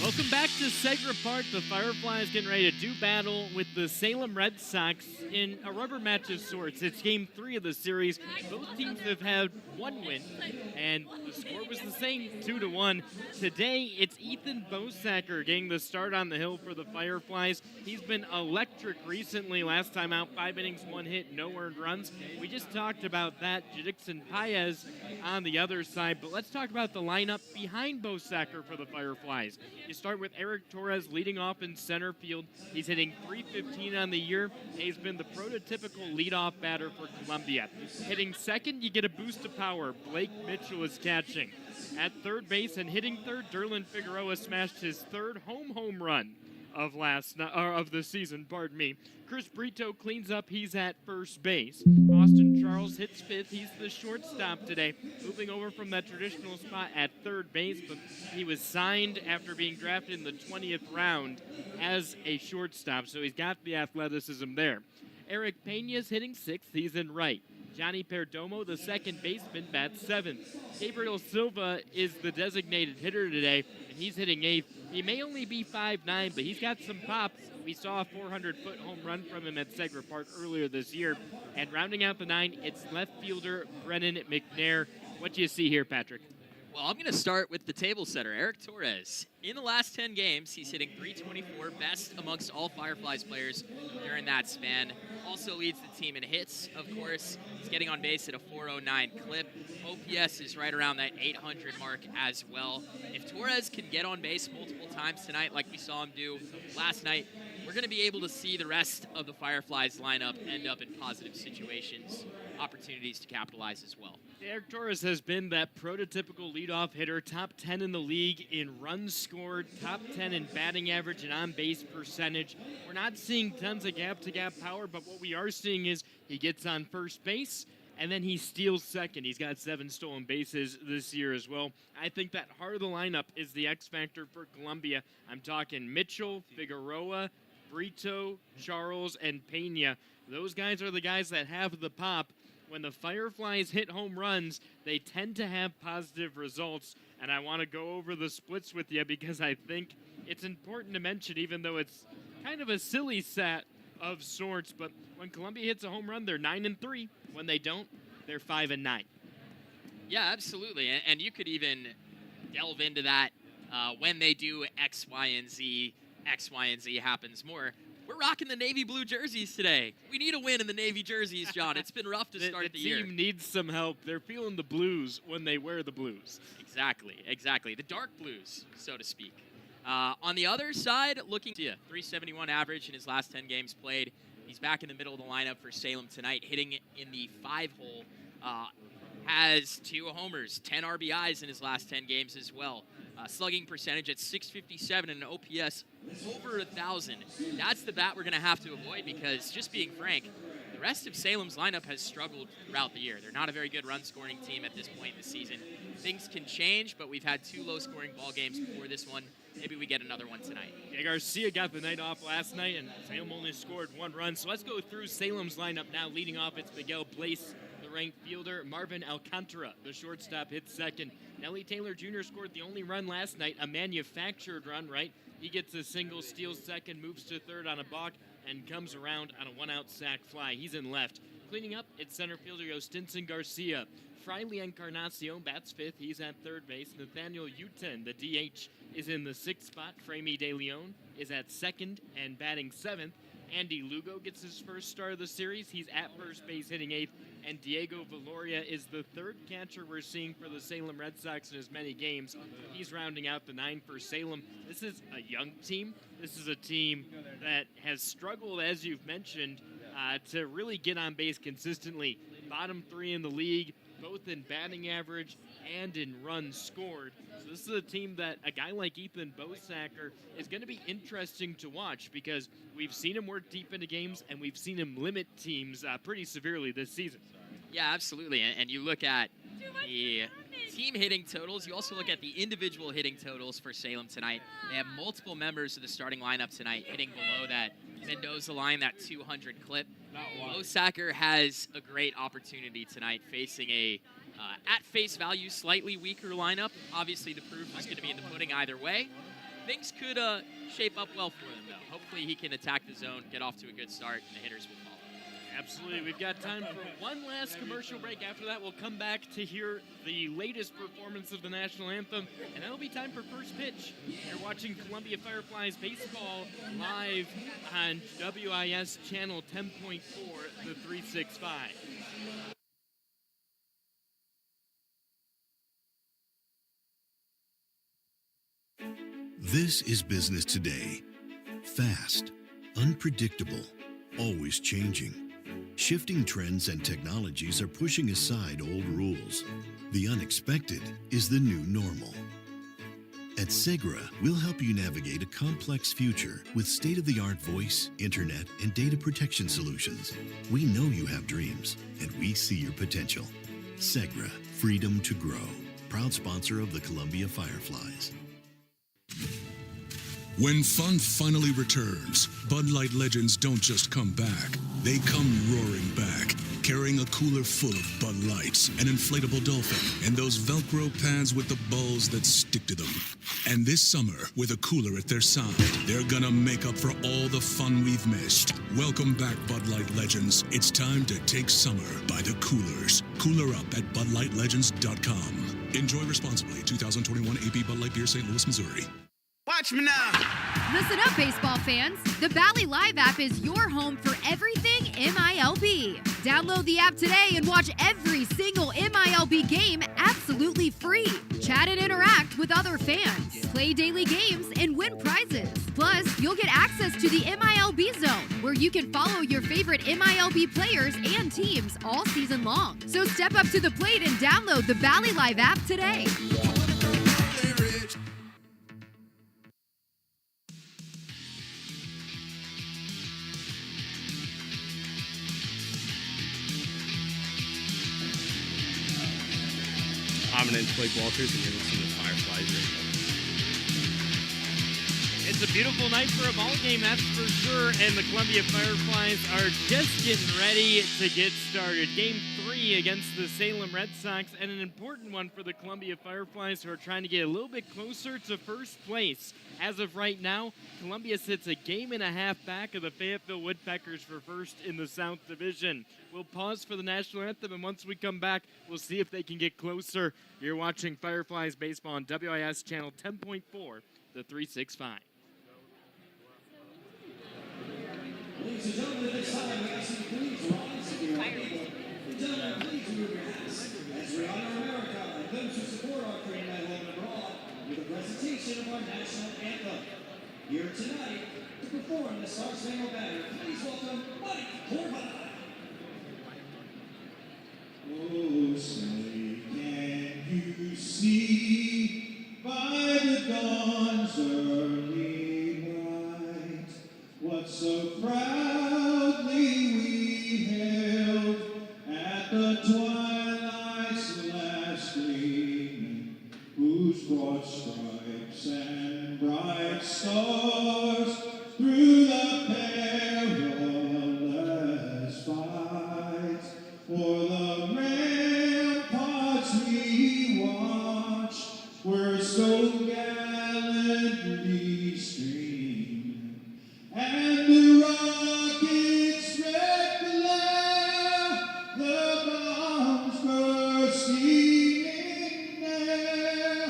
Welcome back to Segra Park. The Fireflies getting ready to do battle with the Salem Redsox in a rubber match of sorts. It's game 3 of the series. Both teams have had one win, and the score was the same, 2-1. Today, it's Ethan Bosacker getting the start on the hill for the Fireflies. He's been electric recently. Last time out, 5 innings, 1 hit, no earned runs. We just talked about that. Jadixon Paez on the other side, but let's talk about the lineup behind Bosacker for the Fireflies. You start with Eric Torres leading off in center field. He's hitting .315 on the year. He's been the prototypical leadoff batter for Columbia. Hitting second, you get a boost of power. Blake Mitchell is catching. At third base and hitting third, Derlin Figueroa smashed his third home run of the season, pardon me. Chris Brito cleans up, he's at first base. Austin Charles hits fifth, he's the shortstop today, moving over from that traditional spot at third base, but he was signed after being drafted in the 20th round as a shortstop, so he's got the athleticism there. Eric Pena's hitting sixth, he's in right. Johnny Perdomo, the second baseman, bats seventh. Gabriel Silva is the designated hitter today, and he's hitting eighth. He may only be 5'9", but he's got some pop. We saw a 400-foot home run from him at Segra Park earlier this year. And rounding out the 9, it's left fielder Brennan McNair. What do you see here, Patrick? Well, I'm going to start with the table setter, Eric Torres. In the last 10 games, he's hitting .324, best amongst all Fireflies players during that span. Also leads the team in hits, of course. He's getting on base at a .409 clip. OPS is right around that 800 mark as well. If Torres can get on base multiple times tonight, like we saw him do last night, we're going to be able to see the rest of the Fireflies lineup end up in positive situations, opportunities to capitalize as well. Eric Torres has been that prototypical leadoff hitter, top 10 in the league in runs scored, top 10 in batting average and on-base percentage. We're not seeing tons of gap-to-gap power, but what we are seeing is he gets on first base, and then he steals second. He's got 7 stolen bases this year as well. I think that heart of the lineup is the X factor for Columbia. I'm talking Mitchell, Figueroa, Brito, Charles, and Pena. Those guys are the guys that have the pop. When the Fireflies hit home runs, they tend to have positive results. And I want to go over the splits with you because I think it's important to mention, even though it's kind of a silly stat of sorts. But when Columbia hits a home run, they're 9-3. When they don't, they're 5-9. Yeah, absolutely. And you could even delve into that when they do X, Y, and Z happens more. We're rocking the navy blue jerseys today. We need a win in the navy jerseys, John. It's been rough to start the year. The team needs some help. They're feeling the blues when they wear the blues. Exactly. The dark blues, so to speak. On the other side, looking to you, .371 average in his last 10 games played. He's back in the middle of the lineup for Salem tonight, hitting in the 5-hole. Has 2 homers, 10 RBIs in his last 10 games as well. Slugging percentage at .657 and an OPS over 1,000. That's the bat we're going to have to avoid because, just being frank, the rest of Salem's lineup has struggled throughout the year. They're not a very good run-scoring team at this point in the season. Things can change, but we've had 2 low-scoring ball games before this one. Maybe we get another one tonight. Yeah, Garcia got the night off last night, and Salem only scored 1 run. So let's go through Salem's lineup now. Leading off, it's Miguel Blaze, the ranked fielder. Marvin Alcantara, the shortstop, hits second. Nelly Taylor Jr. scored the only run last night, a manufactured run, right? He gets a single, steals second, moves to third on a balk, and comes around on a 1-out sac fly. He's in left. Cleaning up, it's center fielder Yostinson Garcia. Friley Encarnacion bats fifth. He's at third base. Nathaniel Uten, the DH, is in the 6th spot. Framey De Leon is at second and batting 7th. Andy Lugo gets his first start of the series. He's at first base hitting 8th. And Diego Valoria is the 3rd catcher we're seeing for the Salem Redsox in as many games. He's rounding out the 9 for Salem. This is a young team. This is a team that has struggled, as you've mentioned, to really get on base consistently. Bottom 3 in the league, both in batting average and in runs scored. So this is a team that a guy like Ethan Bosacker is going to be interesting to watch because we've seen him work deep into games and we've seen him limit teams pretty severely this season. Yeah, absolutely. And you look at the team hitting totals. You also look at the individual hitting totals for Salem tonight. They have multiple members of the starting lineup tonight hitting below that Mendoza line, that 200 clip. Bosacker has a great opportunity tonight facing a, at face value, slightly weaker lineup. Obviously, the proof is going to be in the pudding either way. things could shape up well for him, though. Hopefully he can attack the zone, get off to a good start, and the hitters will follow. Absolutely. We've got time for one last commercial break. After that, we'll come back to hear the latest performance of the national anthem, and that'll be time for first pitch. You're watching Columbia Fireflies baseball live on WIS channel 10.4, the 365. This is business today. Fast, unpredictable, always changing. Shifting trends and technologies are pushing aside old rules. The unexpected is the new normal. At Segra, we'll help you navigate a complex future with state-of-the-art voice, internet, and data protection solutions. We know you have dreams, and we see your potential. Segra, freedom to grow. Proud sponsor of the Columbia Fireflies. When fun finally returns, Bud Light Legends don't just come back. They come roaring back, carrying a cooler full of Bud Lights, an inflatable dolphin, and those Velcro pads with the balls that stick to them. And this summer, with a cooler at their side, they're gonna make up for all the fun we've missed. Welcome back, Bud Light Legends. It's time to take summer by the coolers. Cooler up at BudLightLegends.com. Enjoy responsibly. 2021 AB Bud Light Beer, St. Louis, Missouri. Watch me now. Listen up, baseball fans. The Bally Live app is your home for everything MILB. Download the app today and watch every single MILB game absolutely free. Chat and interact with other fans. Play daily games and win prizes. Plus, you'll get access to the MILB Zone, where you can follow your favorite MILB players and teams all season long. So step up to the plate and download the Bally Live app today. Prominent Blake Walters, and you're listening to Fireflies Radio. It's a beautiful night for a ball game, that's for sure, and the Columbia Fireflies are just getting ready to get started. Game 3 against the Salem Redsox, and an important one for the Columbia Fireflies, who are trying to get a little bit closer to first place. As of right now, Columbia sits a game and a half back of the Fayetteville Woodpeckers for first in the South Division. We'll pause for the national anthem, and once we come back, we'll see if they can get closer. You're watching Fireflies baseball on WIS channel 10.4, the 365. Ladies and gentlemen, at this time, we ask you to please rise if you are able. And gentlemen, please move your hats as we honor America and those who support our freedom at home and abroad with a presentation of our national anthem. Here tonight to perform the Star Spangled Banner, please welcome Mike Horvath. Oh, say, can you see by the dawn's early light what so proudly we hailed at the twilight's last gleaming, whose broad stripes and bright stars through the perilous fight for the ramparts we watched were so gallantly streamed, and the rockets wrecked below, the bombs bursting in air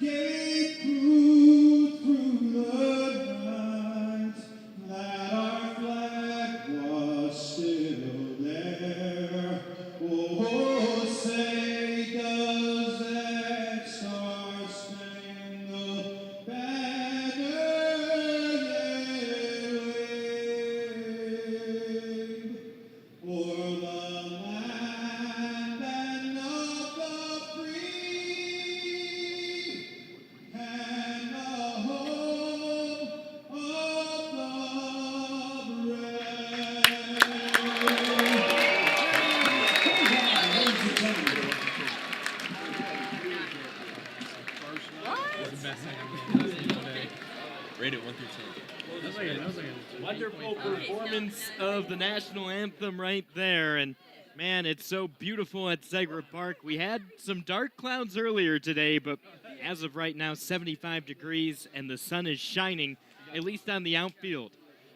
gave proof through the night that our flag was still there. Oh, say does that star-spangled banner wave o'er the land and of the free and the home of the brave. Rate it 1 through 10. Wonderful performance of the national anthem right there. And Man, it's so beautiful at Segra Park. We had some dark clouds earlier today, but as of right now, 75 degrees, and the sun is shining, at least on the outfield.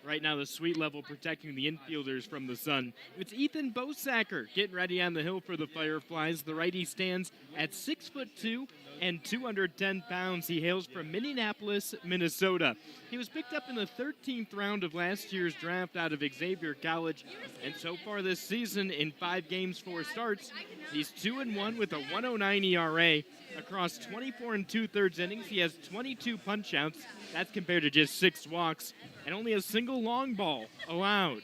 Right now, the sweet level protecting the infielders from the sun. It's Ethan Bosacker getting ready on the hill for the Fireflies. The righty stands at 6'2" and 210 pounds. He hails from Minneapolis, Minnesota. He was picked up in the 13th round of last year's draft out of Xavier College, and so far this season, in 5 games, 4 starts, he's 2-1 with a 109 ERA. Across 24 2/3 innings, he has 22 punch-outs. That's compared to just 6 walks, and only a single long ball allowed.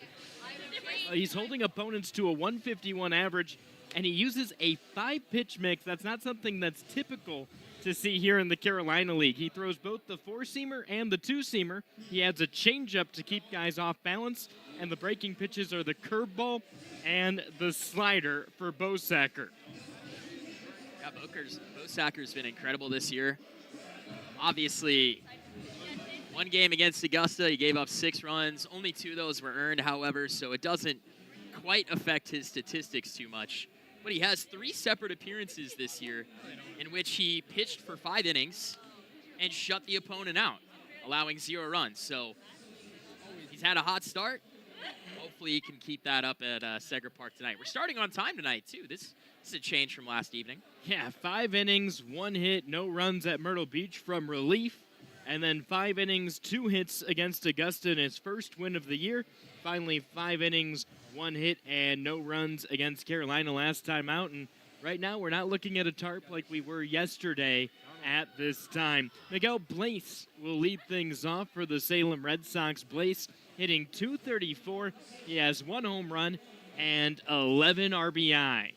He's holding opponents to a 151 average, and he uses a 5-pitch mix. That's not something that's typical to see here in the Carolina League. He throws both the 4-seamer and the 2-seamer. He adds a changeup to keep guys off balance, and the breaking pitches are the curveball and the slider for Bosacker. Yeah, Bosacker's been incredible this year. Obviously, one game against Augusta, he gave up 6 runs. Only 2 of those were earned, however, so it doesn't quite affect his statistics too much. But he has 3 separate appearances this year in which he pitched for 5 innings and shut the opponent out, allowing 0 runs. So he's had a hot start. Hopefully he can keep that up at Segra Park tonight. We're starting on time tonight, too. This is a change from last evening. Yeah, 5 innings, 1 hit, no runs at Myrtle Beach from relief. And then 5 innings, 2 hits against Augusta in his first win of the year. Finally, 5 innings, 1 hit, and no runs against Carolina last time out. And right now, we're not looking at a tarp like we were yesterday at this time. Miguel Blaze will lead things off for the Salem Redsox. Blaze hitting .234. He has 1 home run and 11 RBI.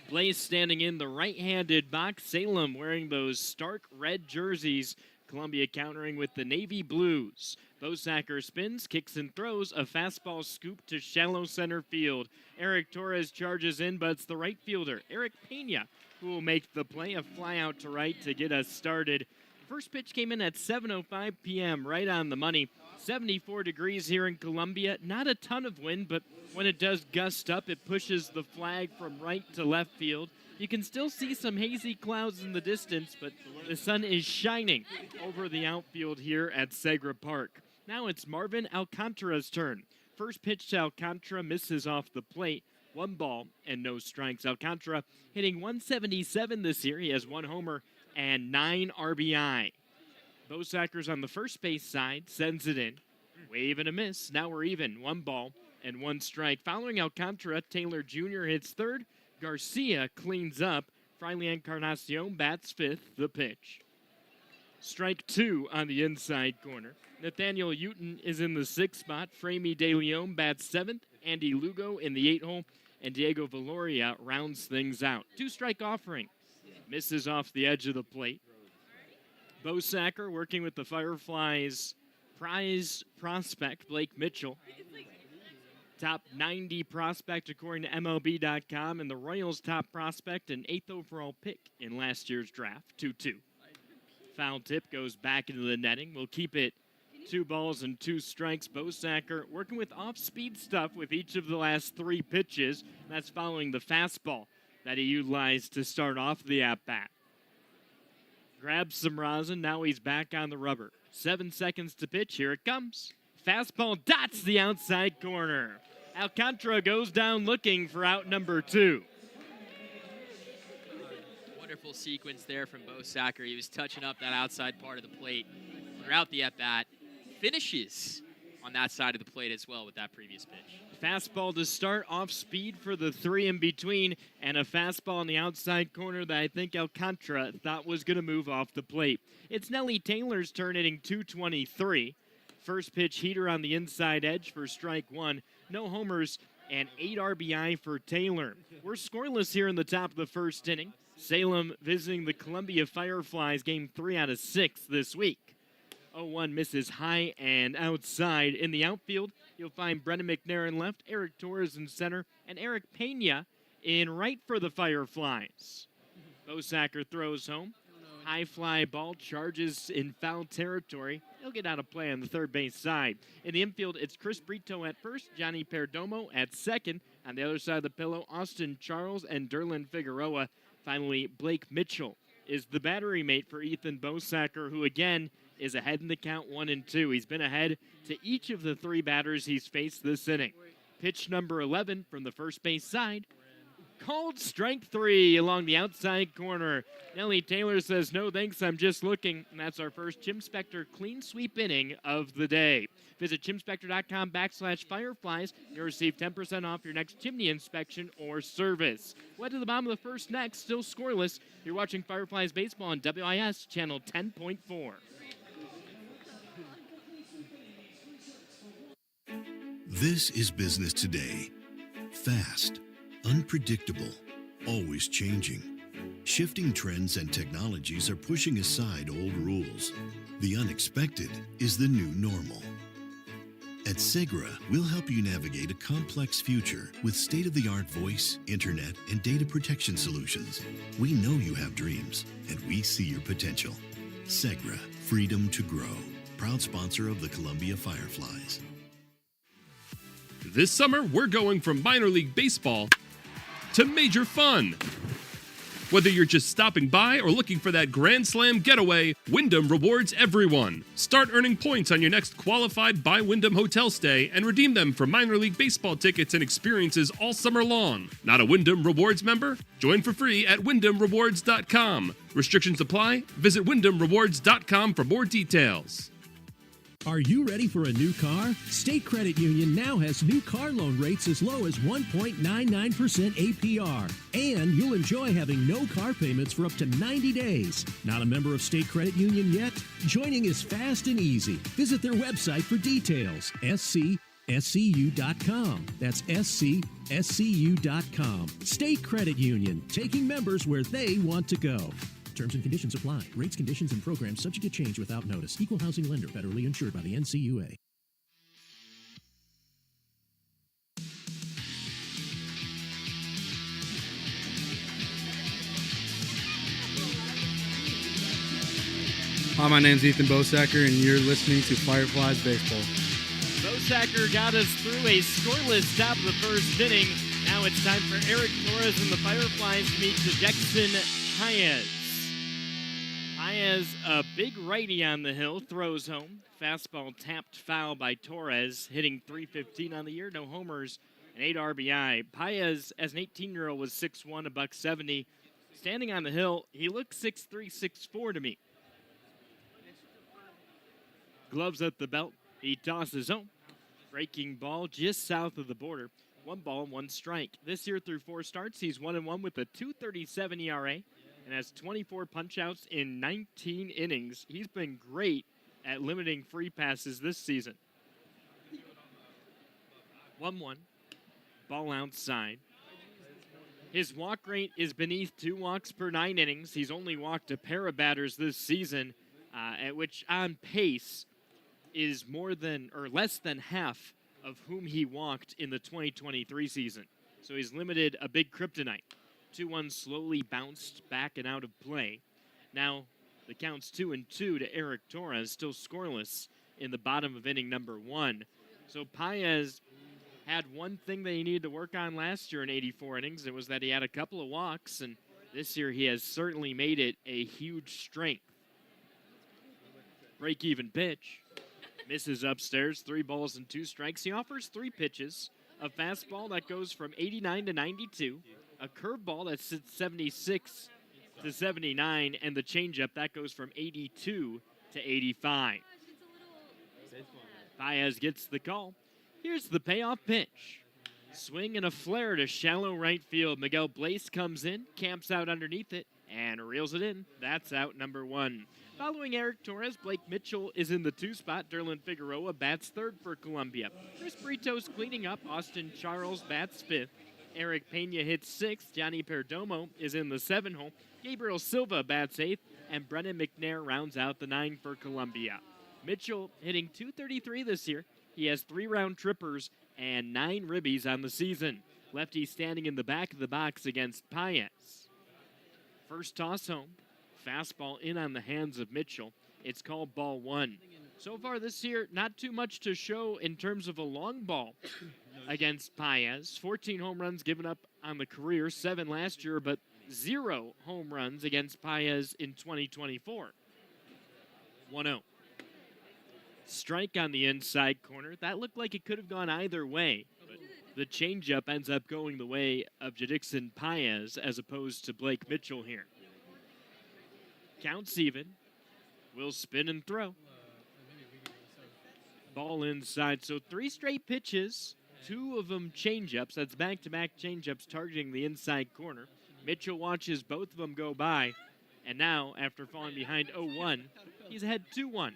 Blaze standing in the right-handed box. Salem wearing those stark red jerseys. Columbia countering with the navy blues. Bosacker spins, kicks and throws. A fastball scoop to shallow center field. Eric Torres charges in, but it's the right fielder, Eric Pena, who will make the play. A fly out to right to get us started. First pitch came in at 7:05 p.m., right on the money. 74 degrees here in Columbia. Not a ton of wind, but when it does gust up, it pushes the flag from right to left field. You can still see some hazy clouds in the distance, but the sun is shining over the outfield here at Segra Park. Now it's Marvin Alcantara's turn. First pitch to Alcantara misses off the plate. 1 ball and no strikes. Alcantara hitting .177 this year. He has 1 homer and 9 RBI. Bosacker's on the first base side, sends it in. Wave and a miss. Now we're even. 1 ball and 1 strike. Following Alcantara, Taylor Jr. hits third. Garcia cleans up. Friley Encarnacion bats 5th. The pitch. Strike 2 on the inside corner. Nathaniel Uten is in the 6th spot. Framey De Leon bats 7th. Andy Lugo in the 8 hole. And Diego Valoria rounds things out. 2-strike offering. Misses off the edge of the plate. Bosacker working with the Fireflies' prize prospect, Blake Mitchell. Top 90 prospect according to MLB.com, and the Royals' top prospect, an 8th overall pick in last year's draft, 2-2. Foul tip goes back into the netting. We'll keep it 2 balls and 2 strikes. Bosacker working with off-speed stuff with each of the last 3 pitches. That's following the fastball that he utilized to start off the at-bat. Grabs some rosin. Now he's back on the rubber. 7 seconds to pitch. Here it comes. Fastball dots the outside corner. Alcantara goes down looking for out number 2. Wonderful sequence there from Bosacker. He was touching up that outside part of the plate throughout the at-bat. Finishes on that side of the plate as well with that previous pitch. Fastball to start, off speed for the 3 in between, and a fastball on the outside corner that I think Alcantara thought was going to move off the plate. It's Nelly Taylor's turn, hitting .223. First pitch heater on the inside edge for strike 1. No homers and 8 RBI for Taylor. We're scoreless here in the top of the first inning. Salem visiting the Columbia Fireflies, game 3 out of 6 this week. 0-1 misses high and outside. In the outfield, you'll find Brendan McNair in left, Eric Torres in center, and Eric Pena in right for the Fireflies. Bosacker throws home. High fly ball charges in foul territory. He'll get out of play on the third base side. In the infield, it's Chris Brito at first, Johnny Perdomo at second, On the other side of the pillow, Austin Charles and Derlin Figueroa. Finally, Blake Mitchell is the battery mate for Ethan Bosacker, who again is ahead in the count 1-2. He's been ahead to each of the three batters he's faced this inning. Pitch number 11 from the first base side. Called strike 3 along the outside corner. Nellie Taylor says, no thanks, I'm just looking. And that's our first Jim Spector clean sweep inning of the day. Visit jimspector.com/Fireflies. You'll receive 10% off your next chimney inspection or service. Went to the bottom of the first next, still scoreless. You're watching Fireflies baseball on WIS channel 10.4. This is business today. Fast, unpredictable, always changing. Shifting trends and technologies are pushing aside old rules. The unexpected is the new normal. At Segra, we'll help you navigate a complex future with state-of-the-art voice, internet, and data protection solutions. We know you have dreams, and we see your potential. Segra, freedom to grow. Proud sponsor of the Columbia Fireflies. This summer, we're going from minor league baseball to major fun. Whether you're just stopping by or looking for that Grand Slam getaway, Wyndham rewards everyone. Start earning points on your next qualified by Wyndham hotel stay and redeem them for minor league baseball tickets and experiences all summer long. Not a Wyndham Rewards member? Join for free at WyndhamRewards.com. Restrictions apply. Visit WyndhamRewards.com for more details. Are you ready for a new car? State Credit Union now has new car loan rates as low as 1.99% APR. And you'll enjoy having no car payments for up to 90 days. Not a member of State Credit Union yet? Joining is fast and easy. Visit their website for details. SCSCU.com. That's SCSCU.com. State Credit Union, taking members where they want to go. Terms and conditions apply. Rates, conditions, and programs subject to change without notice. Equal housing lender, federally insured by the NCUA. Hi, my name's Ethan Bosacker, and you're listening to Fireflies Baseball. Bosacker got us through a scoreless top of the first inning. Now it's time for Eric Torres and the Fireflies to meet Jackson Paez. Paez, a big righty on the hill, throws home. Fastball tapped foul by Torres, hitting .315 on the year, no homers, and 8 RBI. Paez, as an 18-year-old, was 6'1", $170. Standing on the hill, he looked 6'3", 6'4" to me. Gloves at the belt, he tosses home. Breaking ball just south of the border. 1 ball, 1 strike. This year through 4 starts, he's 1-1 with a .237 ERA. And has 24 punch-outs in 19 innings. He's been great at limiting free passes this season. 1-1, ball outside. His walk rate is beneath 2 walks per 9 innings. He's only walked a pair of batters this season, at which on pace is more than or less than half of whom he walked in the 2023 season. So he's limited a big kryptonite. 2-1 slowly bounced back and out of play. Now the count's 2-2 to Eric Torres, still scoreless in the bottom of inning number 1. So Paez had one thing that he needed to work on last year in 84 innings. It was that he had a couple of walks, and this year he has certainly made it a huge strength. Break-even pitch. Misses upstairs, 3 balls and 2 strikes. He offers 3 pitches. A fastball that goes from 89 to 92. A curveball that sits 76 to 79, and the changeup that goes from 82 to 85. Paez gets the call. Here's the payoff pitch. Swing and a flare to shallow right field. Miguel Blaze comes in, camps out underneath it, and reels it in. That's out number 1. Following Eric Torres, Blake Mitchell is in the 2 spot. Derlin Figueroa bats 3rd for Columbia. Chris Brito's cleaning up. Austin Charles bats 5th. Eric Pena hits 6th. Johnny Perdomo is in the 7 hole. Gabriel Silva bats 8th. And Brennan McNair rounds out the 9 for Columbia. Mitchell hitting .233 this year. He has 3 round trippers and 9 ribbies on the season. Lefty standing in the back of the box against Paez. First toss home. Fastball in on the hands of Mitchell. It's called ball 1. So far this year, not too much to show in terms of a long ball. against Paez. 14 home runs given up on the career, 7 last year, but 0 home runs against Paez in 2024. 1-0. Strike on the inside corner. That looked like it could have gone either way. But the changeup ends up going the way of Jadixon Paez as opposed to Blake Mitchell here. Counts even. Will spin and throw. Ball inside. So 3 straight pitches, 2 of them changeups. That's back-to-back changeups targeting the inside corner. Mitchell watches both of them go by. And now, after falling behind 0-1, he's ahead 2-1.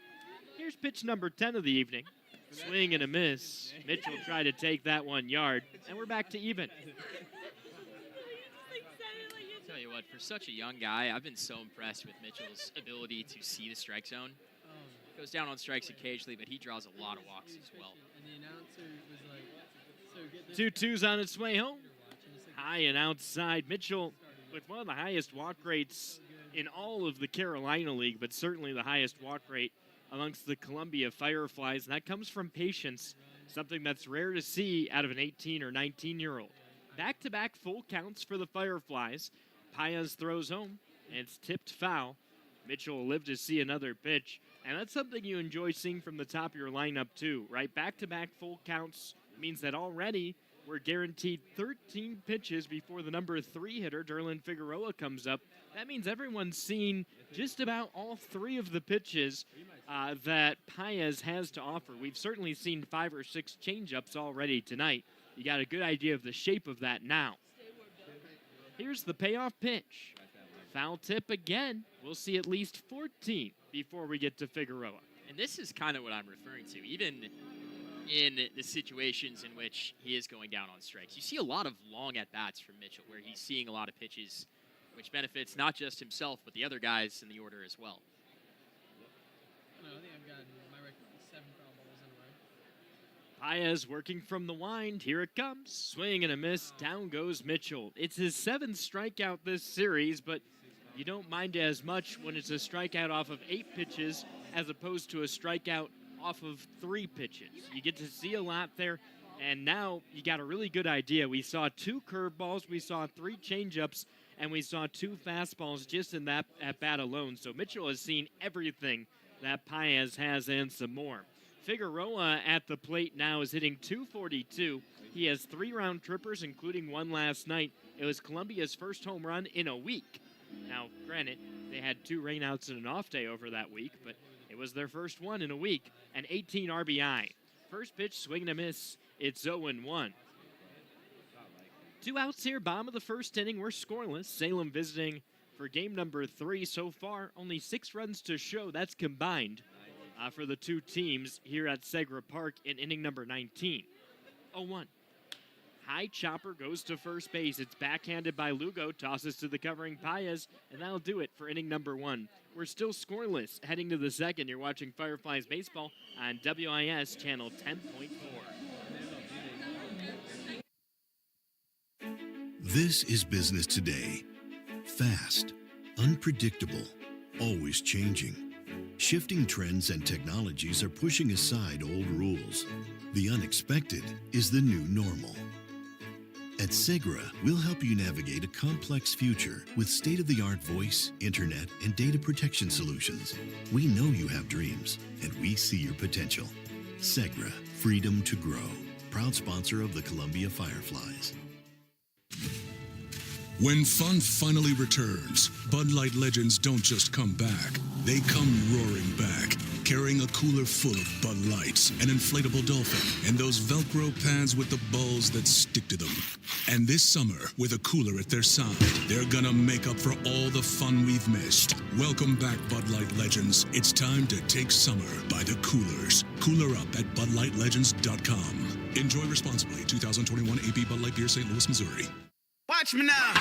Here's pitch number 10 of the evening. Swing and a miss. Mitchell tried to take that 1 yard, and we're back to even. Tell you what, for such a young guy, I've been so impressed with Mitchell's ability to see the strike zone. Goes down on strikes occasionally, but he draws a lot of walks as well. 2-2's on its way home. High and outside. Mitchell with one of the highest walk rates in all of the Carolina League, but certainly the highest walk rate amongst the Columbia Fireflies. And that comes from patience, something that's rare to see out of an 18 or 19-year-old. Back-to-back full counts for the Fireflies. Paez throws home, and it's tipped foul. Mitchell will live to see another pitch, and that's something you enjoy seeing from the top of your lineup too, right? Back-to-back full counts means that already we're guaranteed 13 pitches before the number 3 hitter, Derlin Figueroa, comes up. That means everyone's seen just about all 3 of the pitches that Paez has to offer. We've certainly seen 5 or 6 changeups already tonight. You got a good idea of the shape of that now. Here's the payoff pitch. Foul tip again. We'll see at least 14 before we get to Figueroa. And this is kind of what I'm referring to. Even in the situations in which he is going down on strikes, you see a lot of long at-bats from Mitchell where he's seeing a lot of pitches, which benefits not just himself, but the other guys in the order as well. I think I've gotten my record 7 foul balls in a row. Paez working from the wind. Here it comes. Swing and a miss. Down goes Mitchell. It's his 7th strikeout this series, but you don't mind as much when it's a strikeout off of 8 pitches as opposed to a strikeout off of 3 pitches. You get to see a lot there, and now you got a really good idea. We saw 2 curveballs, we saw 3 changeups, and we saw 2 fastballs just in that at-bat alone. So Mitchell has seen everything that Paez has and some more. Figueroa at the plate now is hitting .242. He has 3 round trippers, including 1 last night. It was Columbia's first home run in a week. Now, granted, they had 2 rainouts and an off day over that week, but it was their first one in a week, and 18 RBI. First pitch, swing and a miss. It's 0-1. 2 outs here, bottom of the first inning. We're scoreless. Salem visiting for game number 3 so far. Only 6 runs to show. That's combined for the 2 teams here at Segra Park in inning number 19. 0-1. High chopper goes to first base. It's backhanded by Lugo, tosses to the covering Paez, and that'll do it for inning number 1. We're still scoreless heading to the second. You're watching Fireflies Baseball on WIS channel 10.4. This is business today. Fast, unpredictable, always changing. Shifting trends and technologies are pushing aside old rules. The unexpected is the new normal. At Segra, we'll help you navigate a complex future with state-of-the-art voice, internet, and data protection solutions. We know you have dreams, and we see your potential. Segra, freedom to grow. Proud sponsor of the Columbia Fireflies. When fun finally returns, Bud Light legends don't just come back. They come roaring back, carrying a cooler full of Bud Lights, an inflatable dolphin, and those Velcro pads with the balls that stick to them. And this summer, with a cooler at their side, they're gonna make up for all the fun we've missed. Welcome back, Bud Light legends. It's time to take summer by the coolers. Cooler up at BudLightLegends.com. Enjoy responsibly. 2021 AB Bud Light Beer, St. Louis, Missouri. Watch me now.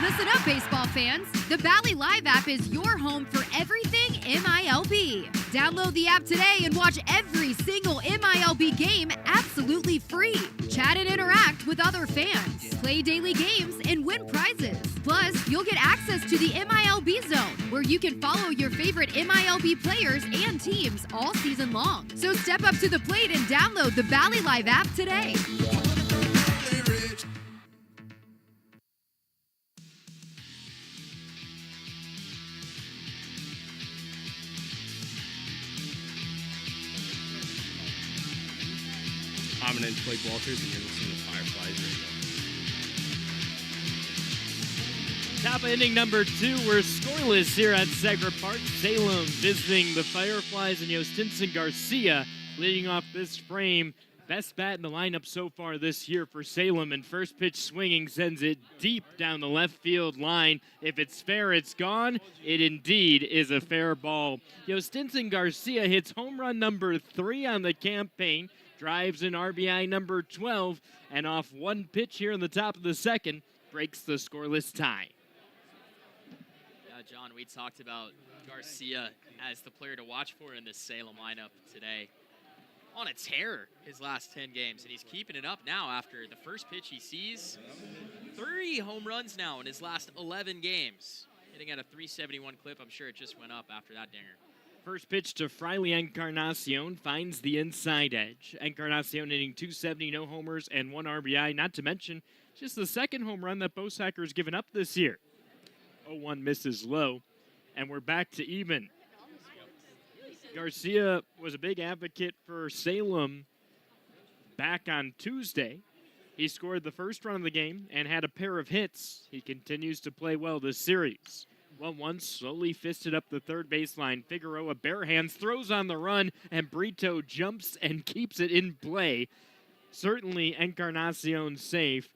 Listen up, baseball fans. The Bally Live app is your home for everything MILB. Download the app today and watch every single MILB game absolutely free. Chat and interact with other fans. Play daily games and win prizes. Plus, you'll get access to the MILB Zone, where where you can follow your favorite MILB players and teams all season long. So step up to the plate and download the Valley Live app today. My name's Blake Walters, and you're listening to Fireflies Radio. Top of inning number 2, we're scoreless here at Segra Park. Salem visiting the Fireflies, and Stinson Garcia leading off this frame. Best bat in the lineup so far this year for Salem, and first pitch swinging sends it deep down the left field line. If it's fair, it's gone. It indeed is a fair ball. Stinson Garcia hits home run number 3 on the campaign, drives in RBI number 12, and off one pitch here in the top of the second, breaks the scoreless tie. Yeah, John, we talked about Garcia as the player to watch for in this Salem lineup today. On a tear his last 10 games, and he's keeping it up now after the first pitch he sees. 30 home runs now in his last 11 games. Hitting at a 371 clip. I'm sure it just went up after that dinger. First pitch to Friley Encarnacion finds the inside edge. Encarnacion hitting 270, no homers, and 1 RBI, not to mention just the second home run that Bosacker has given up this year. 0-1 misses low, and we're back to even. Garcia was a big advocate for Salem back on Tuesday. He scored the first run of the game and had a pair of hits. He continues to play well this series. 1-1, slowly fisted up the third baseline. Figueroa bare hands, throws on the run, and Brito jumps and keeps it in play. Certainly Encarnacion safe,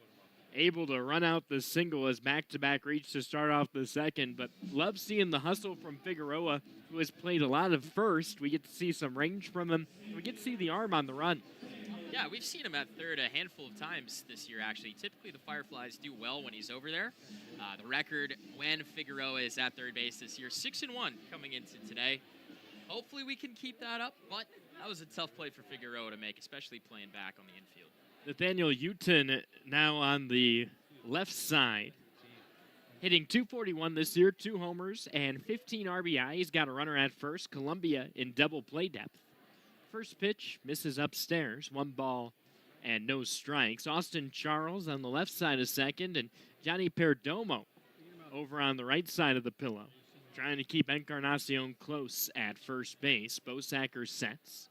able to run out the single as back-to-back reach to start off the second, but love seeing the hustle from Figueroa, who has played a lot of first. We get to see some range from him. We get to see the arm on the run. Yeah, we've seen him at third a handful of times this year, actually. Typically, the Fireflies do well when he's over there. The record when Figueroa is at third base this year, 6-1 coming into today. Hopefully we can keep that up, but that was a tough play for Figueroa to make, especially playing back on the infield. Nathaniel Uton now on the left side, hitting 241 this year, 2 homers and 15 RBI. He's got a runner at first. Columbia in double play depth. First pitch misses upstairs, 1 ball and no strikes. Austin Charles on the left side of second, and Johnny Perdomo over on the right side of the pillow, trying to keep Encarnacion close at first base. Bosacker sets,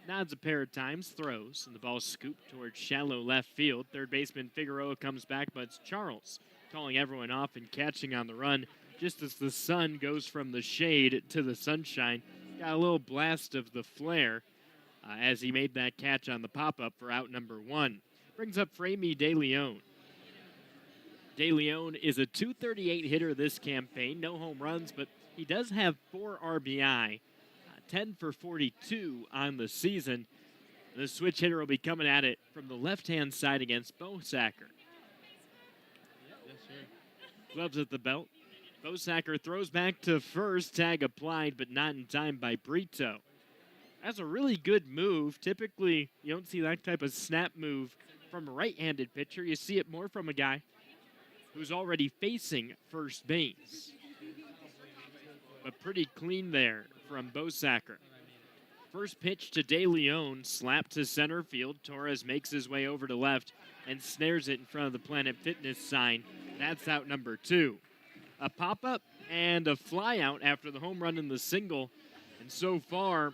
nods a pair of times, throws, and the ball scooped towards shallow left field. Third baseman Figueroa comes back, but it's Charles calling everyone off and catching on the run just as the sun goes from the shade to the sunshine. Got a little blast of the flare as he made that catch on the pop-up for out number 1. Brings up Framey De Leon. De Leon is a 238 hitter this campaign. No home runs, but he does have 4 RBI. 10 for 42 on the season. The switch hitter will be coming at it from the left-hand side against Bosacker. Gloves at the belt. Bosacker throws back to first. Tag applied, but not in time by Brito. That's a really good move. Typically, you don't see that type of snap move from a right-handed pitcher. You see it more from a guy who's already facing first base. But pretty clean there from Bosacker. First pitch to De Leon, slapped to center field. Torres makes his way over to left and snares it in front of the Planet Fitness sign. That's out number 2. A pop-up and a fly-out after the home run in the single. And so far,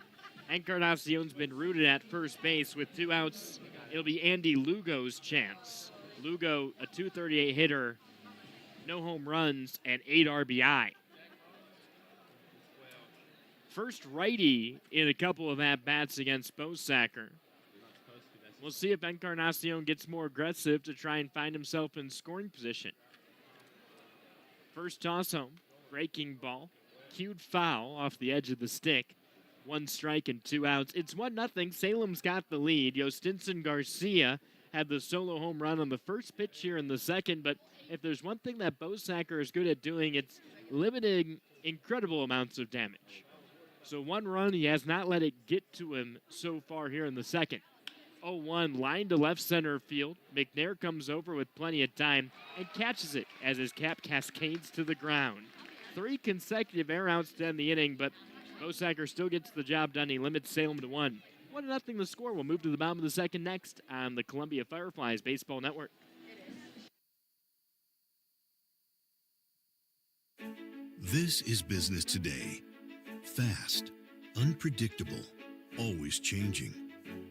Encarnacion's been rooted at first base with 2 outs. It'll be Andy Lugo's chance. Lugo, a 238 hitter, no home runs, and 8 RBI. First righty in a couple of at-bats against Bosacker. We'll see if Encarnacion gets more aggressive to try and find himself in scoring position. First toss home, breaking ball, cued foul off the edge of the stick. 1 strike and 2 outs. It's 1-0. Salem's got the lead. Stinson Garcia had the solo home run on the first pitch here in the second, but if there's one thing that Bosacker is good at doing, it's limiting incredible amounts of damage. So 1 run, he has not let it get to him so far here in the second. 0-1, line to left center field. McNair comes over with plenty of time and catches it as his cap cascades to the ground. 3 consecutive air outs to end the inning, but Bosacker still gets the job done. He limits Salem to 1. 1-0 the score. We'll move to the bottom of the second next on the Columbia Fireflies Baseball Network. This is business today. Fast, unpredictable, always changing.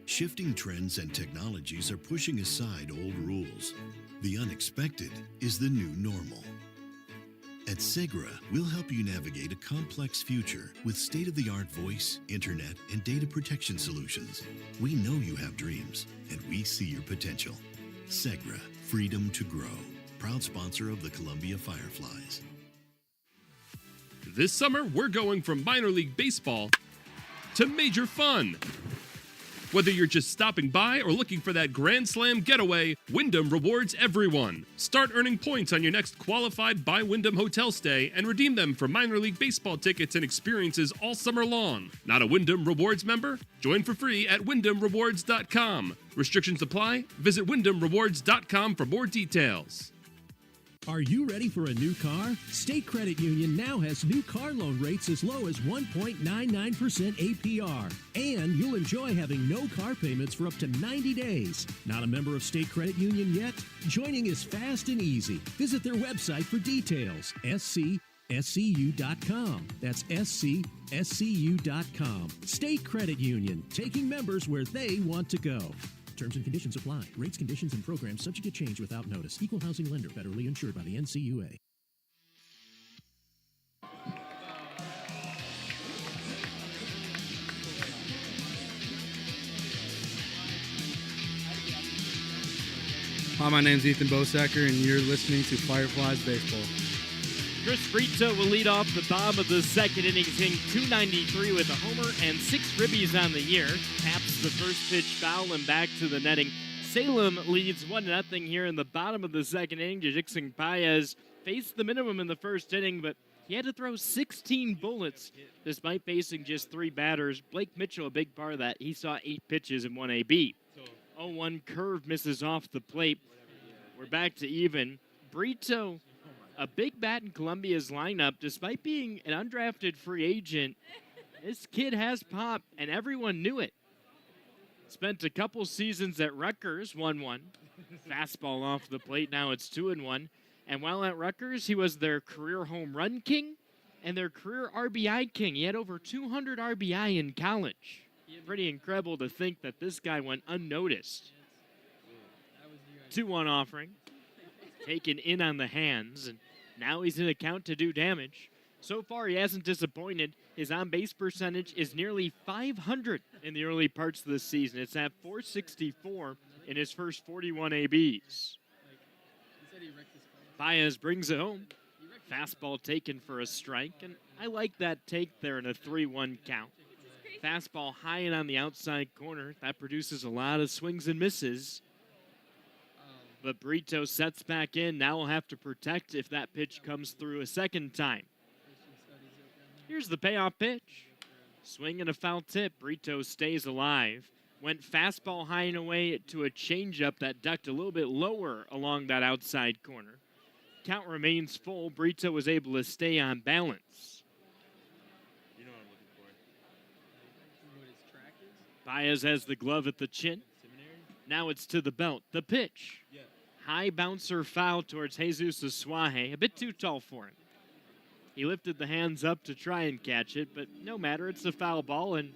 Shifting trends and technologies are pushing aside old rules. The unexpected is the new normal. At Segra, we'll help you navigate a complex future with state-of-the-art voice, internet, and data protection solutions. We know you have dreams, and we see your potential. Segra, freedom to grow. Proud sponsor of the Columbia Fireflies. This summer, we're going from minor league baseball to major fun. Whether you're just stopping by or looking for that Grand Slam getaway, Wyndham rewards everyone. Start earning points on your next qualified by Wyndham hotel stay and redeem them for minor league baseball tickets and experiences all summer long. Not a Wyndham Rewards member? Join for free at WyndhamRewards.com. Restrictions apply. Visit WyndhamRewards.com for more details. Are you ready for a new car? State Credit Union now has new car loan rates as low as 1.99% APR. And you'll enjoy having no car payments for up to 90 days. Not a member of State Credit Union yet? Joining is fast and easy. Visit their website for details. SCSCU.com. That's SCSCU.com. State Credit Union, taking members where they want to go. Terms and conditions apply. Rates, conditions, and programs subject to change without notice. Equal housing lender, federally insured by the NCUA. Hi, my name's Ethan Bosacker, and you're listening to Fireflies Baseball. Chris Brito will lead off the bottom of the second inning, hitting .293 with a homer and 6 ribbies on the year. Taps the first pitch foul and back to the netting. Salem leads 1-0 here in the bottom of the second inning. Jixing Paez faced the minimum in the first inning, but he had to throw 16 bullets despite facing just 3 batters. Blake Mitchell, a big part of that. He saw 8 pitches and 1 AB. 0-1 curve misses off the plate. We're back to even. Brito, a big bat in Columbia's lineup, despite being an undrafted free agent. This kid has pop, and everyone knew it. Spent a couple seasons at Rutgers, 1-1. Fastball off the plate, now it's 2-1. And while at Rutgers, he was their career home run king and their career RBI king. He had over 200 RBI in college. Pretty incredible to think that this guy went unnoticed. 2-1 offering. Taken in on the hands, and now he's in a count to do damage. So far, he hasn't disappointed. His on-base percentage is nearly .500 in the early parts of the season. It's at .464 in his first 41 ABs. Paez brings it home. Fastball taken for a strike, and I like that take there in a 3-1 count. Fastball high and on the outside corner. That produces a lot of swings and misses. But Brito sets back in. Now we'll have to protect if that pitch comes through a second time. Here's the payoff pitch. Swing and a foul tip. Brito stays alive. Went fastball high and away to a changeup that ducked a little bit lower along that outside corner. Count remains full. Brito was able to stay on balance. You know what I'm looking for. What his track is? Paez has the glove at the chin. Now it's to the belt. The pitch. Yeah. High bouncer foul towards Jesus Asuaje. A bit too tall for him. He lifted the hands up to try and catch it, but no matter. It's a foul ball, and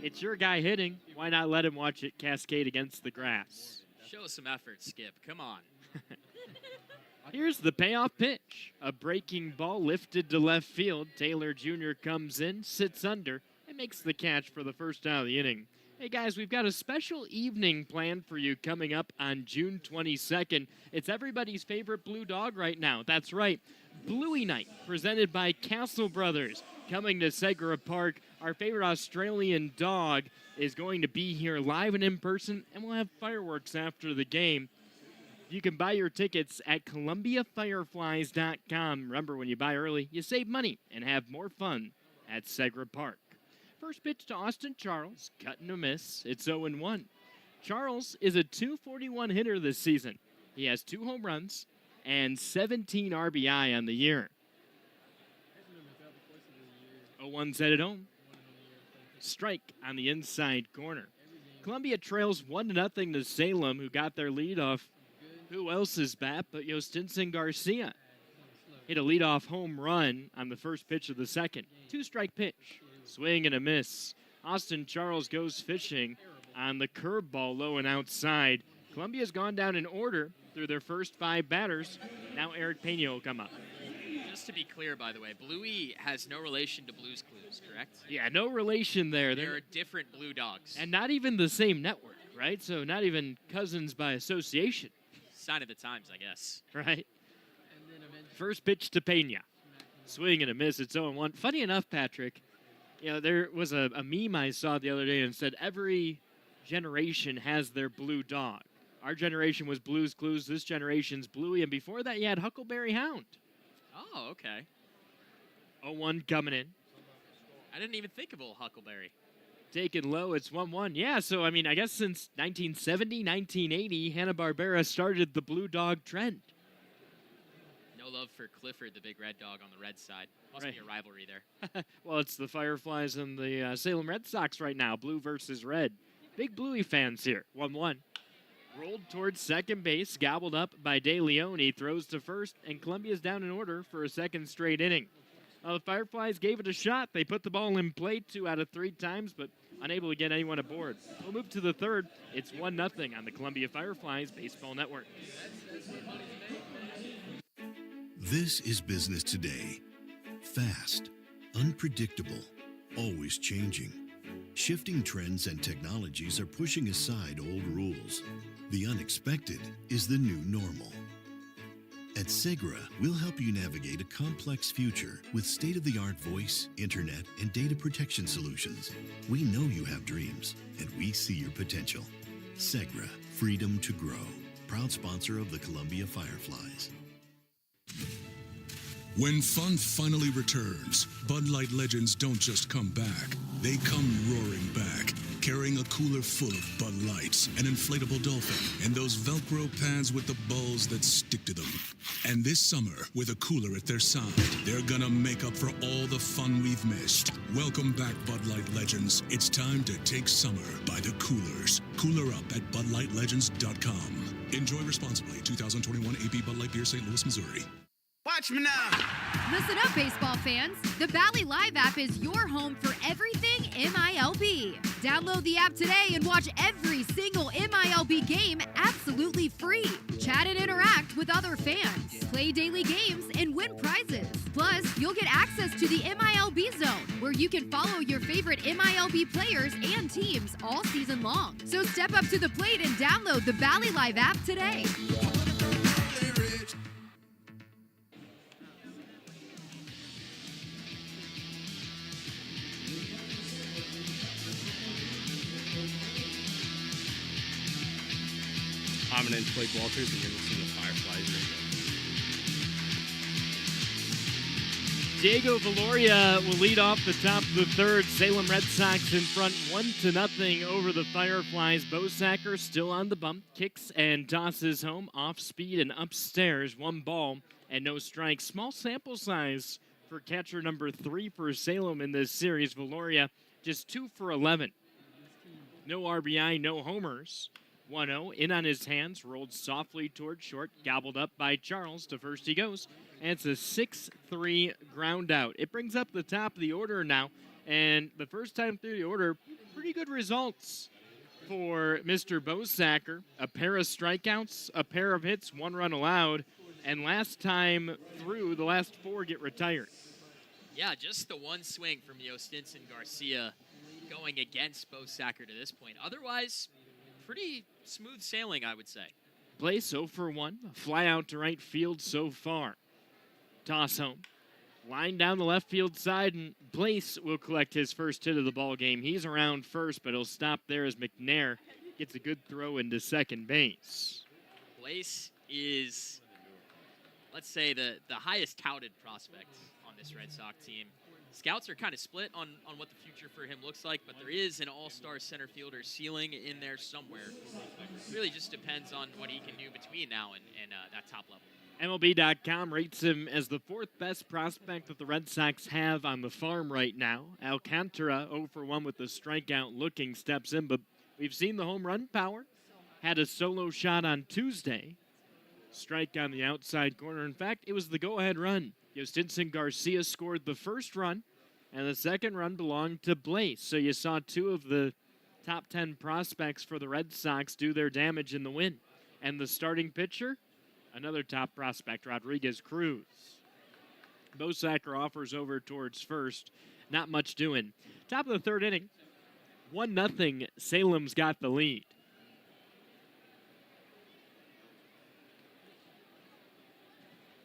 it's your guy hitting. Why not let him watch it cascade against the grass? Show us some effort, Skip. Come on. Here's the payoff pitch. A breaking ball lifted to left field. Taylor Jr. comes in, sits under, and makes the catch for the first out of the inning. Hey, guys, we've got a special evening planned for you coming up on June 22nd. It's everybody's favorite blue dog right now. That's right, Bluey Night, presented by Castle Brothers. Coming to Segra Park, our favorite Australian dog is going to be here live and in person, and we'll have fireworks after the game. You can buy your tickets at ColumbiaFireflies.com. Remember, when you buy early, you save money and have more fun at Segra Park. First pitch to Austin Charles, cut and a miss. It's 0-1. Charles is a .241 hitter this season. He has 2 home runs and 17 RBI on the year. 0-1's headed home. Strike on the inside corner. Columbia trails 1-0 to Salem, who got their lead off who else's bat but Yostinson Garcia. Hit a leadoff home run on the first pitch of the second. 2-strike pitch. Swing and a miss. Austin Charles goes fishing on the curveball low and outside. Columbia's gone down in order through their first 5 batters. Now Eric Pena will come up. Just to be clear, by the way, Bluey has no relation to Blues Clues, correct? Yeah, no relation there. They're different Blue Dogs. And not even the same network, right? So not even cousins by association. Sign of the times, I guess. Right? First pitch to Pena. Swing and a miss. It's 0-1. Funny enough, Patrick, there was a meme I saw the other day and said every generation has their blue dog. Our generation was Blues Clues. This generation's Bluey. And before that, you had Huckleberry Hound. Oh, okay. 0-1 coming in. I didn't even think of old Huckleberry. Taken low, it's 1-1. Yeah, so, I mean, I guess since 1970, 1980, Hanna-Barbera started the blue dog trend. No love for Clifford, the big red dog on the red side. Must Right. be a rivalry there. Well, it's the Fireflies and the Salem Redsox right now, blue versus red. Big Bluey fans here, 1-1. Rolled towards second base, gobbled up by De Leon. He throws to first, and Columbia's down in order for a second straight inning. The Fireflies gave it a shot. They put the ball in play 2 out of 3 times, but unable to get anyone aboard. We'll move to the third. It's 1-0 on the Columbia Fireflies Baseball Network. This is business today. Fast, unpredictable, always changing. Shifting trends and technologies are pushing aside old rules. The unexpected is the new normal. At Segra, we'll help you navigate a complex future with state-of-the-art voice, internet, and data protection solutions. We know you have dreams, and we see your potential. Segra, freedom to grow. Proud sponsor of the Columbia Fireflies. When fun finally returns, Bud Light legends don't just come back. They come roaring back, carrying a cooler full of Bud Lights, an inflatable dolphin, and those Velcro pads with the balls that stick to them. And this summer, with a cooler at their side, they're gonna make up for all the fun we've missed. Welcome back, Bud Light legends. It's time to take summer by the coolers. Cooler up at BudLightLegends.com. Enjoy responsibly. 2021 AB Bud Light Beer, St. Louis, Missouri. Watch me now. Listen up, baseball fans. The Bally Live app is your home for everything MILB. Download the app today and watch every single MILB game absolutely free. Chat and interact with other fans. Play daily games and win prizes. Plus, you'll get access to the MILB Zone, where you can follow your favorite MILB players and teams all season long. So step up to the plate and download the Bally Live app today. My name's Blake Walters, and you're listening to Fireflies Radio. Diego Valoria will lead off the top of the third. Salem Red Sox in front 1-0 over the Fireflies. Bosacker still on the bump. Kicks and tosses home. Off speed and upstairs. 1 ball and no strikes. Small sample size for catcher number 3 for Salem in this series. Valoria just 2 for 11. No RBI, no homers. 1-0, in on his hands, rolled softly toward short, gobbled up by Charles. To first he goes, and it's a 6-3 ground out. It brings up the top of the order now, and the first time through the order, pretty good results for Mr. Bosacker. A pair of strikeouts, a pair of hits, 1 run allowed, and last time through, the last 4 get retired. Yeah, just the 1 swing from Yostinson Garcia going against Bosacker to this point. Otherwise, pretty smooth sailing, I would say. Place 0 for 1. Fly out to right field so far. Toss home. Line down the left field side, and Place will collect his first hit of the ball game. He's around first, but he'll stop there as McNair gets a good throw into second base. Place is, let's say, the highest touted prospect on this Red Sox team. Scouts are kind of split on what the future for him looks like, but there is an all-star center fielder ceiling in there somewhere. It really just depends on what he can do between now and that top level. MLB.com rates him as the fourth best prospect that the Red Sox have on the farm right now. Alcantara, 0 for 1 with the strikeout looking, steps in, but we've seen the home run power. Had a solo shot on Tuesday. Strike on the outside corner. In fact, it was the go-ahead run. Yostinson Garcia scored the first run, and the second run belonged to Blaze. So you saw two of the top 10 prospects for the Red Sox do their damage in the win. And the starting pitcher, another top prospect, Rodriguez Cruz. Bosacker offers over towards first. Not much doing. Top of the third inning, 1-0. Salem's got the lead.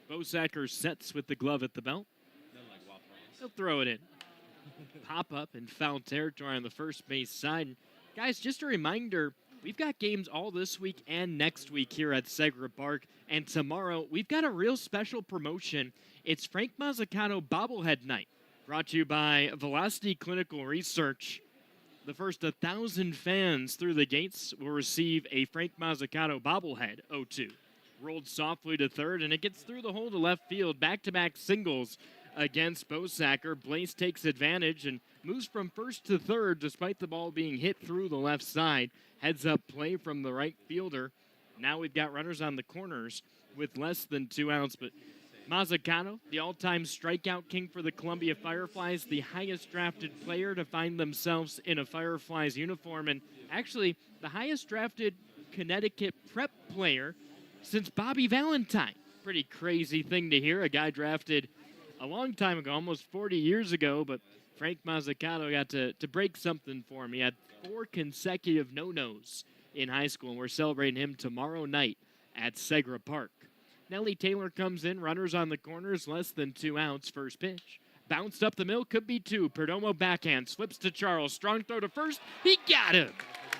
Bosacker sets with the glove at the belt. He'll throw it in. Pop up in foul territory on the first base side. Guys, just a reminder, we've got games all this week and next week here at Segra Park. And tomorrow, we've got a real special promotion. It's Frank Mazzucato Bobblehead Night, brought to you by Velocity Clinical Research. The first 1,000 fans through the gates will receive a Frank Mazzucato bobblehead, 0-2. Rolled softly to third, and it gets through the hole to left field. Back-to-back singles against Bosacker. Blaze takes advantage and moves from first to third despite the ball being hit through the left side. Heads up play from the right fielder. Now we've got runners on the corners with less than 2 outs, but Mazzucato, the all-time strikeout king for the Columbia Fireflies, the highest drafted player to find themselves in a Fireflies uniform, and actually the highest drafted Connecticut prep player since Bobby Valentine. Pretty crazy thing to hear. A guy drafted a long time ago, almost 40 years ago, but Frank Mazzucato got to break something for him. He had 4 consecutive no-nos in high school, and we're celebrating him tomorrow night at Segra Park. Nellie Taylor comes in, runners on the corners, less than 2 outs, first pitch. Bounced up the middle, could be 2. Perdomo backhand, slips to Charles. Strong throw to first, he got him.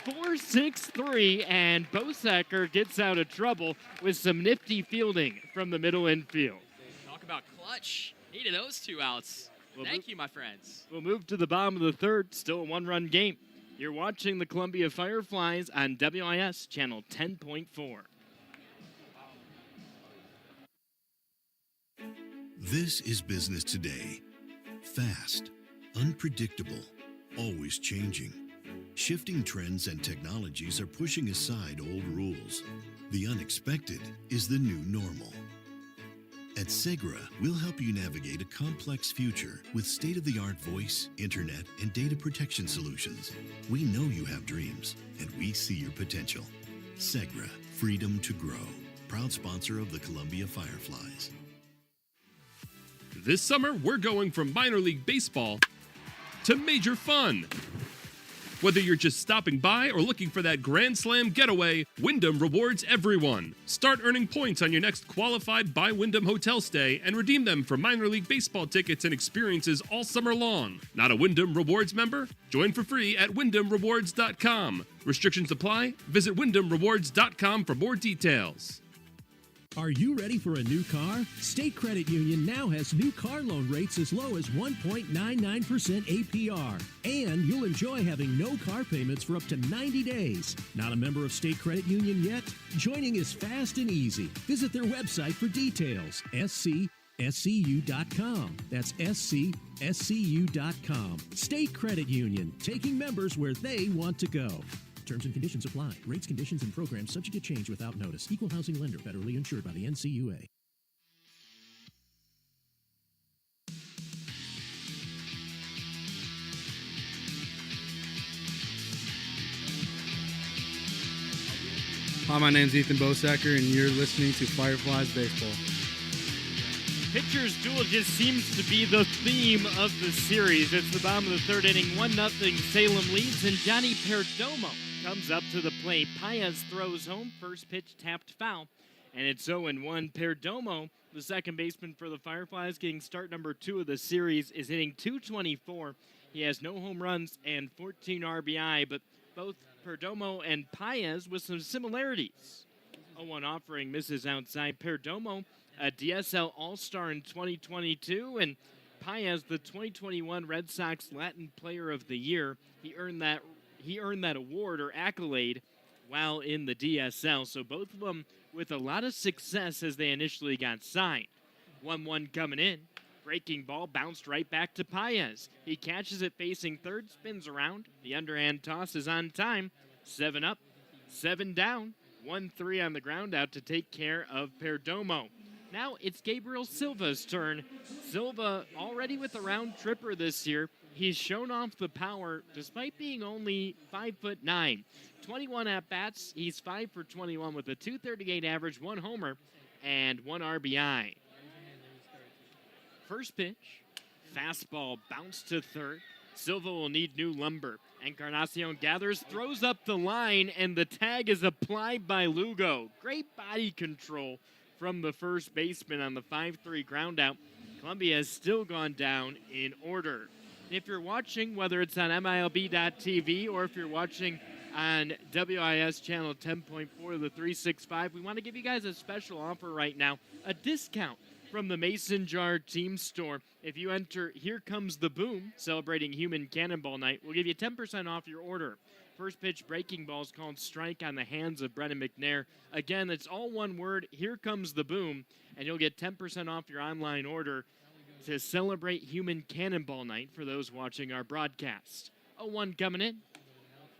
4-6-3, and Bosacker gets out of trouble with some nifty fielding from the middle infield. Talk about clutch. Needed those 2 outs. Thank you, my friends. We'll move to the bottom of the third, still a 1-run game. You're watching the Columbia Fireflies on WIS Channel 10.4. This is business today. Fast, unpredictable, always changing. Shifting trends and technologies are pushing aside old rules. The unexpected is the new normal. At Segra, we'll help you navigate a complex future with state-of-the-art voice, internet, and data protection solutions. We know you have dreams, and we see your potential. Segra, freedom to grow. Proud sponsor of the Columbia Fireflies. This summer, we're going from minor league baseball to major fun. Whether you're just stopping by or looking for that Grand Slam getaway, Wyndham rewards everyone. Start earning points on your next qualified by Wyndham hotel stay and redeem them for minor league baseball tickets and experiences all summer long. Not a Wyndham Rewards member? Join for free at WyndhamRewards.com. Restrictions apply. Visit WyndhamRewards.com for more details. Are you ready for a new car? State Credit Union now has new car loan rates as low as 1.99% APR. And you'll enjoy having no car payments for up to 90 days. Not a member of State Credit Union yet? Joining is fast and easy. Visit their website for details. SCSCU.com. That's SCSCU.com. State Credit Union, taking members where they want to go. Terms and conditions apply. Rates, conditions, and programs subject to change without notice. Equal housing lender, federally insured by the NCUA. Hi, my name's Ethan Bosacker, and you're listening to Fireflies Baseball. Pitcher's duel just seems to be the theme of the series. It's the bottom of the third inning. 1-0 Salem leads, and Johnny Perdomo comes up to the plate. Paez throws home. First pitch tapped foul, and it's 0-1. Perdomo, the second baseman for the Fireflies, getting start number 2 of the series, is hitting .224. He has no home runs and 14 RBI, but both Perdomo and Paez with some similarities. 0-1 offering misses outside. Perdomo, a DSL All-Star in 2022, and Paez, the 2021 Red Sox Latin Player of the Year. He earned that award or accolade while in the DSL. So both of them with a lot of success as they initially got signed. 1-1 coming in. Breaking ball bounced right back to Paez. He catches it facing third, spins around. The underhand toss is on time. 7 up, 7 down. 1-3 on the ground out to take care of Perdomo. Now it's Gabriel Silva's turn. Silva already with a round tripper this year. He's shown off the power despite being only 5'9". 21 at-bats. He's 5 for 21 with a .238 average, 1 homer, and 1 RBI. First pitch, fastball bounced to third. Silva will need new lumber. Encarnacion gathers, throws up the line, and the tag is applied by Lugo. Great body control from the first baseman on the 5-3 ground out. Columbia has still gone down in order. If you're watching, whether it's on MILB.TV or if you're watching on WIS channel 10.4 the 365, we want to give you guys a special offer right now, a discount from the Mason Jar Team Store. If you enter Here Comes the Boom, celebrating Human Cannonball Night, we'll give you 10% off your order. First pitch breaking ball is called strike on the hands of Brendan McNair. Again, it's all one word, Here Comes the Boom, and you'll get 10% off your online order to celebrate Human Cannonball Night for those watching our broadcast. 0-1 coming in.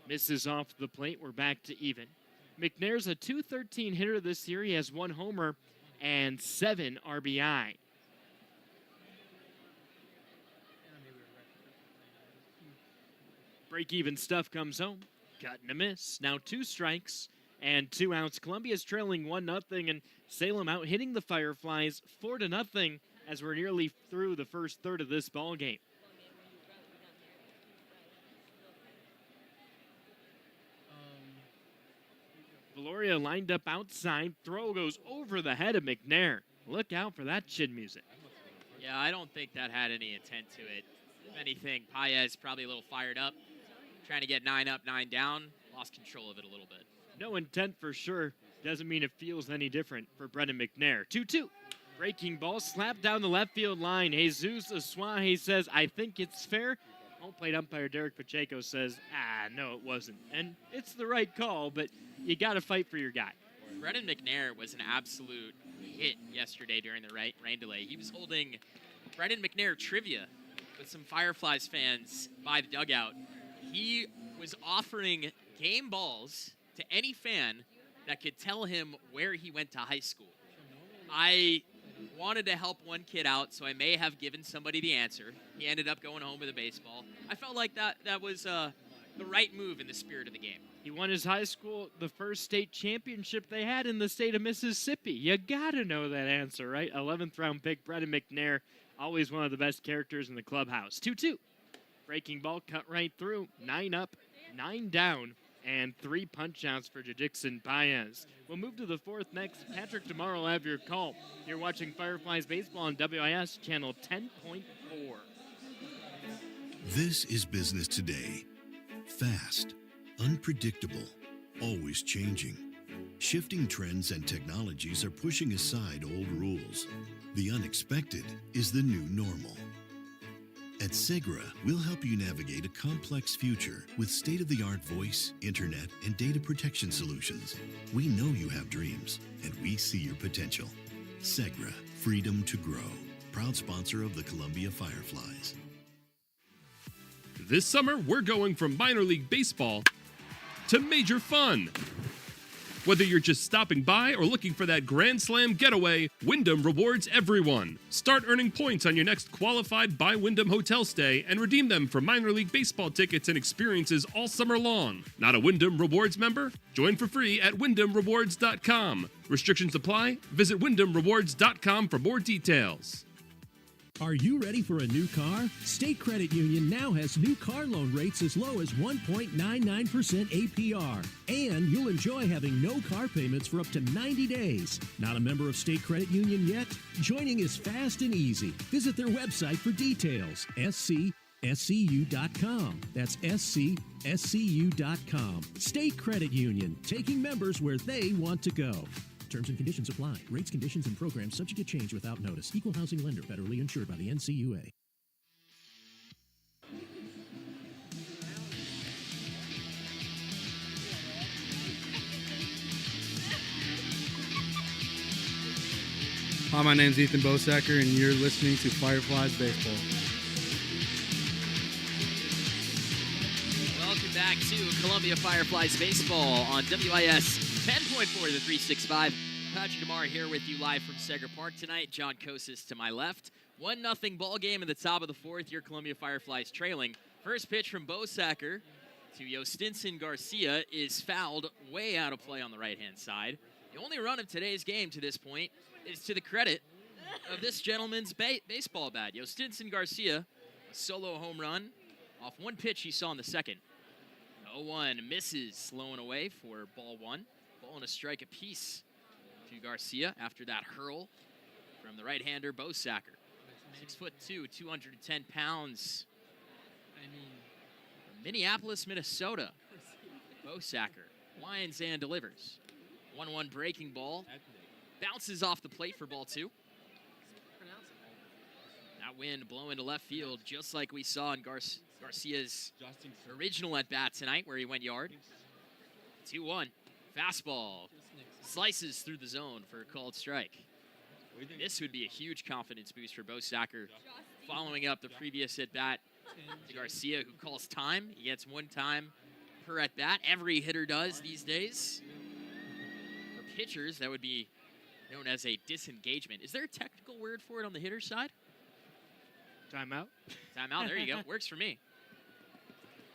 Misses off the plate. We're back to even. McNair's a .213 hitter this year. He has 1 homer and 7 RBI. Break-even stuff comes home. Cut and a miss. Now 2 strikes and 2 outs. Columbia's trailing 1-0, and Salem out hitting the Fireflies 4-0 as we're nearly through the first third of this ball game. Valoria lined up outside. Throw goes over the head of McNair. Look out for that chin music. Yeah, I don't think that had any intent to it. If anything, Paez probably a little fired up, trying to get 9 up, 9 down. Lost control of it a little bit. No intent for sure. Doesn't mean it feels any different for Brendan McNair. 2-2. Breaking ball slapped down the left field line. Jesus Asuaje says, I think it's fair. Home plate umpire Derek Pacheco says, no, it wasn't. And it's the right call, but you got to fight for your guy. Brendan McNair was an absolute hit yesterday during the rain delay. He was holding Brendan McNair trivia with some Fireflies fans by the dugout. He was offering game balls to any fan that could tell him where he went to high school. I wanted to help one kid out, so I may have given somebody the answer. He ended up going home with a baseball. I felt like that was the right move in the spirit of the game. He won his high school, the first state championship they had in the state of Mississippi. You got to know that answer, right? 11th round pick, Brendan McNair, always one of the best characters in the clubhouse. 2-2. Breaking ball cut right through. 9 up, 9 down, and 3 punch-outs for Jadixon Paez. We'll move to the 4th next. Patrick tomorrow will have your call. You're watching Fireflies Baseball on WIS channel 10.4. This is business today. Fast, unpredictable, always changing. Shifting trends and technologies are pushing aside old rules. The unexpected is the new normal. At Segra, we'll help you navigate a complex future with state-of-the-art voice, internet, and data protection solutions. We know you have dreams, and we see your potential. Segra, freedom to grow. Proud sponsor of the Columbia Fireflies. This summer, we're going from minor league baseball to major fun. Whether you're just stopping by or looking for that Grand Slam getaway, Wyndham rewards everyone. Start earning points on your next qualified by Wyndham hotel stay and redeem them for minor league baseball tickets and experiences all summer long. Not a Wyndham Rewards member? Join for free at WyndhamRewards.com. Restrictions apply. Visit WyndhamRewards.com for more details. Are you ready for a new car? State Credit Union now has new car loan rates as low as 1.99% APR. And you'll enjoy having no car payments for up to 90 days. Not a member of State Credit Union yet? Joining is fast and easy. Visit their website for details. SCSCU.com. That's SCSCU.com. State Credit Union, taking members where they want to go. Terms and conditions apply. Rates, conditions, and programs subject to change without notice. Equal housing lender, federally insured by the NCUA. Hi, my name's Ethan Bosacker, and you're listening to Fireflies Baseball. Welcome back to Columbia Fireflies Baseball on WIS 10.4 the 365. Patrick DeMar here with you live from Seger Park tonight. John Kosis to my left. 1-0 ball game in the top of the fourth. Your Columbia Fireflies trailing. First pitch from Bosacker to Yostinson Garcia is fouled way out of play on the right-hand side. The only run of today's game to this point is to the credit of this gentleman's baseball bat. Yostinson Garcia, a solo home run off one pitch he saw in the second. 0-1 misses, slowing away for ball one. Ball and a strike apiece to Garcia after that hurl from the right-hander Bosacker. 6'2", 210 pounds. From Minneapolis, Minnesota. Bosacker winds and delivers. 1-1 breaking ball. Bounces off the plate for ball two. That wind blowing to left field, just like we saw in Garcia's original at-bat tonight, where he went yard. 2-1. Fastball. Slices through the zone for a called strike. This would be a huge confidence boost for Bosacker, following up the previous at-bat to Garcia, who calls time. He gets one time per at-bat. Every hitter does these days. For pitchers, that would be known as a disengagement. Is there a technical word for it on the hitter side? Timeout. Timeout, there you go. Works for me.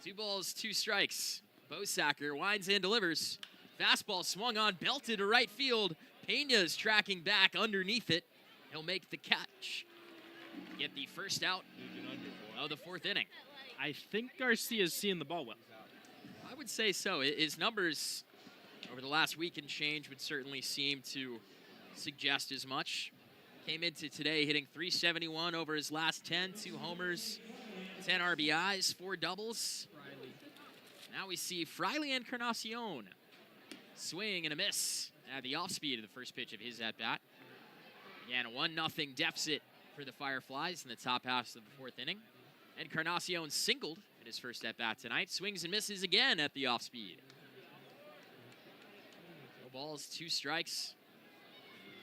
2 balls, 2 strikes. Bosacker winds and delivers. Fastball swung on, belted to right field. Pena's tracking back underneath it. He'll make the catch. Get the first out of the fourth inning. I think Garcia's seeing the ball well. I would say so. His numbers over the last week and change would certainly seem to suggest as much. Came into today hitting .371 over his last 10, 2 homers, 10 RBIs, 4 doubles. Now we see Freiley Encarnacion. Swing and a miss at the off-speed of the first pitch of his at-bat. Again, a 1-0 deficit for the Fireflies in the top half of the fourth inning. Encarnacion singled in his first at-bat tonight. Swings and misses again at the off-speed. 2 balls, 2 strikes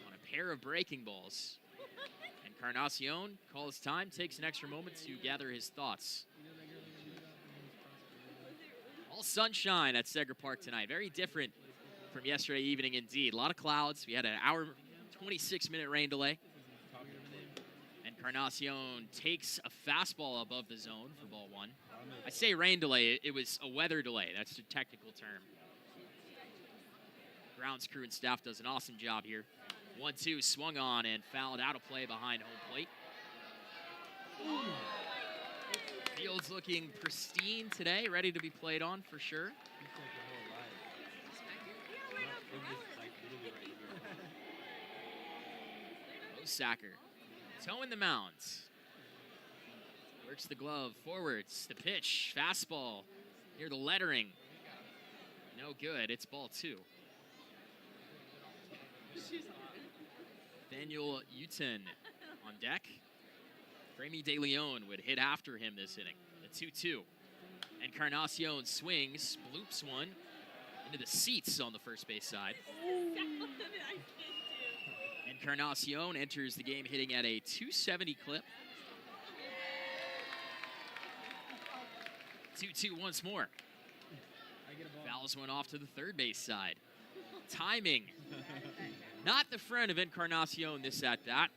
on a pair of breaking balls. Encarnacion calls time, takes an extra moment to gather his thoughts. All sunshine at Seger Park tonight. Very different from yesterday evening indeed. A lot of clouds. We had an hour, 26-minute rain delay. Encarnacion takes a fastball above the zone for ball one. I say rain delay, it was a weather delay. That's the technical term. Grounds crew and staff does an awesome job here. 1-2 swung on and fouled out of play behind home plate. Field's looking pristine today, ready to be played on for sure. Bosacker towing the mound. Works the glove forwards. The pitch, fastball near the lettering. No good. It's ball 2. Daniel Uten on deck. Framey De Leon would hit after him this inning. The 2-2. Encarnacion swings, bloops one into the seats on the first base side. Encarnacion enters the game hitting at a .270 clip. 2-2 once more. Fouls one off to the third base side. Timing. Not the friend of Encarnacion this at-bat.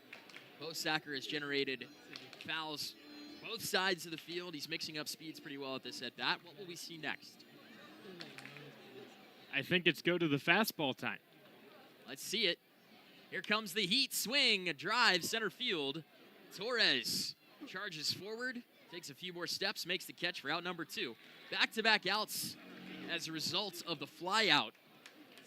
Bosacker has generated fouls both sides of the field. He's mixing up speeds pretty well at this at-bat. What will we see next? I think it's go to the fastball time. Let's see it. Here comes the heat swing, a drive center field. Torres charges forward, takes a few more steps, makes the catch for out number 2. Back-to-back outs as a result of the fly out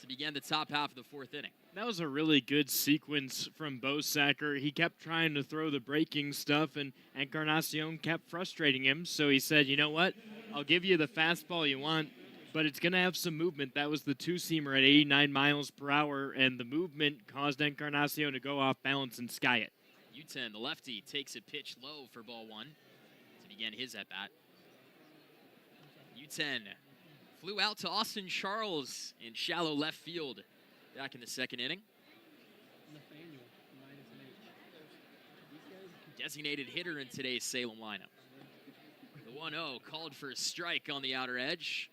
to begin the top half of the fourth inning. That was a really good sequence from Bosacker. He kept trying to throw the breaking stuff, and Encarnacion kept frustrating him. So he said, you know what? I'll give you the fastball you want, but it's going to have some movement. That was the 2-seamer at 89 miles per hour, and the movement caused Encarnacion to go off balance and sky it. Uten, the lefty, takes a pitch low for ball 1 to begin his at-bat. Uten flew out to Austin Charles in shallow left field back in the second inning. designated hitter in today's Salem lineup. The 1-0 called for a strike on the outer edge.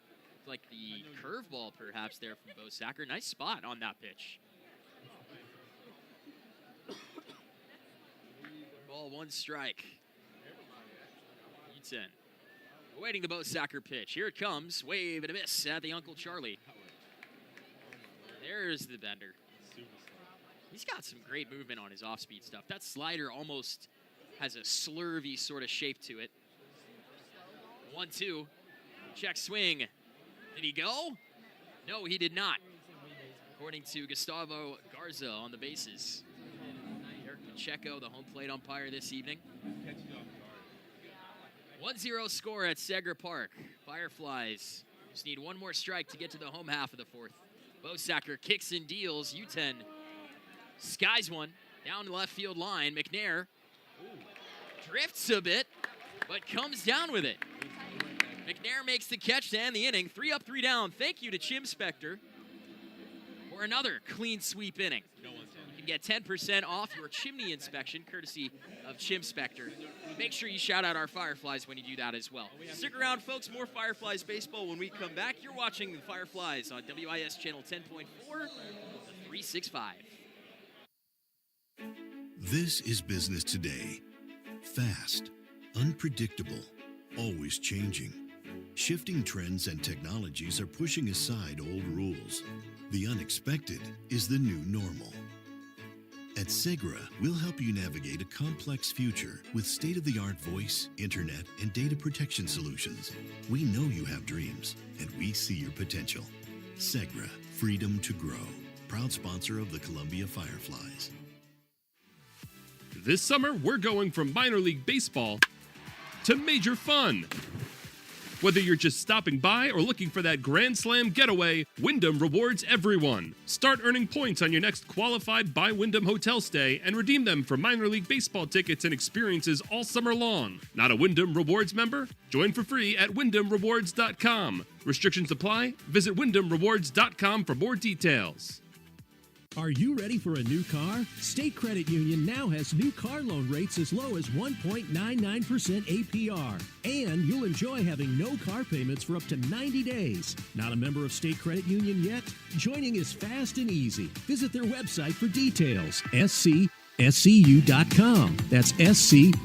Like the curveball perhaps there from Bosacker. Nice spot on that pitch. Ball, 1 strike. U10. Awaiting the Bosacker pitch. Here it comes. Wave and a miss at the Uncle Charlie. There's the bender. He's got some great movement on his off-speed stuff. That slider almost has a slurvy sort of shape to it. 1-2. Check swing. Did he go? No, he did not. According to Gustavo Garza on the bases. Eric Pacheco, the home plate umpire this evening. 1-0 score at Segra Park. Fireflies just need 1 more strike to get to the home half of the 4th. Bosacker kicks and deals. U10 skies one down the left field line. McNair drifts a bit, but comes down with it. McNair makes the catch to end the inning. 3 up, 3 down. Thank you to Chim Spector for another clean sweep inning. You can get 10% off your chimney inspection, courtesy of Chim Spector. Make sure you shout out our Fireflies when you do that as well. Stick around, folks. More Fireflies baseball when we come back. You're watching the Fireflies on WIS Channel 10.4, 365. This is business today. Fast, unpredictable, always changing. Shifting trends and technologies are pushing aside old rules. The unexpected is the new normal. At Segra, we'll help you navigate a complex future with state-of-the-art voice, internet, and data protection solutions. We know you have dreams, and we see your potential. Segra, freedom to grow. Proud sponsor of the Columbia Fireflies. This summer, we're going from minor league baseball to major fun. Whether you're just stopping by or looking for that Grand Slam getaway, Wyndham rewards everyone. Start earning points on your next qualified by Wyndham hotel stay and redeem them for minor league baseball tickets and experiences all summer long. Not a Wyndham Rewards member? Join for free at WyndhamRewards.com. Restrictions apply. Visit WyndhamRewards.com for more details. Are you ready for a new car? State Credit Union now has new car loan rates as low as 1.99% APR. And you'll enjoy having no car payments for up to 90 days. Not a member of State Credit Union yet? Joining is fast and easy. Visit their website for details. SCSCU.com. That's SCSCU.com.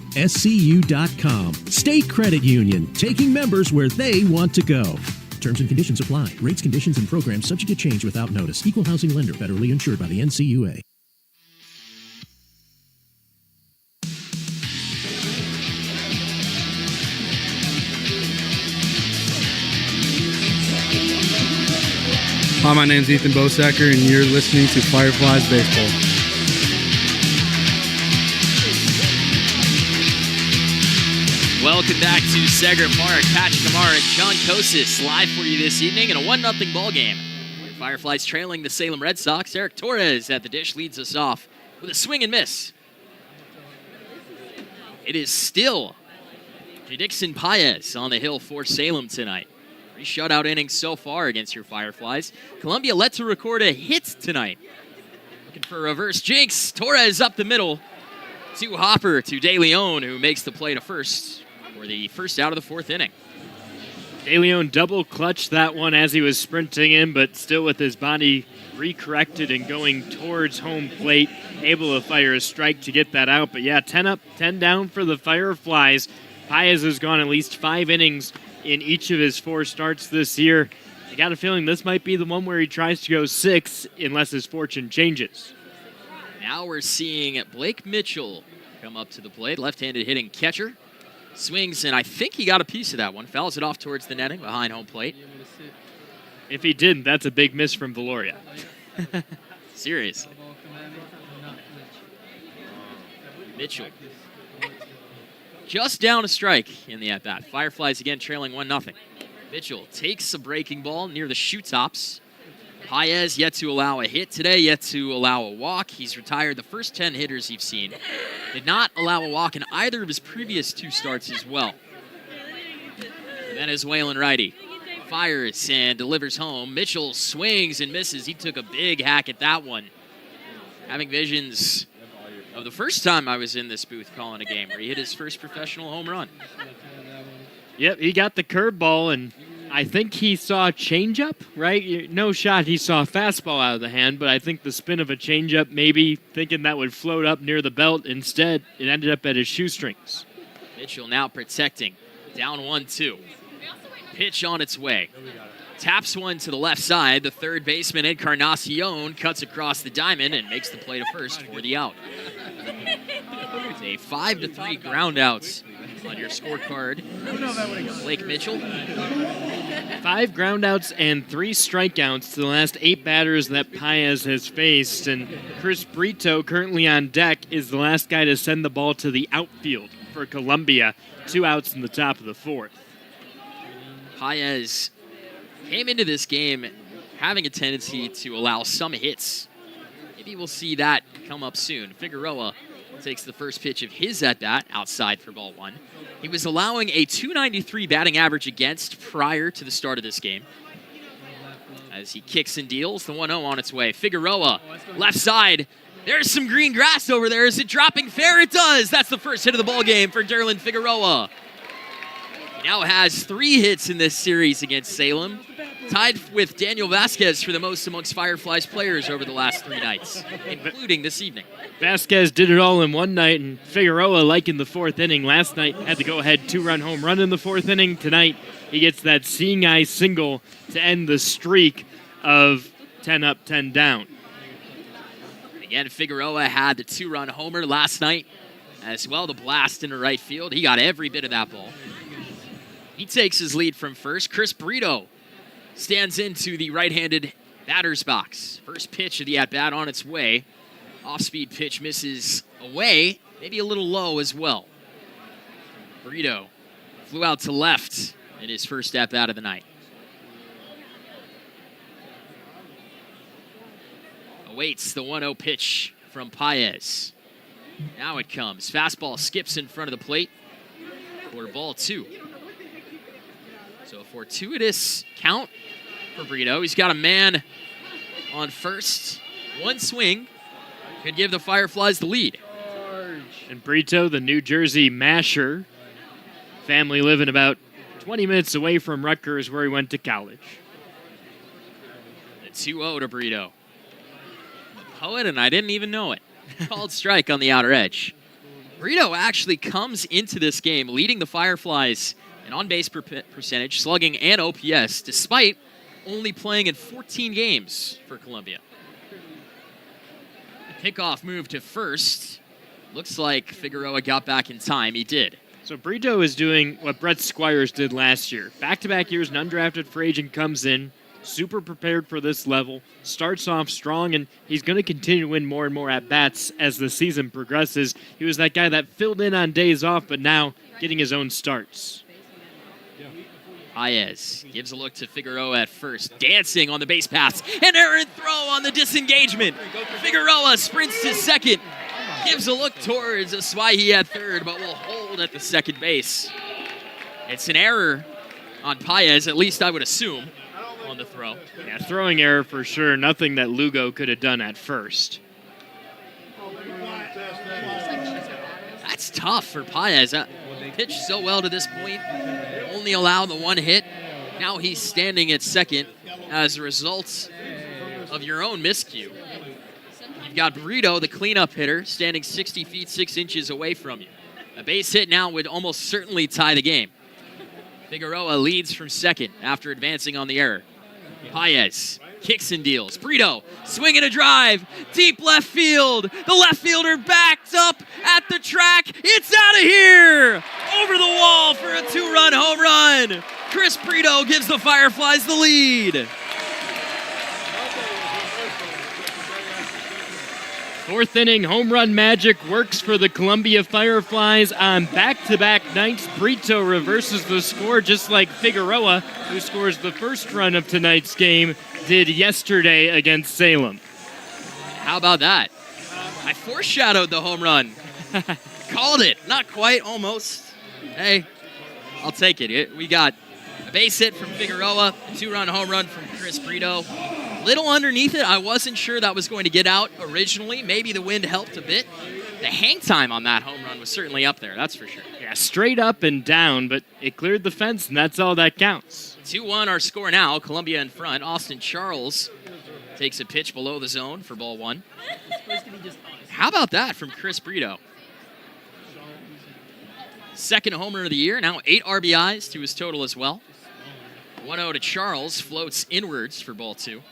State Credit Union, taking members where they want to go. Terms and conditions apply. Rates, conditions, and programs subject to change without notice. Equal housing lender, federally insured by the NCUA. Hi, my name's Ethan Bosacker, and you're listening to Fireflies Baseball. Welcome back to Segra Park. Patrick Amar and John Kosis live for you this evening in a 1-0 ball game. Fireflies trailing the Salem Redsox. Eric Torres at the dish leads us off with a swing and miss. It is still Dixon Paez on the hill for Salem tonight. 3 shutout innings so far against your Fireflies. Columbia led to record a hit tonight. Looking for a reverse jinx. Torres up the middle to Hopper to De Leon, who makes the play to first for the first out of the 4th inning. De Leon double clutched that one as he was sprinting in, but still with his body recorrected and going towards home plate, able to fire a strike to get that out. But yeah, 10 up, 10 down for the Fireflies. Paez has gone at least 5 innings in each of his 4 starts this year. I got a feeling this might be the one where he tries to go 6 unless his fortune changes. Now we're seeing Blake Mitchell come up to the plate, left-handed hitting catcher. Swings, and I think he got a piece of that one. Fouls it off towards the netting behind home plate. If he didn't, that's a big miss from Valoria. Seriously. Mitchell. Just down a strike in the at-bat. Fireflies again trailing 1-0. Mitchell takes a breaking ball near the shoe tops. Paez yet to allow a hit today, yet to allow a walk. He's retired the first 10 hitters you've seen. Did not allow a walk in either of his previous 2 starts as well. The Venezuelan righty fires and delivers home. Mitchell swings and misses. He took a big hack at that one. Having visions of the first time I was in this booth calling a game where he hit his first professional home run. Yep, he got the curveball, and I think he saw a changeup, right? No shot he saw a fastball out of the hand, but I think the spin of a changeup, maybe thinking that would float up near the belt. Instead, it ended up at his shoestrings. Mitchell now protecting. Down 1-2. Pitch on its way. Taps one to the left side. The third baseman, Encarnacion, cuts across the diamond and makes the play to first for the out. It's a 5-3 ground outs on your scorecard. Blake Mitchell. 5 groundouts and 3 strikeouts to the last 8 batters that Paez has faced. And Chris Brito, currently on deck, is the last guy to send the ball to the outfield for Columbia. 2 outs in the top of the 4th. Paez came into this game having a tendency to allow some hits. Maybe we'll see that come up soon. Figueroa takes the first pitch of his at-bat outside for ball 1. He was allowing a .293 batting average against prior to the start of this game. As he kicks and deals, the 1-0 on its way. Figueroa, left side. There's some green grass over there. Is it dropping fair? It does. That's the first hit of the ball game for Derlin Figueroa. He now has 3 hits in this series against Salem, tied with Daniel Vasquez for the most amongst Fireflies players over the last 3 nights, including this evening. Vasquez did it all in one night, and Figueroa, like in the 4th inning last night, had the go-ahead 2-run home run in the 4th inning. Tonight, he gets that seeing eye single to end the streak of 10 up, 10 down. Again, Figueroa had the 2-run homer last night as well, the blast into right field. He got every bit of that ball. He takes his lead from first. Chris Brito stands into the right-handed batter's box. First pitch of the at-bat on its way. Off-speed pitch misses away, maybe a little low as well. Brito flew out to left in his first at-bat of the night. Awaits the 1-0 pitch from Paez. Now it comes. Fastball skips in front of the plate for ball 2. So a fortuitous count for Brito. He's got a man on first. One swing could give the Fireflies the lead. And Brito, the New Jersey masher, family living about 20 minutes away from Rutgers, where he went to college. The 2-0 to Brito. The poet, and I didn't even know it. Called strike on the outer edge. Brito actually comes into this game leading the Fireflies in on-base percentage, slugging, and OPS, despite only playing in 14 games for Columbia. The pickoff move to first. Looks like Figueroa got back in time. He did. So Brito is doing what Brett Squires did last year. Back-to-back years, an undrafted free agent comes in, super prepared for this level, starts off strong, and he's going to continue to win more and more at-bats as the season progresses. He was that guy that filled in on days off, but now getting his own starts. Paez gives a look to Figueroa at first, dancing on the base paths. An errant throw on the disengagement. Figueroa sprints to second, gives a look towards Aswaihi at third, but will hold at the second base. It's an error on Paez, at least I would assume, on the throw. Yeah, throwing error for sure. Nothing that Lugo could have done at first. That's tough for Paez. Pitched so well to this point, only allow the 1 hit. Now he's standing at second as a result of your own miscue. You've got Brito, the cleanup hitter, standing 60 feet 6 inches away from you. A base hit now would almost certainly tie the game. Figueroa leads from second after advancing on the error. Paez kicks and deals. Brito swinging a drive, deep left field. The left fielder backed up at the track. It's out of here! Over the wall for a 2-run home run. Chris Brito gives the Fireflies the lead. 4th inning home run magic works for the Columbia Fireflies on back-to-back nights. Brito reverses the score just like Figueroa, who scores the first run of tonight's game, did yesterday against Salem. How about that? I foreshadowed the home run. Called it. Not quite, almost. Hey, I'll take it. We got a base hit from Figueroa, a 2-run home run from Chris Brito. Little underneath it. I wasn't sure that was going to get out originally. Maybe the wind helped a bit. the hang time on that home run was certainly up there, that's for sure. Yeah, straight up and down, but it cleared the fence, and that's all that counts. 2-1 our score now. Columbia in front. Austin Charles takes a pitch below the zone for ball one. How about that from Chris Brito? Second homer of the year, now 8 RBIs to his total as well. 1-0 to Charles, floats inwards for ball two.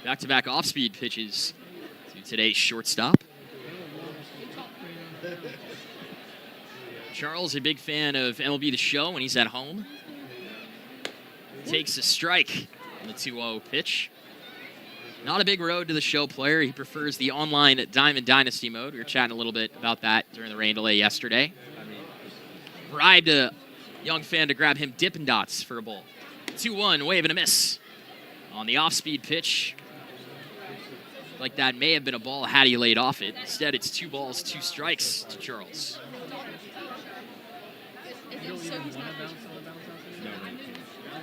Back-to-back off-speed pitches to today's shortstop. Charles, a big fan of MLB The Show when he's at home. Takes a strike on the 2-0 pitch. Not a big road to the show player. He prefers the online Diamond Dynasty mode. We were chatting a little bit about that during the rain delay yesterday. Bribed a young fan to grab him Dippin' Dots for a ball. 2-1, wave and a miss. On the off-speed pitch. Like that may have been a ball had he laid off it. Instead, it's 2 balls, 2 strikes to Charles.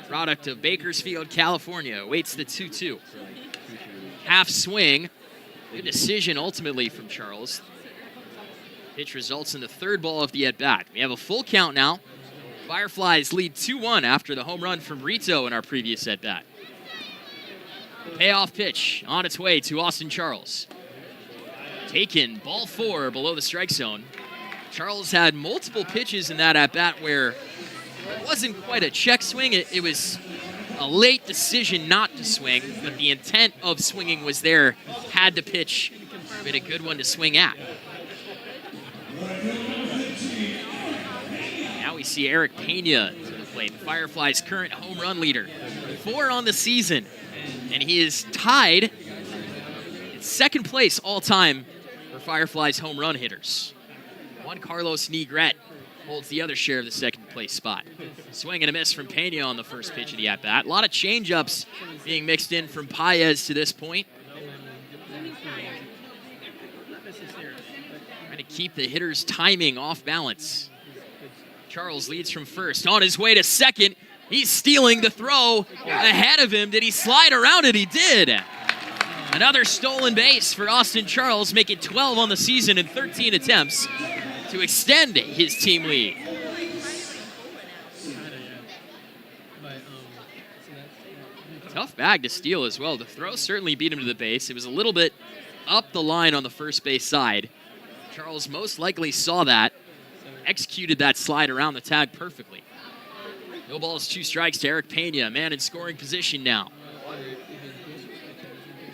Product of Bakersfield, California. Waits the 2-2. Half swing. Good decision ultimately from Charles. Pitch results in the 3rd ball of the at-bat. We have a full count now. Fireflies lead 2-1 after the home run from Rito in our previous at-bat. Payoff pitch on its way to Austin Charles. Taken, ball 4 below the strike zone. Charles had multiple pitches in that at-bat where it wasn't quite a check swing. It was a late decision not to swing, but the intent of swinging was there. Had to pitch, but a good one to swing at. Now we see Eric Pena to the plate, the Fireflies' current home run leader. 4 on the season, and he is tied in 2nd place all-time for Fireflies' home run hitters. Juan Carlos Negret holds the other share of the 2nd place spot. Swing and a miss from Pena on the first pitch of the at-bat. A lot of change-ups being mixed in from Paez to this point. Trying to keep the hitter's timing off balance. Charles leads from first. On his way to second. He's stealing the throw ahead of him. Did he slide around it? He did. Another stolen base for Austin Charles, making 12 on the season in 13 attempts to extend his team lead. Tough bag to steal as well. The throw certainly beat him to the base. It was a little bit up the line on the first base side. Charles most likely saw that, executed that slide around the tag perfectly. No balls, 2 strikes to Eric Pena, man in scoring position now.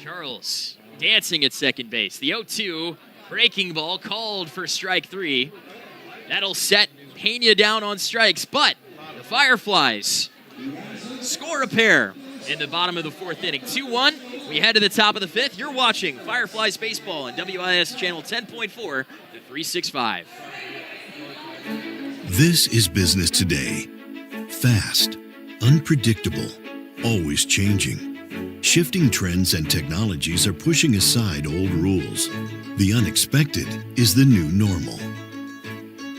Charles dancing at second base. The 0-2 breaking ball called for strike 3. That'll set Pena down on strikes, but the Fireflies score a pair in the bottom of the 4th inning. 2-1, we head to the top of the 5th. You're watching Fireflies Baseball on WIS Channel 10.4 to 365. This is business today. Fast, unpredictable, always changing. Shifting trends and technologies are pushing aside old rules. The unexpected is the new normal.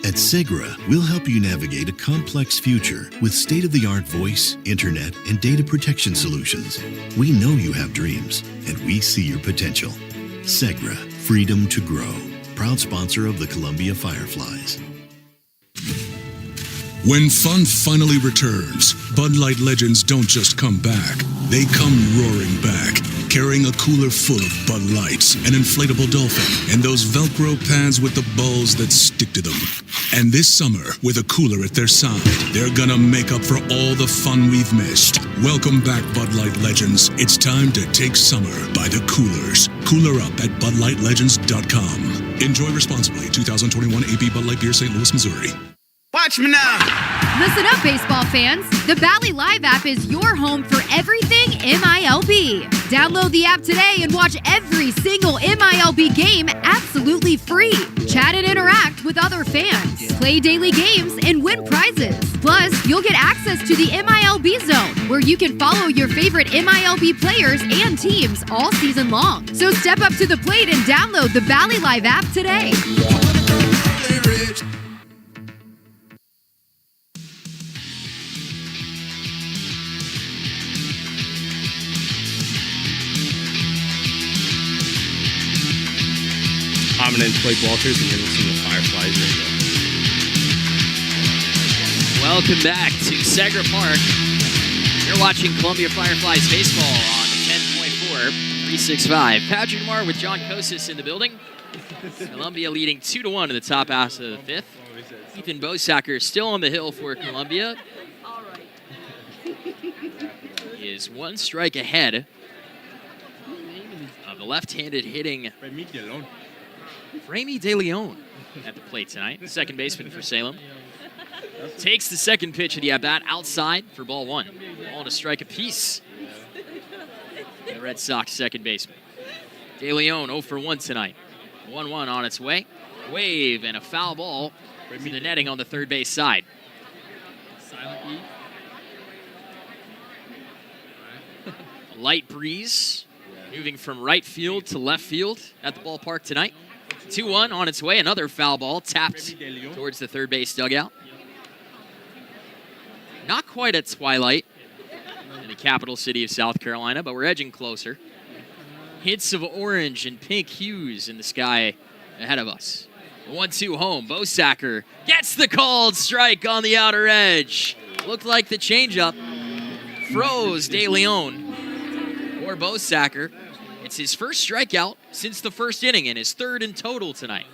At Segra, we'll help you navigate a complex future with state-of-the-art voice, internet, and data protection solutions. We know you have dreams, and we see your potential. Segra, freedom to grow. Proud sponsor of the Columbia Fireflies. When fun finally returns, Bud Light legends don't just come back. They come roaring back, carrying a cooler full of Bud Lights, an inflatable dolphin, and those Velcro pads with the balls that stick to them. And this summer, with a cooler at their side, they're gonna make up for all the fun we've missed. Welcome back, Bud Light legends. It's time to take summer by the coolers. Cooler up at BudLightLegends.com. Enjoy responsibly. 2021 AB Bud Light Beer, St. Louis, Missouri. Watch me now! Listen up, baseball fans. The Bally Live app is your home for everything MILB. Download the app today and watch every single MILB game absolutely free. Chat and interact with other fans. Play daily games and win prizes. Plus, you'll get access to the MILB Zone, where you can follow your favorite MILB players and teams all season long. So step up to the plate and download the Bally Live app today. Prominence name's Blake Walters, and you're listening to Fireflies Radio. Welcome back to Segra Park. You're watching Columbia Fireflies baseball on 10.4, 365. Patrick Mar with John Kosis in the building. Columbia leading 2-1 in the top half of the fifth. Ethan Bosacker still on the hill for Columbia. He is one strike ahead of the left-handed hitting Remy De Leon at the plate tonight. The second baseman for Salem. Takes the second pitch of the at-bat outside for ball one. Ball to strike apiece. The Red Sox second baseman. De Leon 0 for 1 tonight. 1-1 on its way. Wave and a foul ball to the netting on the third base side. A light breeze moving from right field to left field at the ballpark tonight. 2-1 on its way. Another foul ball tapped towards the third base dugout. Not quite at twilight in the capital city of South Carolina, but we're edging closer. Hints of orange and pink hues in the sky ahead of us. 1-2 home. Bosacker gets the called strike on the outer edge. Looked like the changeup froze De Leon or Bosacker. It's his first strikeout since the first inning and his third in total tonight.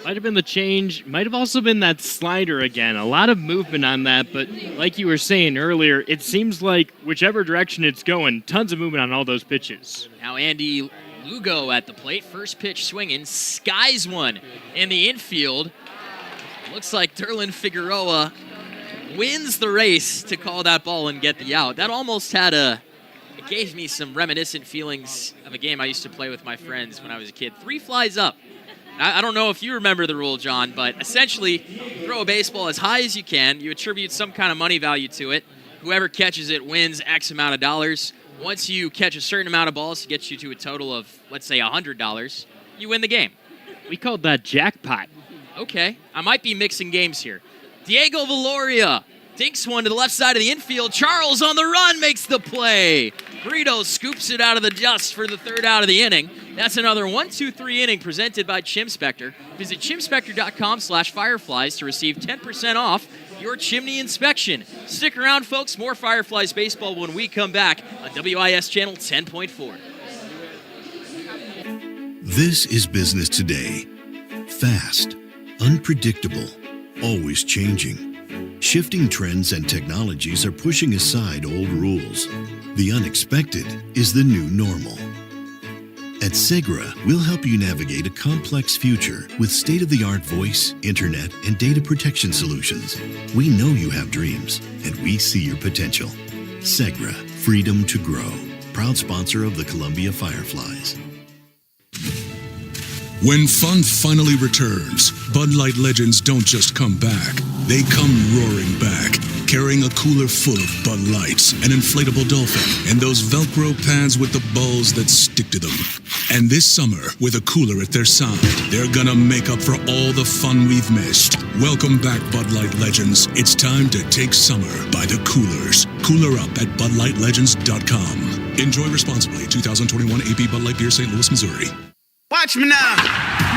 Might have been the change. Might have also been that slider again. A lot of movement on that, but like you were saying earlier, it seems like whichever direction it's going, tons of movement on all those pitches. Now Andy Lugo at the plate. First pitch swinging. Skies one in the infield. Looks like Derlin Figueroa wins the race to call that ball and get the out. That almost had it gave me some reminiscent feelings of a game I used to play with my friends when I was a kid. 3 flies up. I don't know if you remember the rule, John, but essentially you throw a baseball as high as you can. You attribute some kind of money value to it. Whoever catches it wins X amount of dollars. Once you catch a certain amount of balls to get you to a total of, let's say, $100, you win the game. We called that jackpot. Okay, I might be mixing games here. Diego Valoria dinks one to the left side of the infield. Charles on the run makes the play. Brito scoops it out of the dust for the third out of the inning. That's another 1-2-3 inning presented by Chimspector. Visit chimspector.com/fireflies to receive 10% off your chimney inspection. Stick around, folks. More Fireflies baseball when we come back on WIS Channel 10.4. This is business today. Fast, unpredictable, always changing. Shifting trends and technologies are pushing aside old rules. The unexpected is the new normal. At Segra, we'll help you navigate a complex future with state-of-the-art voice, internet, and data protection solutions. We know you have dreams, and we see your potential. Segra, freedom to grow. Proud sponsor of the Columbia Fireflies. When fun finally returns, Bud Light legends don't just come back. They come roaring back, carrying a cooler full of Bud Lights, an inflatable dolphin, and those Velcro pads with the balls that stick to them. And this summer, with a cooler at their side, they're gonna make up for all the fun we've missed. Welcome back, Bud Light legends. It's time to take summer by the coolers. Cooler up at BudLightLegends.com. Enjoy responsibly. 2021 AB Bud Light Beer, St. Louis, Missouri. Watch me now.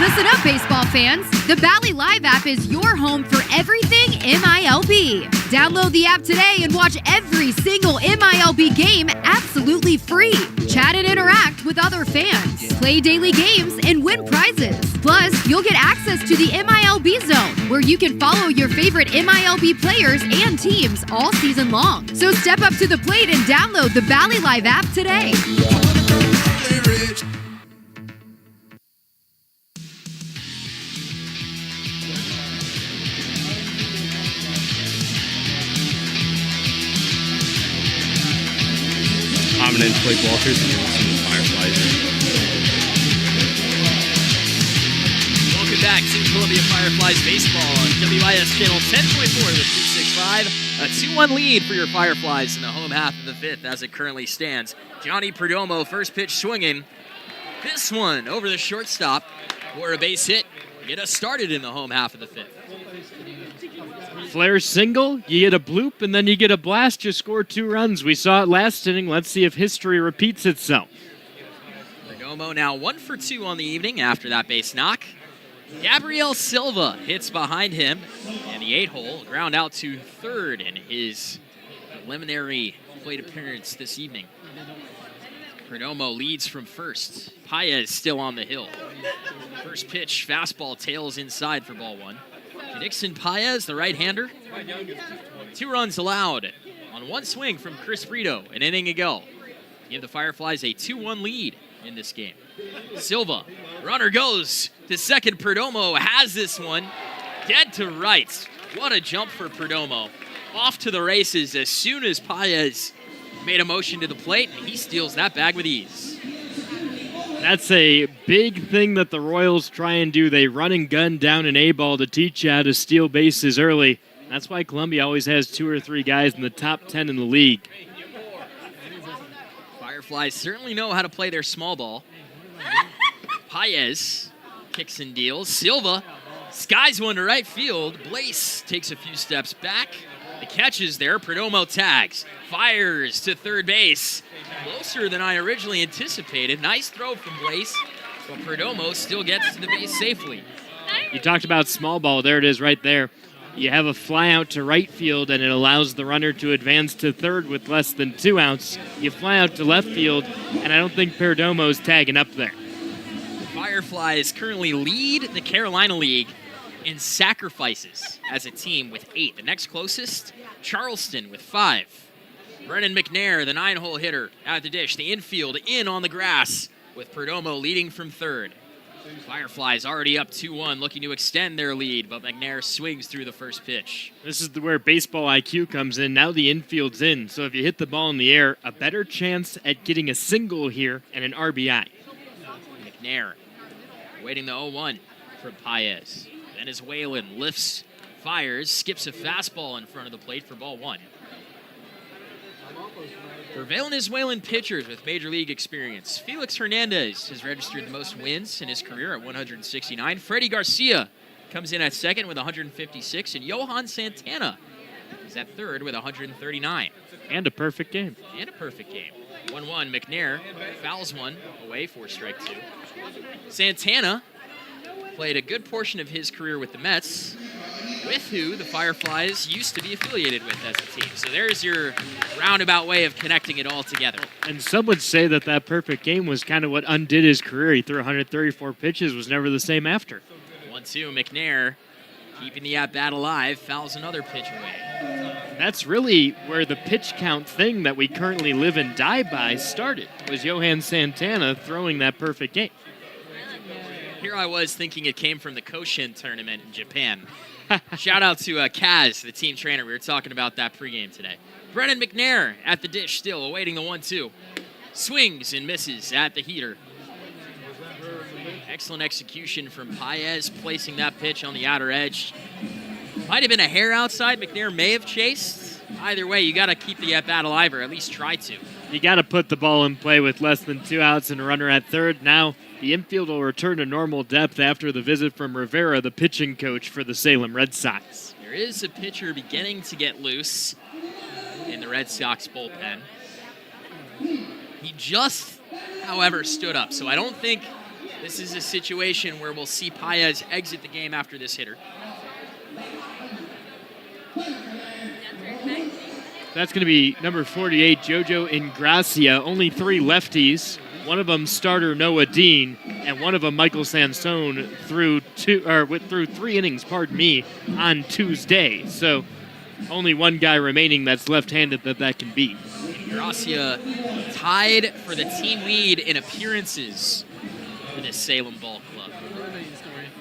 Listen up, baseball fans. The Bally Live app is your home for everything MILB. Download the app today and watch every single MILB game absolutely free. Chat and interact with other fans. Play daily games and win prizes. Plus, you'll get access to the MILB Zone, where you can follow your favorite MILB players and teams all season long. So step up to the plate and download the Bally Live app today. My name's Blake Walters, and you're listening to Fireflies. Welcome back to Columbia Fireflies baseball on WIS Channel 10.4 with 365. A 2-1 lead for your Fireflies in the home half of the fifth as it currently stands. Johnny Perdomo, first pitch swinging. This one over the shortstop for a base hit. Get us started in the home half of the fifth. Flair single, you get a bloop, and then you get a blast, you score 2 runs. We saw it last inning. Let's see if history repeats itself. Perdomo now 1 for 2 on the evening after that base knock. Gabriel Silva hits behind him, and the 8-hole ground out to third in his preliminary plate appearance this evening. Perdomo leads from first. Paez still on the hill. First pitch, fastball tails inside for ball 1. Dixon Paez, the right-hander. 2 runs allowed on 1 swing from Chris Brito an inning ago. Give the Fireflies a 2-1 lead in this game. Silva, runner goes to second. Perdomo has this one dead to right. What a jump for Perdomo. Off to the races as soon as Paez made a motion to the plate, and he steals that bag with ease. That's a big thing that the Royals try and do. They run and gun down an A-ball to teach you how to steal bases early. That's why Columbia always has 2 or 3 guys in the top 10 in the league. Fireflies certainly know how to play their small ball. Paez kicks and deals. Silva skies one to right field. Blaze takes a few steps back. The catch is there. Perdomo tags. Fires to third base. Closer than I originally anticipated. Nice throw from Blaze, but Perdomo still gets to the base safely. You talked about small ball. There it is right there. You have a fly out to right field, and it allows the runner to advance to third with less than 2 outs. You fly out to left field, and I don't think Perdomo's tagging up there. The Fireflies currently lead the Carolina League in sacrifices as a team with 8. The next closest, Charleston with 5. Brennan McNair, the 9-hole hitter, at the dish. The infield in on the grass with Perdomo leading from third. Fireflies already up 2-1, looking to extend their lead, but McNair swings through the first pitch. This is where baseball IQ comes in. Now the infield's in, so if you hit the ball in the air, a better chance at getting a single here and an RBI. McNair waiting the 0-1 for Paez. Venezuelan lifts, fires, skips a fastball in front of the plate for ball 1. For Venezuelan pitchers with Major League experience, Felix Hernandez has registered the most wins in his career at 169. Freddie Garcia comes in at second with 156, and Johan Santana is at third with 139. And a perfect game. 1-1, McNair fouls one away for strike 2. Santana played a good portion of his career with the Mets, with who the Fireflies used to be affiliated with as a team. So there's your roundabout way of connecting it all together. And some would say that perfect game was kind of what undid his career. He threw 134 pitches, was never the same after. 1-2, McNair keeping the at-bat alive, fouls another pitch away. That's really where the pitch count thing that we currently live and die by started, was Johan Santana throwing that perfect game. Here I was thinking it came from the Koshin tournament in Japan. Shout out to Kaz, the team trainer. We were talking about that pregame today. Brennan McNair at the dish still, awaiting the 1-2. Swings and misses at the heater. Excellent execution from Paez, placing that pitch on the outer edge. Might have been a hair outside. McNair may have chased. Either way, you got to keep the at-bat alive, or at least try to. You got to put the ball in play with less than 2 outs and a runner at third. Now the infield will return to normal depth after the visit from Rivera, the pitching coach for the Salem Red Sox. There is a pitcher beginning to get loose in the Red Sox bullpen. He just, however, stood up, so I don't think this is a situation where we'll see Paez exit the game after this hitter. That's going to be number 48, Jojo Ingracia. Only 3 lefties. One of them starter Noah Dean, and one of them Michael Sansone through 3 innings, on Tuesday. So only one guy remaining that's left-handed that can beat. Ingracia tied for the team lead in appearances for this Salem ball club.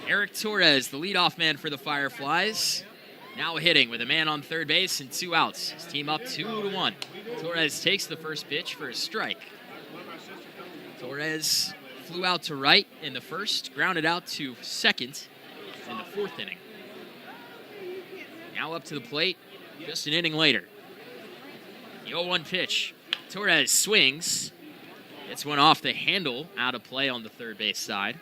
Eric Torres, the leadoff man for the Fireflies, now hitting with a man on third base and 2 outs. His team up 2-1. Torres takes the first pitch for a strike. Torres flew out to right in the first, grounded out to second in the 4th inning. Now up to the plate, just an inning later. The 0-1 pitch. Torres swings. Gets one off the handle, out of play on the third base side.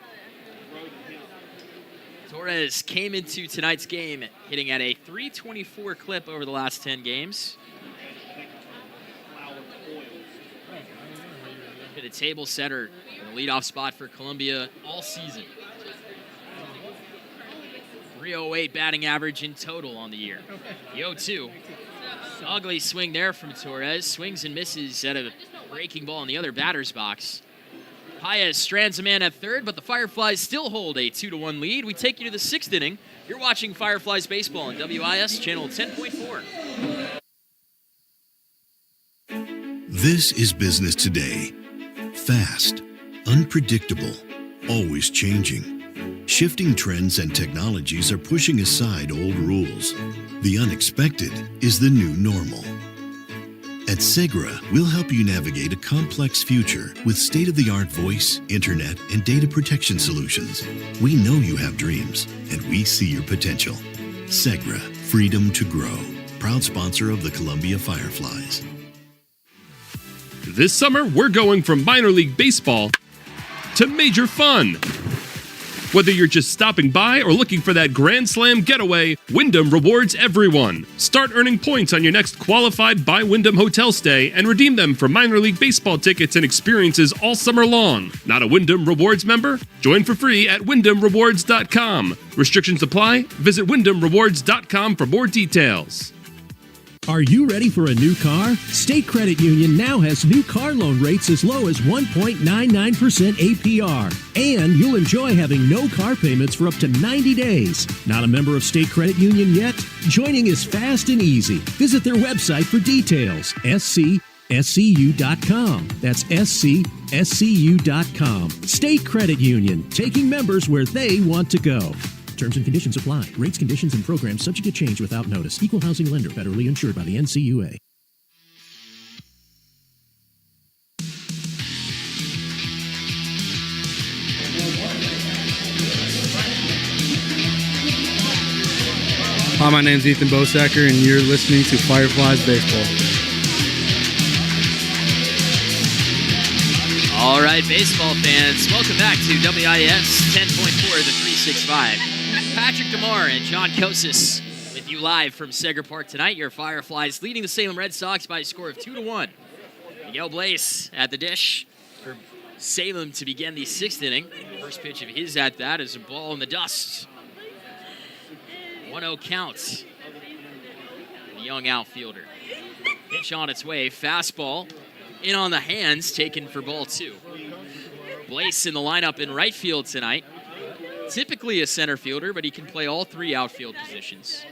Torres came into tonight's game hitting at a .324 clip over the last 10 games. For the table setter in the leadoff spot for Columbia all season. 308 batting average in total on the year. The 0-2. Ugly swing there from Torres. Swings and misses at a breaking ball in the other batter's box. Paez strands a man at third, but the Fireflies still hold a 2-1 lead. We take you to the 6th inning. You're watching Fireflies Baseball on WIS Channel 10.4. This is business today. Fast, unpredictable, always changing. Shifting trends and technologies are pushing aside old rules. The unexpected is the new normal. At Segra, we'll help you navigate a complex future with state-of-the-art voice, internet, and data protection solutions. We know you have dreams, and we see your potential. Segra, freedom to grow. Proud sponsor of the Columbia Fireflies. This summer, we're going from minor league baseball to major fun. Whether you're just stopping by or looking for that Grand Slam getaway, Wyndham rewards everyone. Start earning points on your next qualified by Wyndham hotel stay and redeem them for minor league baseball tickets and experiences all summer long. Not a Wyndham Rewards member? Join for free at WyndhamRewards.com. Restrictions apply. Visit WyndhamRewards.com for more details. Are you ready for a new car? State Credit Union now has new car loan rates as low as 1.99% APR. And you'll enjoy having no car payments for up to 90 days. Not a member of State Credit Union yet? Joining is fast and easy. Visit their website for details. SCSCU.com. That's SCSCU.com. State Credit Union, taking members where they want to go. Terms and conditions apply. Rates, conditions, and programs subject to change without notice. Equal housing lender, federally insured by the NCUA. Hi, my name's Ethan Bosacker, and you're listening to Fireflies Baseball. All right, baseball fans, welcome back to WIS 10.4, the 365. Patrick DeMar and John Kosis with you live from Segra Park tonight. Your Fireflies leading the Salem Redsox by a score of 2-1. Miguel Blaze at the dish for Salem to begin the 6th inning. First pitch of his at-bat is a ball in the dust. 1-0 count. The young outfielder. Pitch on its way, fastball in on the hands, taken for ball 2. Blaze in the lineup in right field tonight. Typically a center fielder, but he can play all 3 outfield positions.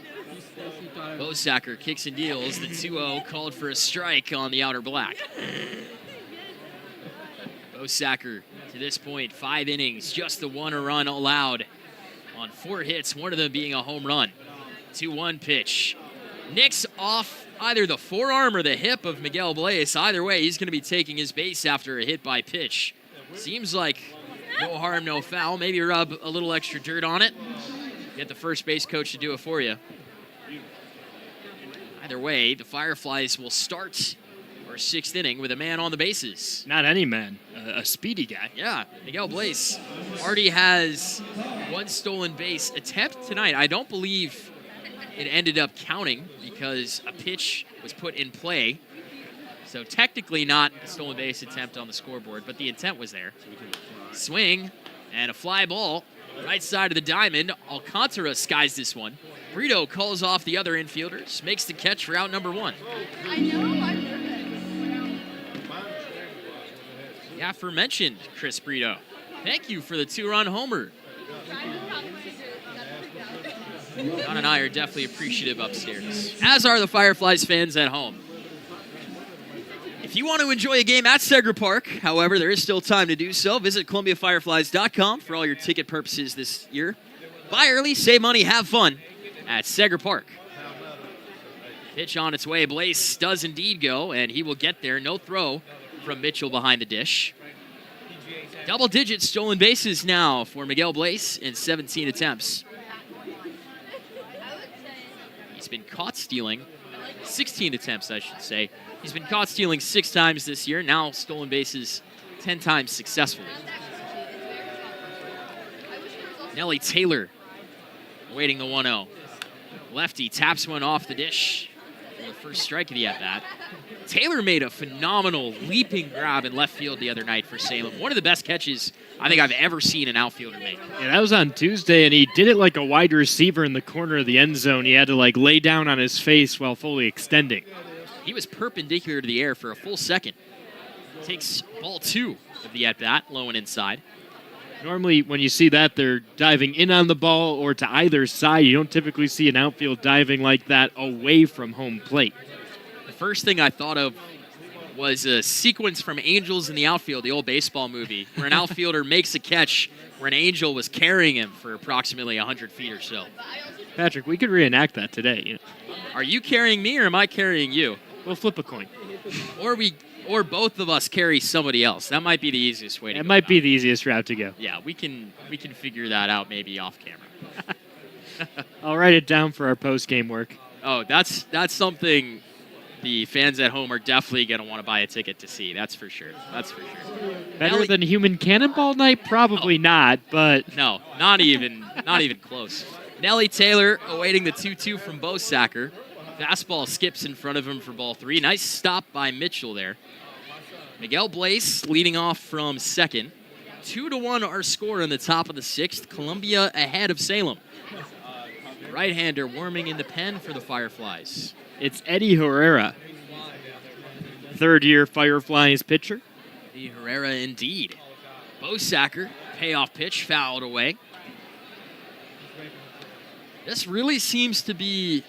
Bosacker kicks and deals. The 2-0 called for a strike on the outer black. Bosacker, to this point, 5 innings, just the 1 run allowed on 4 hits, one of them being a home run. 2-1 pitch. Nicks off either the forearm or the hip of Miguel Blaze. Either way, he's going to be taking his base after a hit by pitch. Seems like no harm, no foul. Maybe rub a little extra dirt on it. Get the first base coach to do it for you. Either way, the Fireflies will start our 6th inning with a man on the bases. Not any man, a speedy guy. Yeah, Miguel Blaze already has 1 stolen base attempt tonight. I don't believe it ended up counting because a pitch was put in play. So technically not a stolen base attempt on the scoreboard, but the intent was there. Swing and a fly ball. Right side of the diamond. Alcantara skies this one. Brito calls off the other infielders. Makes the catch for out number 1. I know, I'm nervous. The aforementioned Chris Brito. Thank you for the 2-run homer. John and I are definitely appreciative upstairs, as are the Fireflies fans at home. If you want to enjoy a game at Segra Park, however, there is still time to do so. Visit ColumbiaFireflies.com for all your ticket purposes this year. Buy early, save money, have fun at Segra Park. Pitch on its way. Blaze does indeed go, and he will get there. No throw from Mitchell behind the dish. Double-digit stolen bases now for Miguel Blaze in 17 attempts. He's been caught stealing 16 attempts, I should say. He's been caught stealing 6 times this year, now stolen bases 10 times successfully. Nelly Taylor awaiting the 1-0. Lefty taps one off the dish. the first strike of the at-bat. Taylor made a phenomenal leaping grab in left field the other night for Salem. One of the best catches I think I've ever seen an outfielder make. Yeah, that was on Tuesday, and he did it like a wide receiver in the corner of the end zone. He had to like lay down on his face while fully extending. He was perpendicular to the air for a full second. Takes ball 2 of the at-bat, low and inside. Normally, when you see that, they're diving in on the ball or to either side. You don't typically see an outfield diving like that away from home plate. The first thing I thought of was a sequence from Angels in the Outfield, the old baseball movie, where an outfielder makes a catch where an angel was carrying him for approximately 100 feet or so. Patrick, we could reenact that today. You know. Are you carrying me or am I carrying you? We'll flip a coin. Or both of us carry somebody else. That might be the easiest way to go. It might be the easiest route to go. Yeah, we can figure that out maybe off camera. I'll write it down for our post-game work. Oh, that's something the fans at home are definitely going to want to buy a ticket to see. That's for sure. Better than Human Cannonball Night? Probably not, but... No, not even close. Nelly Taylor awaiting the 2-2 from Bosacker. Fastball skips in front of him for ball 3. Nice stop by Mitchell there. Miguel Blaze leading off from second. 2-1 our score in the top of the 6th. Columbia ahead of Salem. Right-hander warming in the pen for the Fireflies. It's Eddie Herrera, third-year Fireflies pitcher. Eddie Herrera indeed. Bosacker, payoff pitch, fouled away. This really seems to be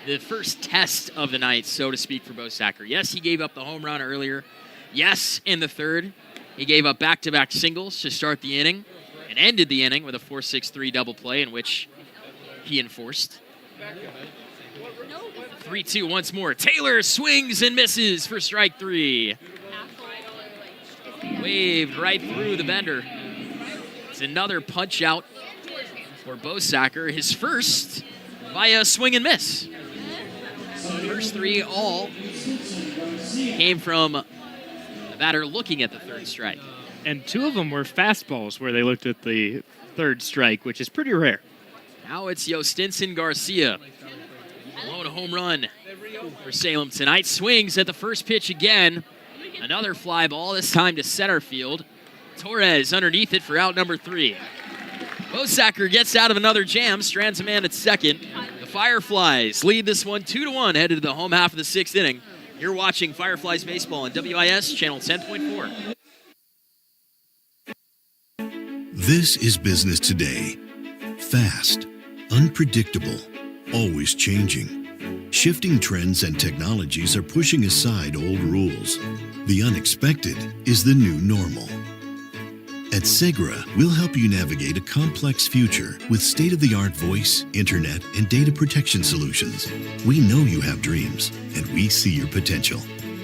the first test of the night, so to speak, for Bosacker. Yes, he gave up the home run earlier. Yes, in the third, he gave up back-to-back singles to start the inning and ended the inning with a 4-6-3 double play in which he enforced. 3-2 once more. Taylor swings and misses for strike 3. Waved right through the bender. It's another punch out for Bosacker, his first by a swing and miss. First 3 all came from the batter looking at the third strike. And 2 of them were fastballs where they looked at the third strike, which is pretty rare. Now it's Yostinson Garcia. Lone home run for Salem tonight. Swings at the first pitch again. Another fly ball, this time to center field. Torres underneath it for out number 3. Bosacker gets out of another jam, strands a man at second. The Fireflies lead this one 2-1, headed to the home half of the 6th inning. You're watching Fireflies Baseball on WIS Channel 10.4. This is business today. Fast, unpredictable, always changing. Shifting trends and technologies are pushing aside old rules. The unexpected is the new normal. At Segra, we'll help you navigate a complex future with state-of-the-art voice, internet, and data protection solutions. We know you have dreams, and we see your potential.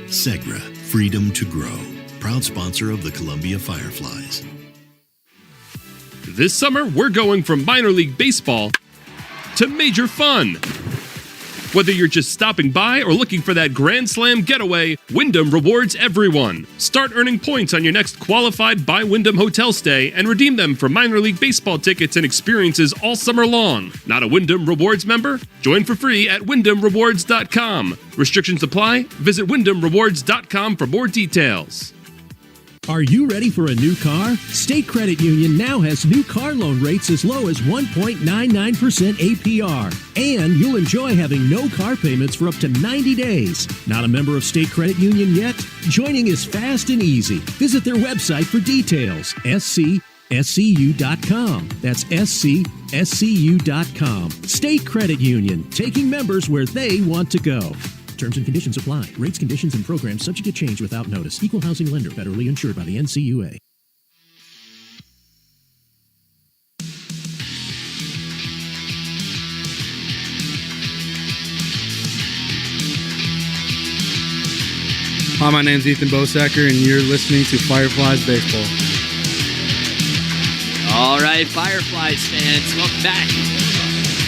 Segra, freedom to grow. Proud sponsor of the Columbia Fireflies. This summer, we're going from minor league baseball to major fun. Whether you're just stopping by or looking for that Grand Slam getaway, Wyndham rewards everyone. Start earning points on your next qualified by Wyndham hotel stay and redeem them for minor league baseball tickets and experiences all summer long. Not a Wyndham Rewards member? Join for free at WyndhamRewards.com. Restrictions apply. Visit WyndhamRewards.com for more details. Are you ready for a new car? State Credit Union now has new car loan rates as low as 1.99% APR. And you'll enjoy having no car payments for up to 90 days. Not a member of State Credit Union yet? Joining is fast and easy. Visit their website for details. SCSCU.com. That's SCSCU.com. State Credit Union, taking members where they want to go. Terms and conditions apply. Rates, conditions, and programs subject to change without notice. Equal housing lender, federally insured by the NCUA. Hi, my name's Ethan Bosacker, and you're listening to Fireflies Baseball. All right, Fireflies fans, welcome back.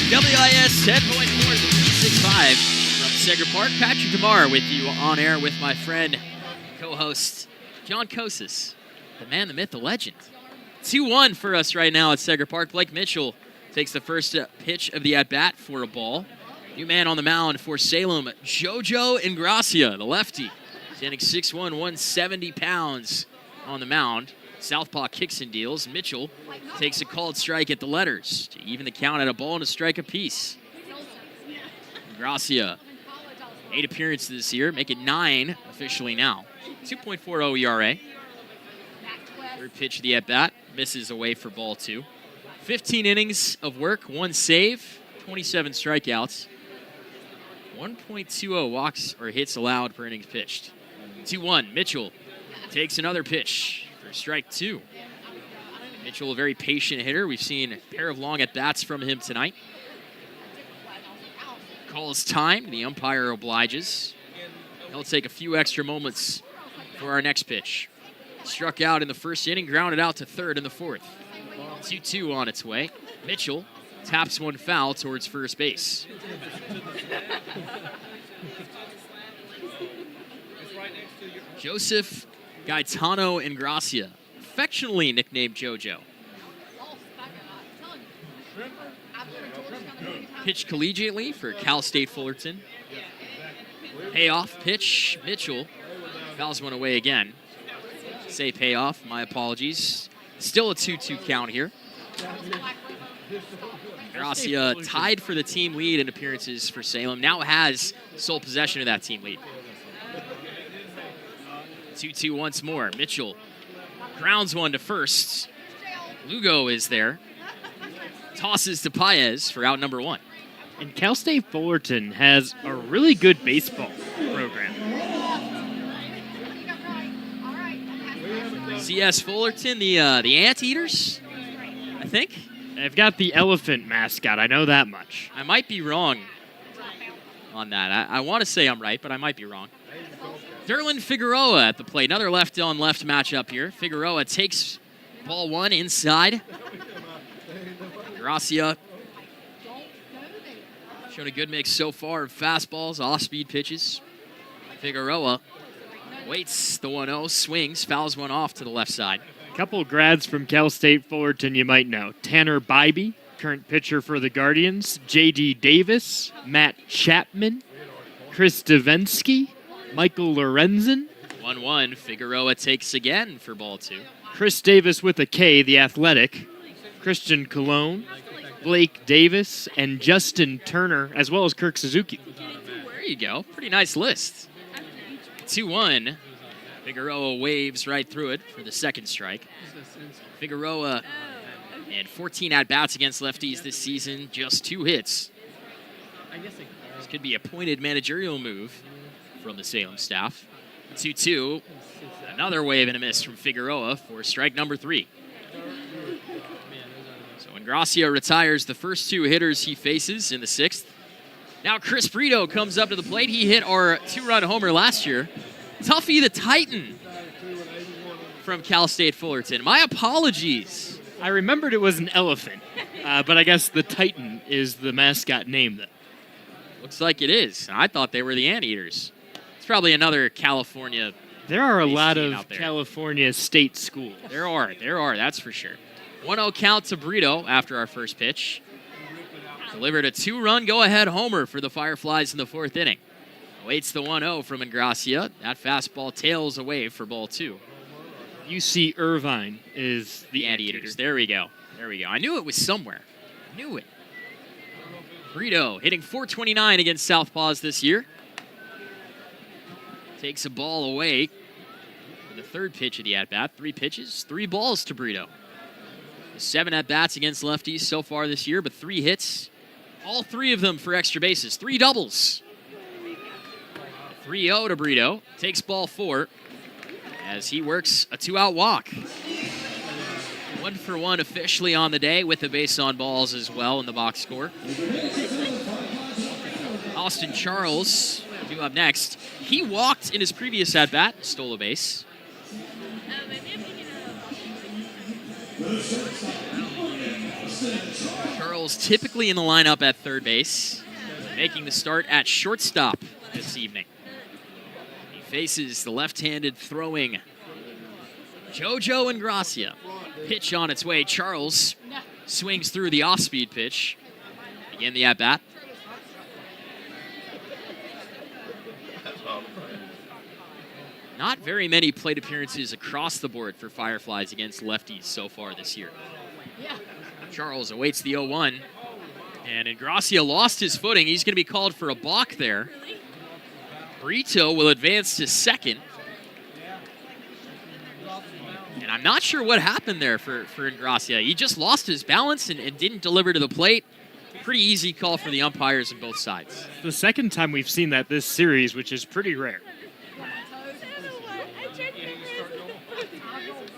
WIS 10.4 65. Segra Park, Patrick DeMar with you on air with my friend, co-host John Kosis, the man, the myth, the legend. 2-1 for us right now at Segra Park. Blake Mitchell takes the first pitch of the at-bat for a ball. New man on the mound for Salem, JoJo Ingracia, the lefty. Standing 6'1", 170 pounds on the mound. Southpaw kicks and deals. Mitchell takes a called strike at the letters to even the count at a ball and a strike apiece. Ingracia, 8 appearances this year, make it 9 officially now. 2.40 ERA. Third pitch of the at-bat, misses away for ball 2. 15 innings of work, 1 save, 27 strikeouts. 1.20 walks or hits allowed per innings pitched. 2-1, Mitchell takes another pitch for strike 2. Mitchell, a very patient hitter. We've seen a pair of long at-bats from him tonight. Calls time, the umpire obliges. He'll take a few extra moments for our next pitch. Struck out in the first inning, grounded out to third in the fourth. 2-2 on its way. Mitchell taps one foul towards first base. Joseph Gaetano Ingracia, affectionately nicknamed JoJo. Pitched collegiately for Cal State Fullerton. Payoff pitch, Mitchell fouls one away again. Say payoff, my apologies. Still a 2-2 count here. Ingracia tied for the team lead in appearances for Salem. Now has sole possession of that team lead. 2-2 once more. Mitchell grounds one to first. Lugo is there. Tosses to Paez for out number 1. And Cal State Fullerton has a really good baseball program. CS Fullerton, the Anteaters, I think. They've got the elephant mascot. I know that much. I might be wrong on that. I want to say I'm right, but I might be wrong. Derlin Figueroa at the plate. Another left-on-left matchup here. Figueroa takes ball 1 inside. Gracia shown a good mix so far of fastballs, off-speed pitches. Figueroa waits the 1-0, swings, fouls one off to the left side. A couple grads from Cal State Fullerton you might know. Tanner Bybee, current pitcher for the Guardians. J.D. Davis, Matt Chapman, Chris Davensky, Michael Lorenzen. 1-1, Figueroa takes again for ball 2. Chris Davis with a K, the Athletic. Christian Colon, Blake Davis, and Justin Turner, as well as Kirk Suzuki. There you go. Pretty nice list. 2-1. Figueroa waves right through it for the second strike. Figueroa had 14 at-bats against lefties this season, just 2 hits. This could be a pointed managerial move from the Salem staff. 2-2. Another wave and a miss from Figueroa for strike number 3. Ingracia retires the first 2 hitters he faces in the 6th. Now Chris Brito comes up to the plate. He hit our 2-run homer last year. Tuffy the Titan from Cal State Fullerton. My apologies. I remembered it was an elephant, but I guess the Titan is the mascot name then. Looks like it is. I thought they were the Anteaters. It's probably another California. There are a lot of California state schools. There are, that's for sure. 1-0 count to Brito after our first pitch. Delivered a 2-run go-ahead homer for the Fireflies in the 4th inning. Awaits the 1-0 from Ingracia. That fastball tails away for ball 2. UC Irvine is the Anteaters. There we go. I knew it was somewhere. Knew it. Brito hitting .429 against Southpaws this year. Takes a ball away for the 3rd pitch of the at-bat. 3 pitches, 3 balls to Brito. 7 at-bats against lefties so far this year, but 3 hits. All 3 of them for extra bases. 3 doubles. 3-0 to Brito. Takes ball 4 as he works a 2-out walk. 1 for 1 officially on the day with the base on balls as well in the box score. Austin Charles due up next. He walked in his previous at-bat, stole a base. Charles typically in the lineup at 3rd base, making the start at shortstop this evening. He faces the left-handed throwing JoJo Ingracia. Pitch on its way. Charles swings through the off-speed pitch. Begin the at-bat. Not very many plate appearances across the board for Fireflies against lefties so far this year. Charles awaits the 0-1. And Ingracia lost his footing. He's going to be called for a balk there. Brito will advance to second. And I'm not sure what happened there for Ingracia. He just lost his balance and didn't deliver to the plate. Pretty easy call for the umpires on both sides. The second time we've seen that this series, which is pretty rare.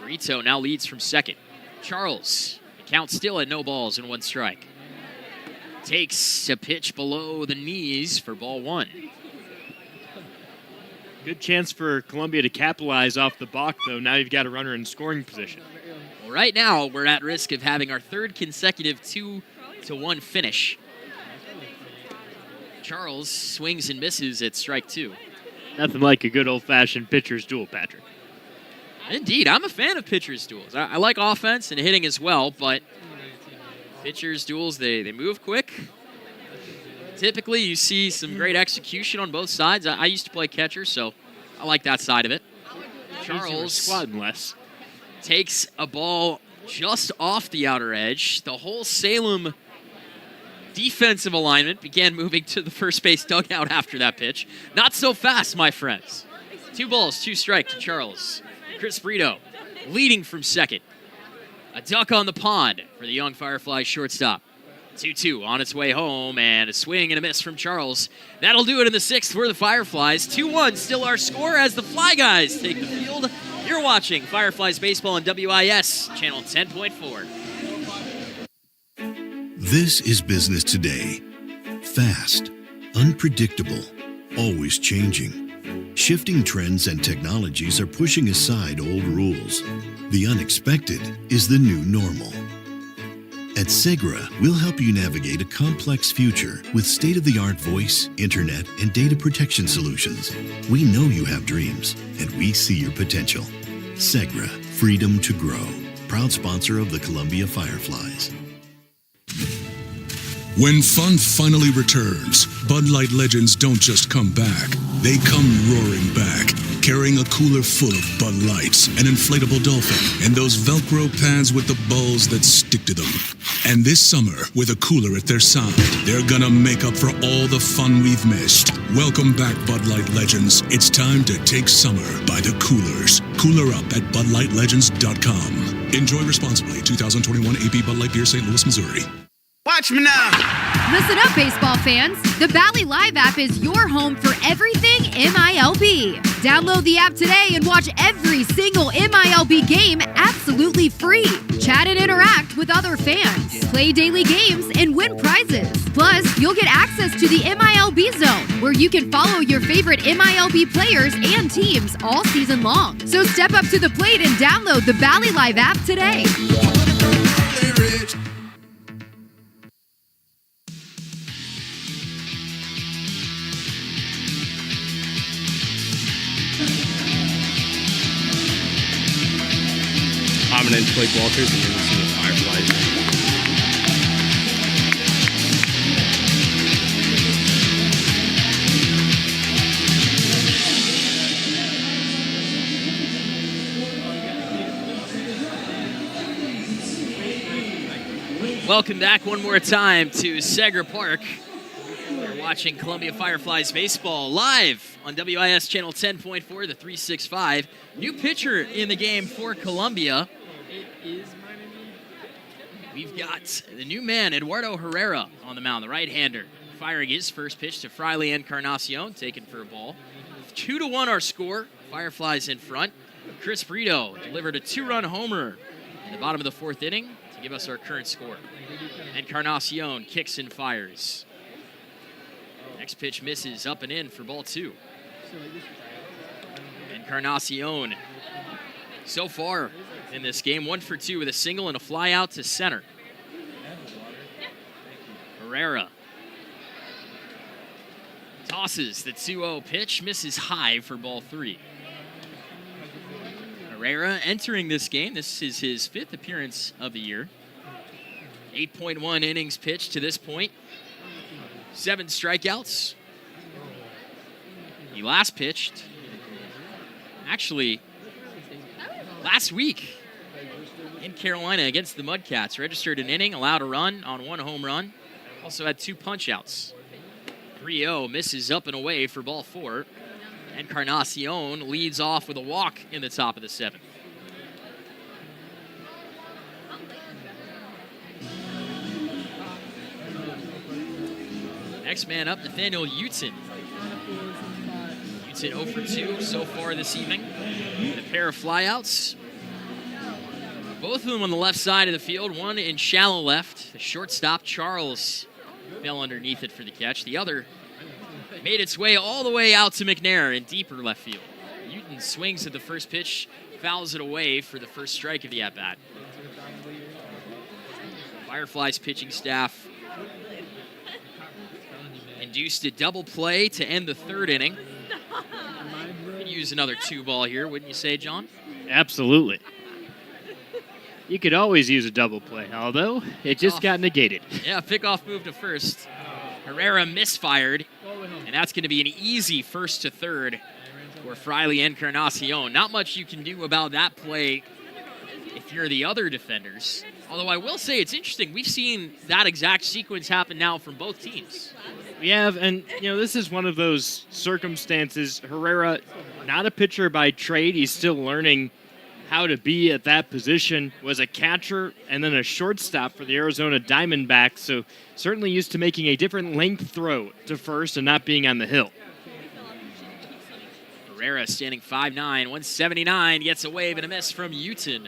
Brito now leads from second. Charles, the count still at no balls and 1 strike. Takes a pitch below the knees for ball 1. Good chance for Columbia to capitalize off the balk, though. Now you've got a runner in scoring position. Well, right now, we're at risk of having our 3rd consecutive 2-1 finish. Charles swings and misses at strike 2. Nothing like a good old-fashioned pitcher's duel, Patrick. Indeed, I'm a fan of pitcher's duels. I like offense and hitting as well, but pitcher's duels, they move quick. Typically, you see some great execution on both sides. I used to play catcher, so I like that side of it. Charles squatting less. Takes a ball just off the outer edge. The whole Salem defensive alignment began moving to the first base dugout after that pitch. Not so fast, my friends. 2 balls, 2 strikes to Charles. Chris Brito leading from second. A duck on the pond for the young Fireflies shortstop. 2-2 on its way home, and a swing and a miss from Charles. That'll do it in the 6th for the Fireflies. 2-1 still our score as the Fly Guys take the field. You're watching Fireflies Baseball on WIS, channel 10.4. This is business today. Fast, unpredictable, always changing. Shifting trends and technologies are pushing aside old rules. The unexpected is the new normal. At Segra, we'll help you navigate a complex future with state-of-the-art voice, internet, and data protection solutions. We know you have dreams, and we see your potential. Segra, freedom to grow. Proud sponsor of the Columbia Fireflies. When fun finally returns, Bud Light legends don't just come back. They come roaring back, carrying a cooler full of Bud Lights, an inflatable dolphin, and those Velcro pads with the balls that stick to them. And this summer, with a cooler at their side, they're gonna make up for all the fun we've missed. Welcome back, Bud Light legends. It's time to take summer by the coolers. Cooler up at BudLightLegends.com. Enjoy responsibly. 2021 AB Bud Light Beer, St. Louis, Missouri. Watch me now. Listen up, baseball fans. The Bally Live app is your home for everything MILB. Download the app today and watch every single MILB game absolutely free. Chat and interact with other fans. Play daily games and win prizes. Plus, you'll get access to the MILB Zone, where you can follow your favorite MILB players and teams all season long. So step up to the plate and download the Bally Live app today. My name's Blake Walters, and you're listening to Fireflies. Welcome back one more time to Segra Park. You're watching Columbia Fireflies Baseball live on WIS Channel 10.4, the 365. New pitcher in the game for Columbia. We've got the new man, Eduardo Herrera, on the mound, the right-hander, firing his first pitch to Friley Encarnacion, taken for a ball. 2-1 our score. Fireflies in front. Chris Brito delivered a 2-run homer in the bottom of the 4th inning to give us our current score. Encarnacion kicks and fires. Next pitch misses, up and in for ball 2. Encarnacion, so far in this game, 1 for 2 with a single and a fly out to center. Herrera tosses the 2-0 pitch, misses high for ball 3. Herrera entering this game. This is his 5th appearance of the year. 8.1 innings pitched to this point. 7 strikeouts. He last pitched, actually, last week in Carolina against the Mudcats. Registered an inning, allowed a run on 1 home run. Also had 2 punch-outs. 3-0 misses up and away for ball 4. Encarnacion leads off with a walk in the top of the 7th. Next man up, Nathaniel Uton. Uton 0 for 2 so far this evening. And a pair of flyouts. Both of them on the left side of the field. One in shallow left. The shortstop, Charles, fell underneath it for the catch. The other made its way all the way out to McNair in deeper left field. Uton swings at the first pitch, fouls it away for the first strike of the at-bat. Fireflies pitching staff induced a double play to end the 3rd inning. Could use another 2-ball here, wouldn't you say, John? Absolutely. You could always use a double play, although it just got negated. Yeah, pickoff move to first. Herrera misfired, and that's going to be an easy first to third for Freiley Encarnacion. Not much you can do about that play if you're the other defenders. Although I will say it's interesting. We've seen that exact sequence happen now from both teams. We have, and this is one of those circumstances. Herrera, not a pitcher by trade. He's still learning how to be at that position. Was a catcher and then a shortstop for the Arizona Diamondbacks. So certainly used to making a different length throw to first and not being on the hill. Herrera standing 5'9", 179, gets a wave and a miss from Uton.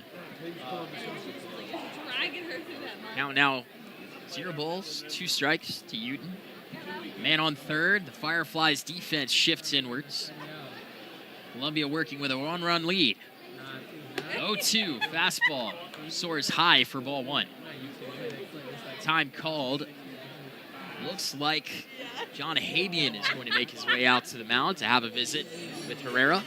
Count now 0 balls, 2 strikes to Uton. Man on third, the Fireflies defense shifts inwards. Columbia working with a 1-run lead. 0-2, fastball, soars high for ball 1. Time called. Looks like John Habian is going to make his way out to the mound to have a visit with Herrera.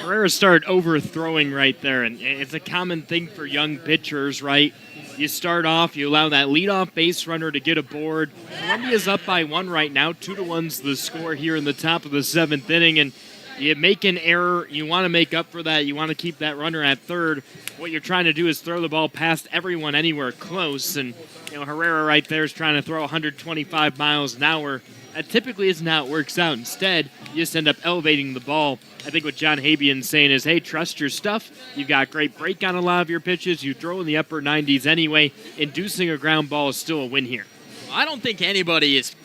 Herrera started overthrowing right there, and it's a common thing for young pitchers, right? You start off, you allow that leadoff base runner to get aboard. Columbia's up by 1 right now. 2-1's the score here in the top of the 7th inning, and you make an error. You want to make up for that. You want to keep that runner at third. What you're trying to do is throw the ball past everyone anywhere close, and Herrera right there is trying to throw 125 miles an hour. That typically isn't how it works out. Instead, you just end up elevating the ball. I think what John Habian's saying is, hey, trust your stuff. You've got great break on a lot of your pitches. You throw in the upper 90s anyway. Inducing a ground ball is still a win here. I don't think anybody is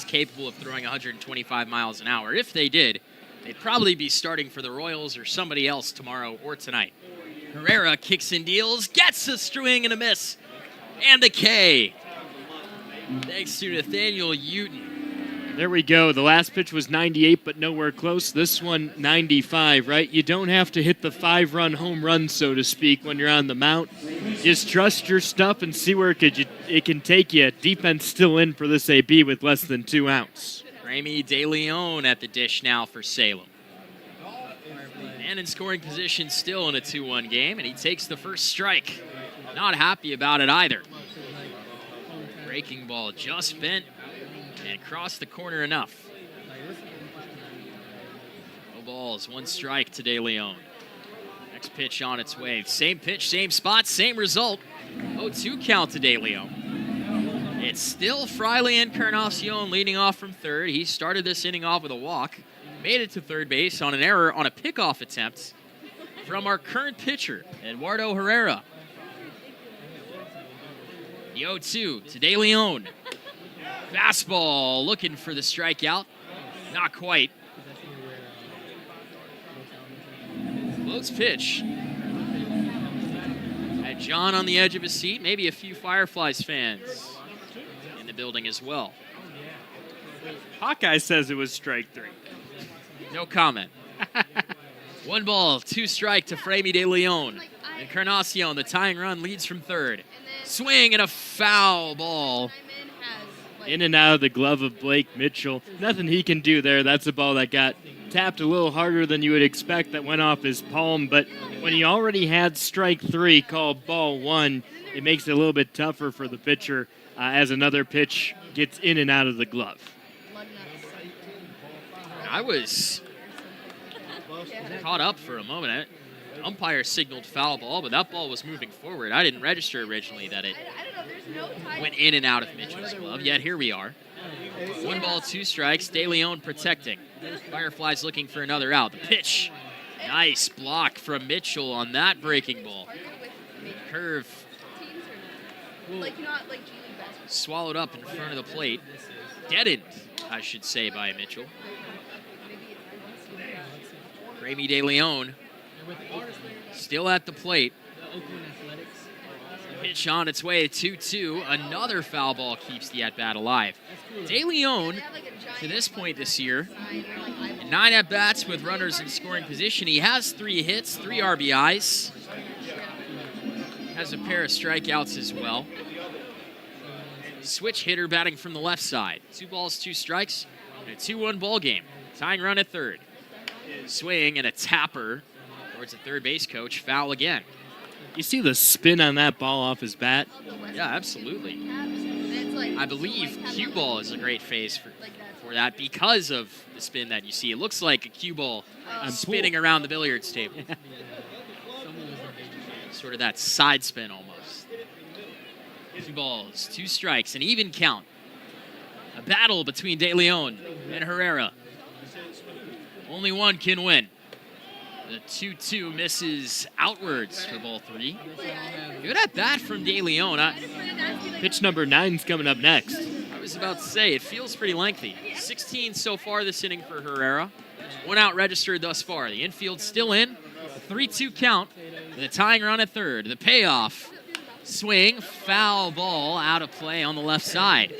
capable of throwing 125 miles an hour. If they did, they'd probably be starting for the Royals or somebody else tomorrow or tonight. Herrera kicks and deals, gets a swing and a miss, and a K. Thanks to Nathaniel Uton. There we go. The last pitch was 98, but nowhere close. This one, 95, right? You don't have to hit the 5-run home run, so to speak, when you're on the mound. Just trust your stuff and see where it can take you. Defense still in for this AB with less than 2 outs. Remy De Leon at the dish now for Salem. Man in scoring position still in a 2-1 game, and he takes the first strike. Not happy about it either. Breaking ball just bent and crossed the corner enough. No balls, 1 strike to De Leon. Next pitch on its way. Same pitch, same spot, same result. 0-2 count to De Leon. It's still Freiley Encarnacion leading off from third. He started this inning off with a walk. Made it to third base on an error on a pickoff attempt from our current pitcher, Eduardo Herrera. The 0-2 to De Leon. Fastball looking for the strikeout. Not quite. Close pitch. Had John on the edge of his seat. Maybe a few Fireflies fans in the building as well. Hawkeye says it was strike 3. No comment. 1 ball, 2 strike to Remy De Leon. Encarnacion, the tying run, leads from third. Swing and a foul ball. In and out of the glove of Blake Mitchell. Nothing he can do there. That's a ball that got tapped a little harder than you would expect, that went off his palm. But when he already had strike 3 called ball 1, it makes it a little bit tougher for the pitcher as another pitch gets in and out of the glove. I was caught up for a moment. Umpire signaled foul ball, but that ball was moving forward. I didn't register originally that it went in and out of Mitchell's glove, yet here we are. 1 ball, 2 strikes. De Leon protecting. Fireflies looking for another out. The pitch. Nice block from Mitchell on that breaking ball. Curve. Swallowed up in front of the plate. Deadened, I should say, by Mitchell. Remy De Leon still at the plate. Pitch on its way, 2-2. Another foul ball keeps the at-bat alive. De Leon, to this point this year, 9 at-bats with runners in scoring position. He has 3 hits, 3 RBIs. Has a pair of strikeouts as well. Switch hitter batting from the left side. 2 balls, 2 strikes, and a 2-1 ball game. Tying run at third. Swing and a tapper towards the third base coach. Foul again. You see the spin on that ball off his bat? Yeah, absolutely. I believe cue ball is a great phase for that because of the spin that you see. It looks like a cue ball spinning around the billiards table. Sort of that side spin almost. 2 balls, 2 strikes, an even count. A battle between De Leon and Herrera. Only one can win. The 2-2 misses outwards for ball 3. Good at bat from De Leon. Pitch number 9's coming up next. I was about to say, it feels pretty lengthy. 16 so far this inning for Herrera. 1 out registered thus far. The infield still in. A 3-2 count. The tying run at third. The payoff. Swing. Foul ball out of play on the left side.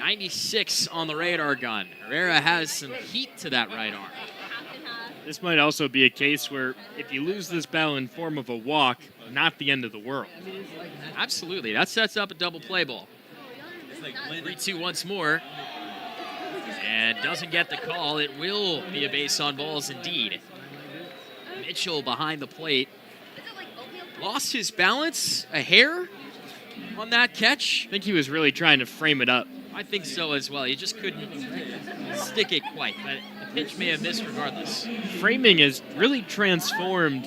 96 on the radar gun. Herrera has some heat to that right arm. This might also be a case where if you lose this battle in form of a walk, not the end of the world. Absolutely. That sets up a double play ball. 3-2 once more. And doesn't get the call. It will be a base on balls indeed. Mitchell behind the plate. Lost his balance a hair on that catch. I think he was really trying to frame it up. I think so as well. He just couldn't stick it quite, but the pitch may have missed regardless. Framing has really transformed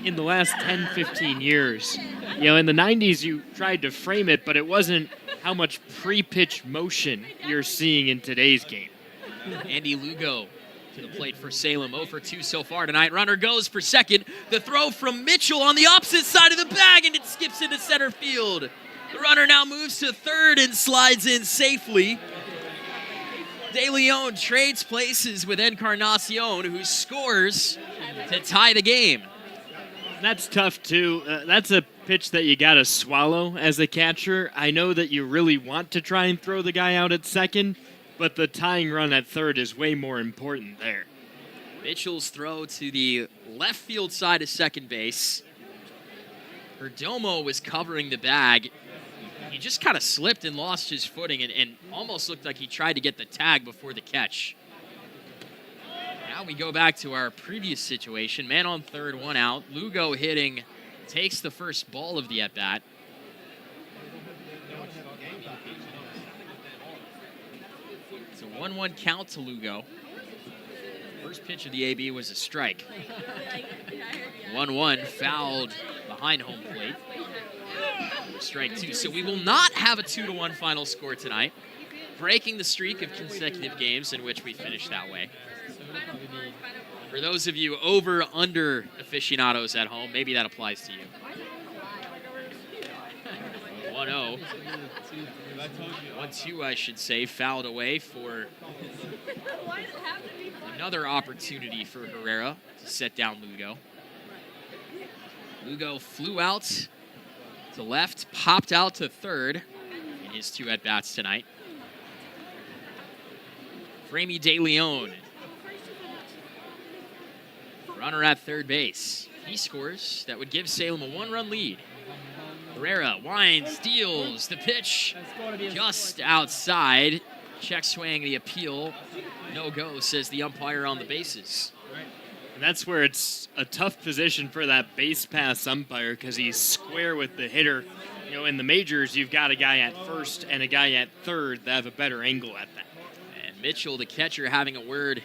in the last 10, 15 years. You know, in the 90s, you tried to frame it, but it wasn't how much pre-pitch motion you're seeing in today's game. Andy Lugo to the plate for Salem. 0 for 2 so far tonight. Runner goes for second. The throw from Mitchell on the opposite side of the bag, and it skips into center field. The runner now moves to third and slides in safely. De Leon trades places with Encarnacion, who scores to tie the game. That's tough, too. That's a pitch that you got to swallow as a catcher. I know that you really want to try and throw the guy out at second, but the tying run at third is way more important there. Mitchell's throw to the left field side of second base. Perdomo was covering the bag. He just kind of slipped and lost his footing and almost looked like he tried to get the tag before the catch. Now we go back to our previous situation. Man on third, 1 out. Lugo hitting, takes the first ball of the at-bat. It's a 1-1 count to Lugo. First pitch of the AB was a strike. 1-1, fouled behind home plate. Strike 2. So we will not have a 2-1 final score tonight, breaking the streak of consecutive games in which we finished that way. For those of you over-under aficionados at home, maybe that applies to you. 1-0. 1-2, I should say, fouled away for another opportunity for Herrera to set down Lugo. Lugo flew out to left, popped out to third in his 2 at-bats tonight. Remy De Leon, runner at third base. He scores. That would give Salem a 1-run lead. Herrera winds, deals, the pitch just outside. Check swing the appeal. No go, says the umpire on the bases. And that's where it's a tough position for that base pass umpire because he's square with the hitter. You know, in the majors, you've got a guy at first and a guy at third that have a better angle at that. And Mitchell, the catcher, having a word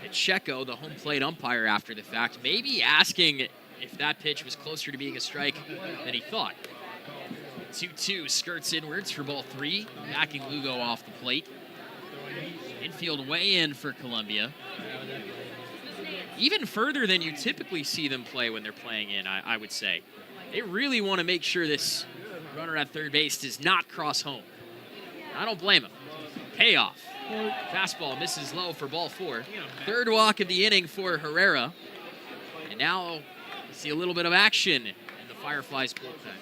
at Checo, the home plate umpire, after the fact, maybe asking if that pitch was closer to being a strike than he thought. 2-2 skirts inwards for ball 3, backing Lugo off the plate. Infield way in for Columbia. Even further than you typically see them play when they're playing in, I would say. They really want to make sure this runner at third base does not cross home. I don't blame him. Payoff. Fastball misses low for ball 4. Third walk of the inning for Herrera. And now we see a little bit of action in the Fireflies bullpen.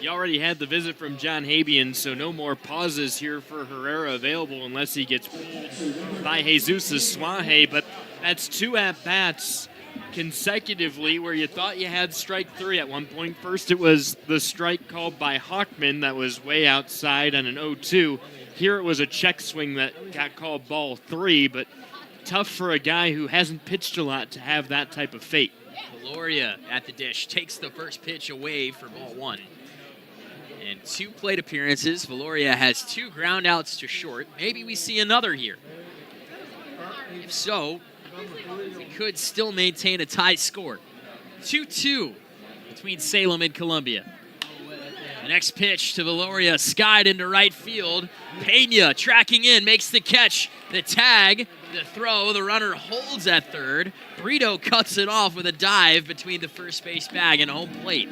You already had the visit from John Habian, so no more pauses here for Herrera available unless he gets pulled by Jesus Suaje. But that's 2 at-bats consecutively where you thought you had strike 3 at one point. First it was the strike called by Hawkman that was way outside on an 0-2. Here it was a check swing that got called ball 3, but tough for a guy who hasn't pitched a lot to have that type of fate. Valoria at the dish takes the first pitch away for ball 1. And 2 plate appearances. Valoria has 2 ground outs to short. Maybe we see another here. If so, we could still maintain a tie score. 2-2 between Salem and Columbia. The next pitch to Valoria, skied into right field. Pena tracking in, makes the catch. The tag, the throw, the runner holds at third. Brito cuts it off with a dive between the first base bag and home plate.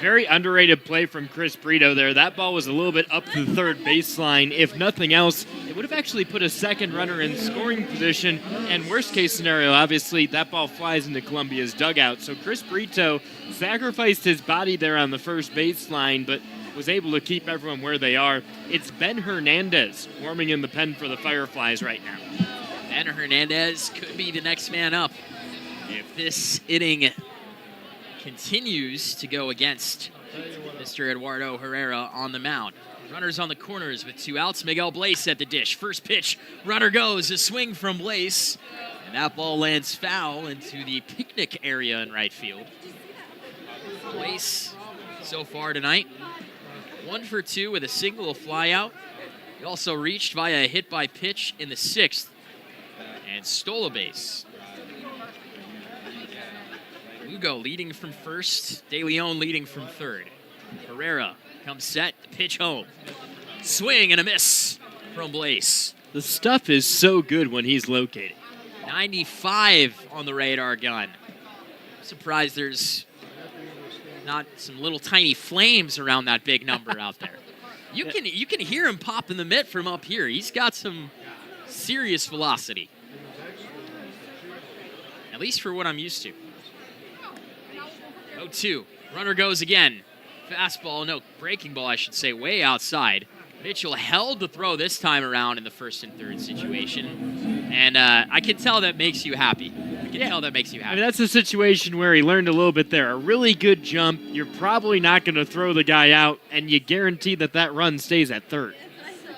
Very underrated play from Chris Brito there. That ball was a little bit up the third baseline. If nothing else, it would have actually put a second runner in scoring position. And worst case scenario, obviously, that ball flies into Columbia's dugout. So Chris Brito sacrificed his body there on the first baseline, but was able to keep everyone where they are. It's Ben Hernandez warming in the pen for the Fireflies right now. Ben Hernandez could be the next man up if this inning continues to go against Mr. Eduardo Herrera on the mound. Runners on the corners with 2 outs. Miguel Blaze at the dish. First pitch, runner goes. A swing from Blaze. And that ball lands foul into the picnic area in right field. Blaze so far tonight, 1 for 2 with a single, a fly out. He also reached via a hit by pitch in the 6th and stole a base. Lugo leading from first, De Leon leading from third. Herrera comes set, the pitch home. Swing and a miss from Blaze. The stuff is so good when he's located. 95 on the radar gun. I'm surprised there's not some little tiny flames around that big number out there. You can hear him popping the mitt from up here. He's got some serious velocity. At least for what I'm used to. 0-2. Runner goes again. Fastball, no, breaking ball, I should say, way outside. Mitchell held the throw this time around in the first and third situation. And I can tell that makes you happy. I can tell that makes you happy. I mean, that's a situation where he learned a little bit there. A really good jump. You're probably not going to throw the guy out, and you guarantee that that run stays at third.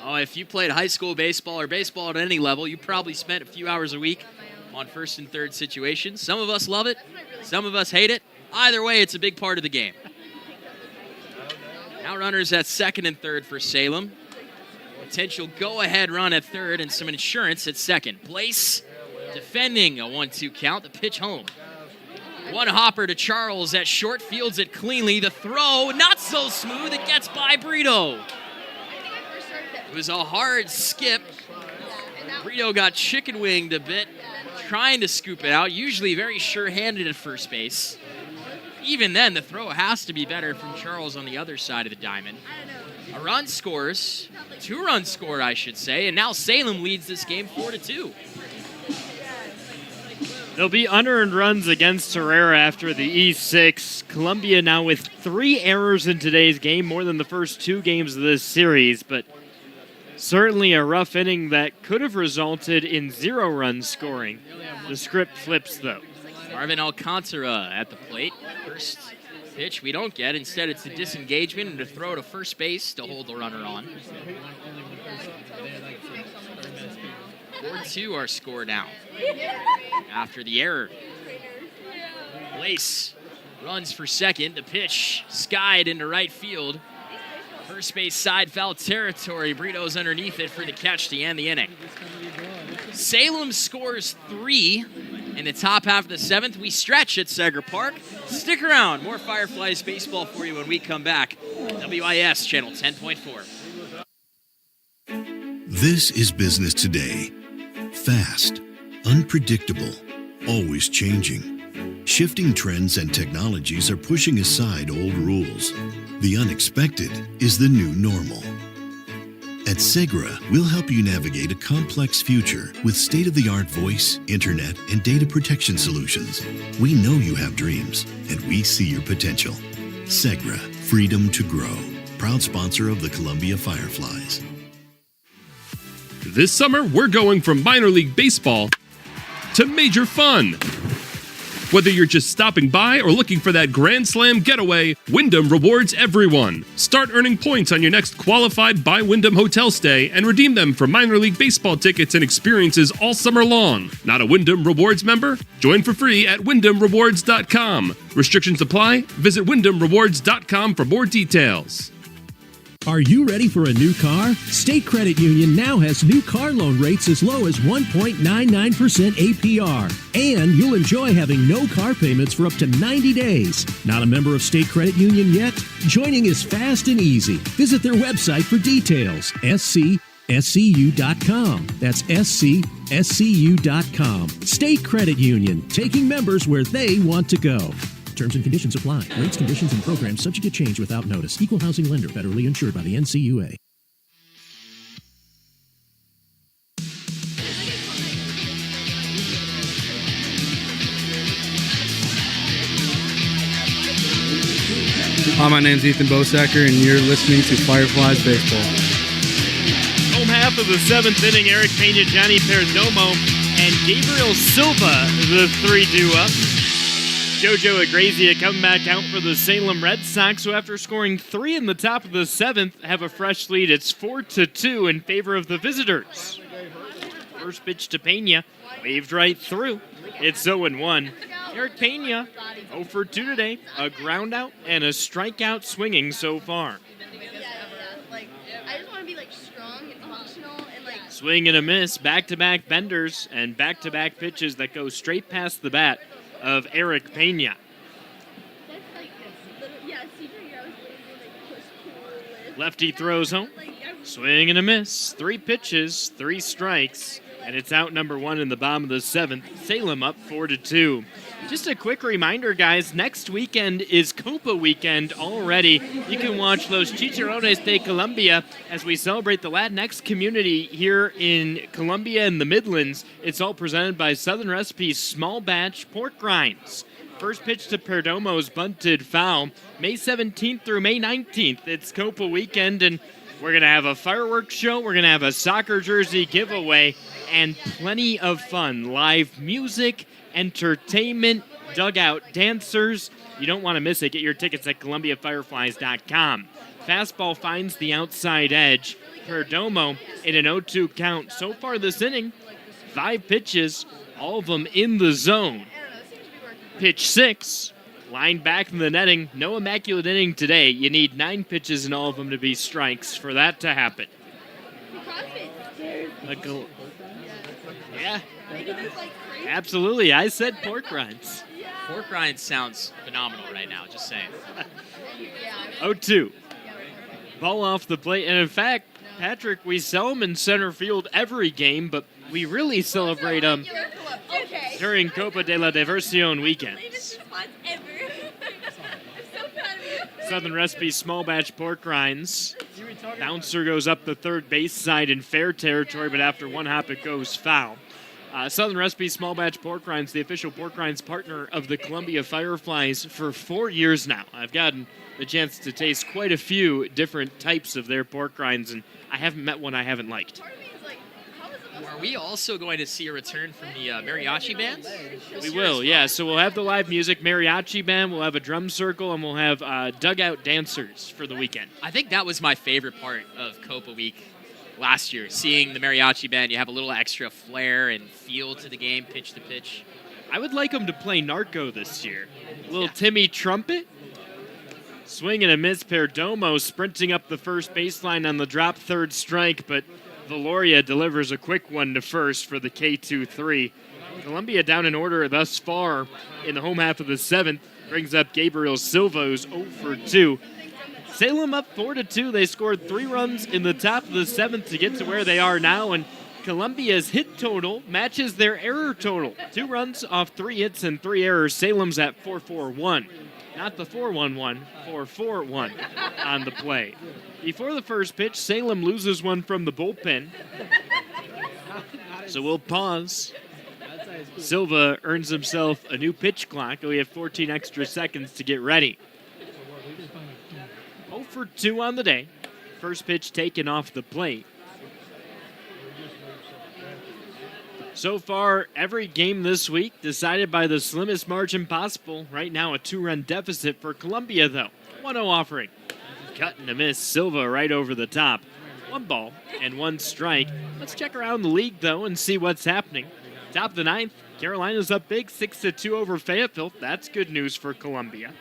Oh, if you played high school baseball or baseball at any level, you probably spent a few hours a week on first and third situations. Some of us love it. Some of us hate it. Either way, it's a big part of the game. Now runners at second and third for Salem. Potential go-ahead run at third and some insurance at second. Place defending a 1-2 count. The pitch home. One hopper to Charles at short, fields it cleanly. The throw, not so smooth. It gets by Brito. It was a hard skip. Brito got chicken winged a bit, trying to scoop it out. Usually very sure-handed at first base. Even then, the throw has to be better from Charles on the other side of the diamond. A run scores, 2 runs scored, I should say, and now Salem leads this game 4-2. There'll be unearned runs against Herrera after the E6. Columbia now with 3 errors in today's game, more than the first 2 games of this series, but certainly a rough inning that could have resulted in 0 runs scoring. The script flips, though. Marvin Alcantara at the plate. First pitch we don't get. Instead, it's a disengagement and a throw to first base to hold the runner on. 4-2 our score now after the error. Lace runs for second. The pitch skied into right field. First base side foul territory. Brito's underneath it for the catch to end the inning. Salem scores 3 in the top half of the 7th. We stretch at Segra Park. Stick around. More Fireflies baseball for you when we come back. WIS channel 10.4. This is business today. Fast, unpredictable, always changing. Shifting trends and technologies are pushing aside old rules. The unexpected is the new normal. At Segra, we'll help you navigate a complex future with state-of-the-art voice, internet, and data protection solutions. We know you have dreams, and we see your potential. Segra, freedom to grow. Proud sponsor of the Columbia Fireflies. This summer, we're going from minor league baseball to major fun. Whether you're just stopping by or looking for that Grand Slam getaway, Wyndham rewards everyone. Start earning points on your next qualified by Wyndham hotel stay and redeem them for minor league baseball tickets and experiences all summer long. Not a Wyndham Rewards member? Join for free at WyndhamRewards.com. Restrictions apply. Visit WyndhamRewards.com for more details. Are you ready for a new car? State Credit Union now has new car loan rates as low as 1.99% APR. And you'll enjoy having no car payments for up to 90 days. Not a member of State Credit Union yet? Joining is fast and easy. Visit their website for details. SCSCU.com. That's SCSCU.com. State Credit Union, taking members where they want to go. Terms and conditions apply. Rates, conditions, and programs subject to change without notice. Equal housing lender, federally insured by the NCUA. Hi, my name's Ethan Bosacker, and you're listening to Fireflies Baseball. Home half of the 7th inning, Eric Pena, Johnny Perdomo, and Gabriel Silva, the 3-2 up. Jojo Agrazia coming back out for the Salem Red Sox, who after scoring 3 in the top of the 7th, have a fresh lead. It's 4-2 in favor of the visitors. First pitch to Pena, waved right through. It's 0-1. Eric Pena, 0 for 2 today. A ground out and a strikeout swinging so far. I just want to be strong and functional and Swing and a miss, back-to-back benders and back-to-back pitches that go straight past the bat of Eric Pena. Lefty throws home. Swing and a miss. 3 pitches, 3 strikes, and it's out number 1 in the bottom of the 7th. Salem up 4-2. Just a quick reminder, guys, next weekend is Copa weekend already. You can watch Los Chicharrones de Colombia as we celebrate the Latinx community here in Colombia and the Midlands. It's all presented by Southern Recipes Small Batch Pork Grinds. First pitch to Perdomo's bunted foul. May 17th through May 19th, it's Copa weekend, and we're going to have a fireworks show, we're going to have a soccer jersey giveaway, and plenty of fun. Live music, entertainment, dugout dancers. You don't want to miss it. Get your tickets at ColumbiaFireflies.com. Fastball finds the outside edge. Perdomo in an 0-2 count. So far this inning, 5 pitches, all of them in the zone. Pitch 6, lined back in the netting. No immaculate inning today. You need 9 pitches and all of them to be strikes for that to happen. Yeah. Absolutely. I said pork rinds. Pork rinds sounds phenomenal right now, just saying. 0-2. Ball off the plate. And in fact, Patrick, we sell them in center field every game, but we really celebrate them during Copa de la Diversión weekends. Southern Recipes Small Batch Pork Rinds. Bouncer goes up the third base side in fair territory, but after one hop it goes foul. Southern Recipes Small Batch Pork Rinds, the official pork rinds partner of the Columbia Fireflies for 4 years now. I've gotten the chance to taste quite a few different types of their pork rinds, and I haven't met one I haven't liked. Are we also going to see a return from the mariachi bands? We will, yeah. So we'll have the live music, mariachi band, we'll have a drum circle, and we'll have dugout dancers for the weekend. I think that was my favorite part of Copa Week last year, seeing the mariachi band. You have a little extra flair and feel to the game, pitch to pitch. I would like them to play Narco this year. A little Timmy Trumpet. Swing and a miss. Perdomo sprinting up the first baseline on the drop, third strike, but Valoria delivers a quick one to first for the K2-3. Columbia down in order thus far in the home half of the seventh. Brings up Gabriel Silva, who's 0 for 2. Salem up 4-2. They scored 3 runs in the top of the seventh to get to where they are now, and Columbia's hit total matches their error total. 2 runs off 3 hits and 3 errors. Salem's at 4-4-1. Not the 4-1-1, 4-4-1 on the play. Before the first pitch, Salem loses one from the bullpen. So we'll pause. Silva earns himself a new pitch clock. We have 14 extra seconds to get ready. 0 for 2 on the day. First pitch taken off the plate. So far, every game this week decided by the slimmest margin possible. Right now, a 2-run deficit for Columbia, though. 1-0 offering. Cut and a miss. Silva right over the top. 1 ball and 1 strike. Let's check around the league, though, and see what's happening. Top of the 9th, Carolina's up big, 6-2 over Fayetteville. That's good news for Columbia.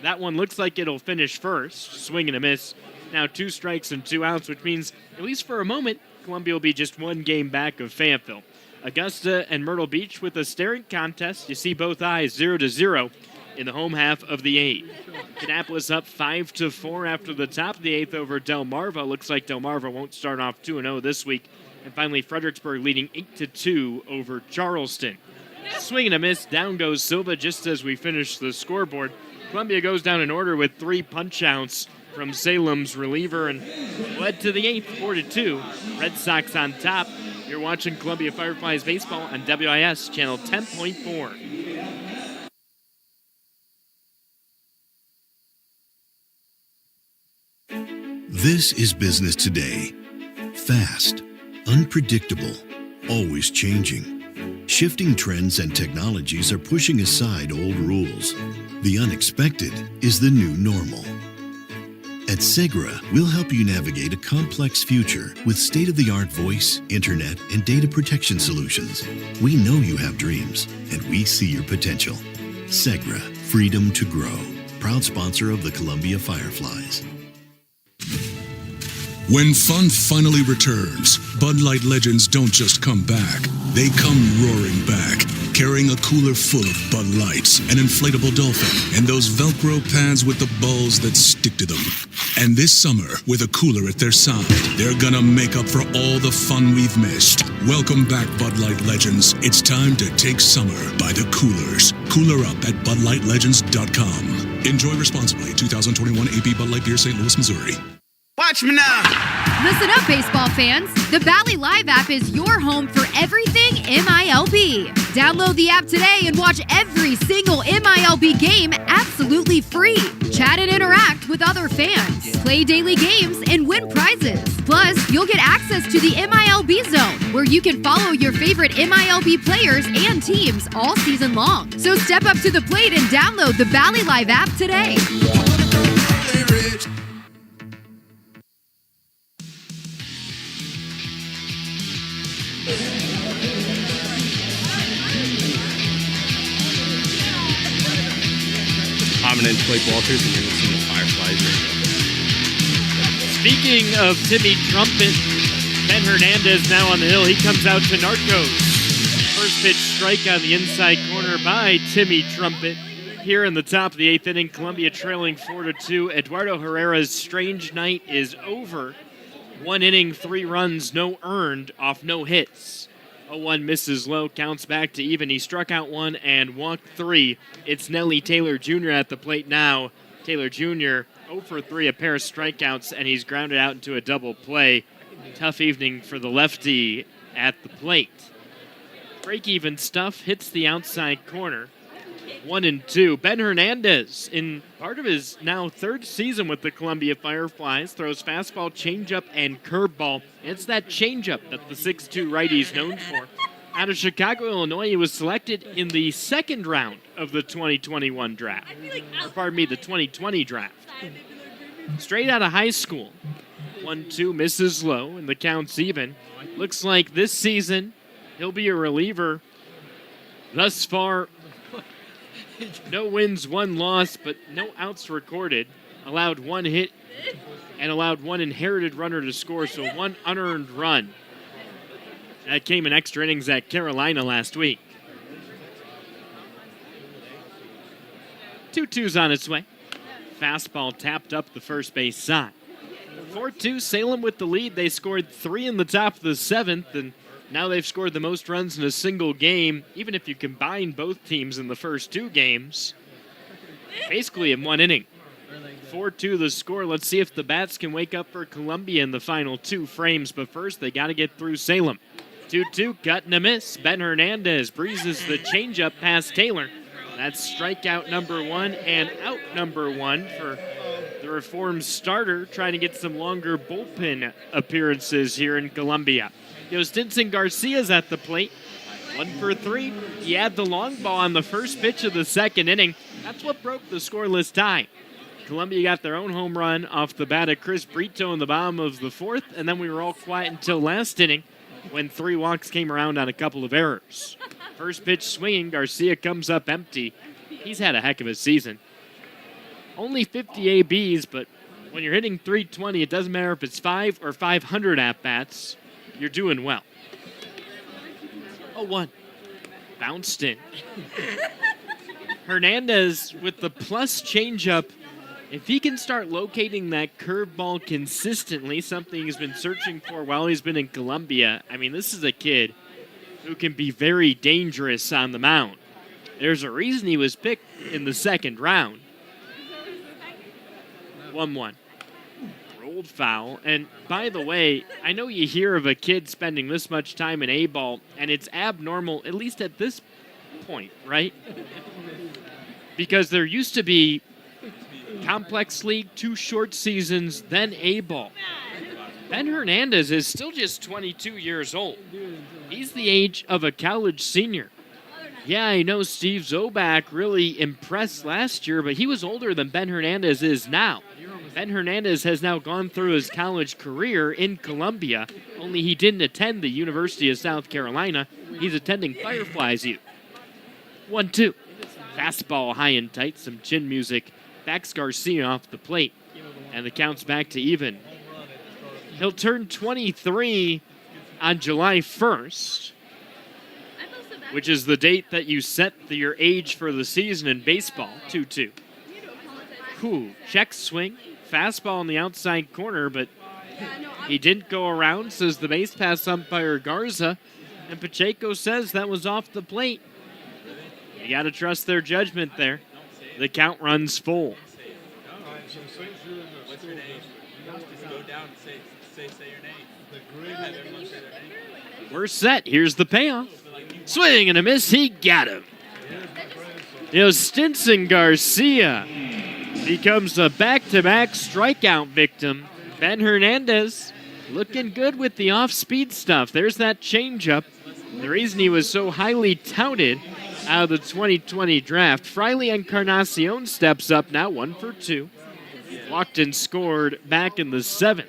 That one looks like it'll finish first. Swing and a miss. Now 2 strikes and 2 outs, which means, at least for a moment, Columbia will be just 1 game back of Fayetteville. Augusta and Myrtle Beach with a staring contest. You see both eyes 0-0 in the home half of the 8th. Kannapolis up 5-4 after the top of the 8th over Delmarva. Looks like Delmarva won't start off 2-0 this week. And finally, Fredericksburg leading 8-2 over Charleston. Swing and a miss. Down goes Silva just as we finish the scoreboard. Columbia goes down in order with 3 punch-outs from Salem's reliever and led to the 8th, 4-2. Red Sox on top. You're watching Columbia Fireflies baseball on WIS channel 10.4. This is business today. Fast, unpredictable, always changing. Shifting trends and technologies are pushing aside old rules. The unexpected is the new normal. At Segra, we'll help you navigate a complex future with state-of-the-art voice, internet, and data protection solutions. We know you have dreams, and we see your potential. Segra, freedom to grow. Proud sponsor of the Columbia Fireflies. When fun finally returns, Bud Light legends don't just come back. They come roaring back, carrying a cooler full of Bud Lights, an inflatable dolphin, and those Velcro pads with the balls that stick to them. And this summer, with a cooler at their side, they're gonna make up for all the fun we've missed. Welcome back, Bud Light legends. It's time to take summer by the coolers. Cooler up at BudLightLegends.com. Enjoy responsibly. 2021 AB Bud Light Beer, St. Louis, Missouri. Watch me now. Listen up, baseball fans. The Bally Live app is your home for everything MILB. Download the app today and watch every single MILB game absolutely free. Chat and interact with other fans. Play daily games and win prizes. Plus, you'll get access to the MILB Zone, where you can follow your favorite MILB players and teams all season long. So step up to the plate and download the Bally Live app today. Prominent Blake Walters, and you're listening to Fireflies Radio. Speaking of Timmy Trumpet, Ben Hernandez now on the hill. He comes out to Narcos. First pitch strike on the inside corner by Timmy Trumpet. Here in the top of the 8th inning, Columbia trailing 4-2. Eduardo Herrera's strange night is over. 1 inning, 3 runs, no earned off no hits. 0-1 misses low, counts back to even. He struck out 1 and walked 3. It's Nelly Taylor Jr. at the plate now. Taylor Jr. 0 for 3, a pair of strikeouts, and he's grounded out into a double play. Tough evening for the lefty at the plate. Break-even stuff hits the outside corner. 1-2. Ben Hernandez, in part of his now 3rd season with the Columbia Fireflies, throws fastball, changeup, and curveball. It's that changeup that the 6'2 righty's known for. Out of Chicago, Illinois, he was selected in the 2nd round of the 2021 draft. Or pardon me, the 2020 draft. Straight out of high school. 1-2 misses low, and the count's even. Looks like this season he'll be a reliever. Thus far, no wins, 1 loss, but no outs recorded. allowed 1 hit and allowed 1 inherited runner to score, so 1 unearned run. That came in extra innings at Carolina last week. 2-2's on its way. Fastball tapped up the first base side. 4-2, Salem with the lead. They scored 3 in the top of the 7th, and now they've scored the most runs in a single game, even if you combine both teams in the first 2 games, basically in 1 inning. 4-2 the score. Let's see if the bats can wake up for Columbia in the final 2 frames, but first they got to get through Salem. 2-2, cut and a miss. Ben Hernandez breezes the changeup past Taylor. That's strikeout number 1 and out number 1 for the Reformed starter, trying to get some longer bullpen appearances here in Columbia. Stinson Garcia's at the plate. 1 for 3. He had the long ball on the first pitch of the 2nd inning. That's what broke the scoreless tie. Columbia got their own home run off the bat of Chris Brito in the bottom of the 4th, and then we were all quiet until last inning when 3 walks came around on a couple of errors. First pitch swinging, Garcia comes up empty. He's had a heck of a season. Only 50 ABs, but when you're hitting 320, it doesn't matter if it's 5 or 500 at-bats. You're doing well. 0-1. Bounced in. Hernandez with the plus changeup. If he can start locating that curveball consistently, something he's been searching for while he's been in Columbia, I mean, this is a kid who can be very dangerous on the mound. There's a reason he was picked in the 2nd round. 1-1. Rolled foul. And by the way, I know you hear of a kid spending this much time in A-ball, and it's abnormal, at least at this point, right? Because there used to be Complex League, 2 short seasons, then A-ball. Ben Hernandez is still just 22 years old. He's the age of a college senior. Yeah, I know Steve Zobak really impressed last year, but he was older than Ben Hernandez is now. Ben Hernandez has now gone through his college career in Columbia, only he didn't attend the University of South Carolina. He's attending Fireflies U. 1-2. Fastball high and tight, some chin music. Backs Garcia off the plate, and the count's back to even. He'll turn 23 on July 1st, which is the date that you set your age for the season in baseball. 2-2. Check swing. Fastball on the outside corner, but he didn't go around, says the base pass umpire Garza, and Pacheco says that was off the plate. You got to trust their judgment there. The count runs full. What's your name? Just go down and say your name. We're set. Here's the payoff. Swing and a miss. He got him. Stinson Garcia becomes a back-to-back strikeout victim. Ben Hernandez looking good with the off-speed stuff. There's that changeup. The reason he was so highly touted out of the 2020 draft. Friley Encarnacion steps up now, 1 for 2. Walked and scored back in the 7th.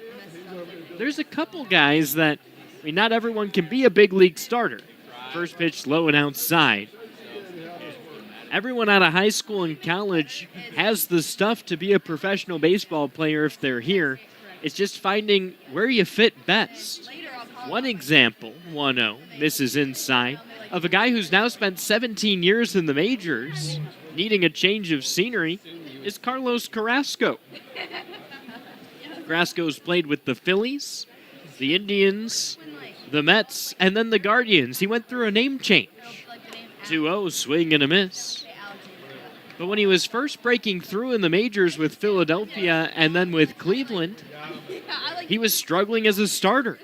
There's a couple guys that, not everyone can be a big league starter. First pitch low and outside. Everyone out of high school and college has the stuff to be a professional baseball player if they're here. It's just finding where you fit best. One example, 1-0, misses inside, of a guy who's now spent 17 years in the majors, needing a change of scenery, is Carlos Carrasco. Carrasco's played with the Phillies, the Indians, the Mets, and then the Guardians. He went through a name change. 2-0, swing and a miss. But when he was first breaking through in the majors with Philadelphia and then with Cleveland, he was struggling as a starter.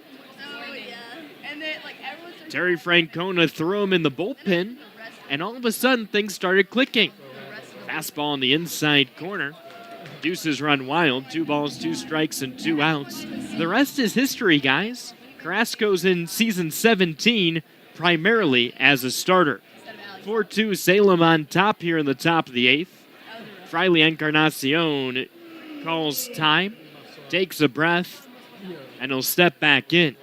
Terry Francona threw him in the bullpen, and all of a sudden things started clicking. Fastball in the inside corner. Deuces run wild. 2 balls, 2 strikes, and 2 outs. The rest is history, guys. Carrasco's in season 17 primarily as a starter. 4-2 Salem on top here in the top of the 8th. Friley Encarnacion calls time, takes a breath, and he'll step back in.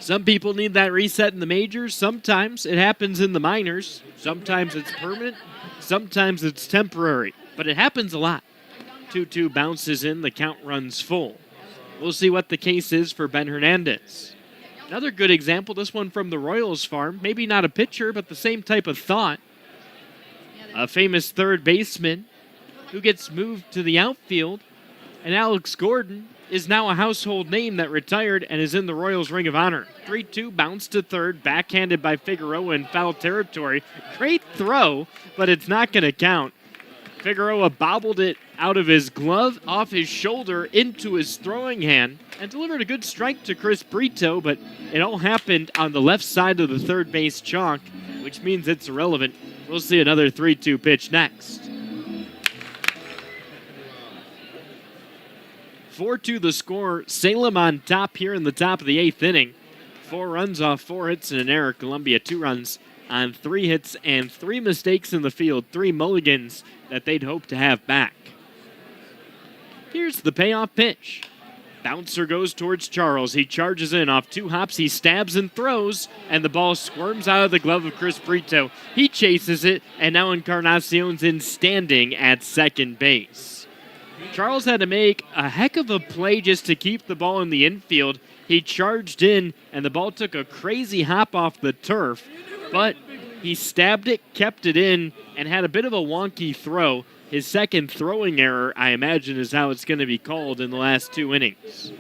Some people need that reset in the majors. Sometimes it happens in the minors. Sometimes it's permanent. Sometimes it's temporary. but it happens a lot. 2-2 bounces in, the count runs full. We'll see what the case is for Ben Hernandez. Another good example, this one from the Royals farm. Maybe not a pitcher, but the same type of thought. A famous third baseman who gets moved to the outfield, and Alex Gordon is now a household name that retired and is in the Royals Ring of Honor. 3-2, bounce to third, backhanded by Figueroa in foul territory. Great throw, but it's not going to count. Figueroa bobbled it out of his glove, off his shoulder, into his throwing hand, and delivered a good strike to Chris Brito, but it all happened on the left side of the third base chalk, which means it's irrelevant. We'll see another 3-2 pitch next. 4-2 the score. Salem on top here in the top of the 8th inning. 4 runs off 4 hits and an error. Columbia 2 runs on 3 hits and 3 mistakes in the field. 3 mulligans that they'd hope to have back. Here's the payoff pitch. Bouncer goes towards Charles. He charges in off 2 hops. He stabs and throws, and the ball squirms out of the glove of Chris Brito. He chases it, and now Encarnacion's in standing at second base. Charles had to make a heck of a play just to keep the ball in the infield. He charged in, and the ball took a crazy hop off the turf, but he stabbed it, kept it in, and had a bit of a wonky throw. His second throwing error, I imagine, is how it's going to be called in the last 2 innings.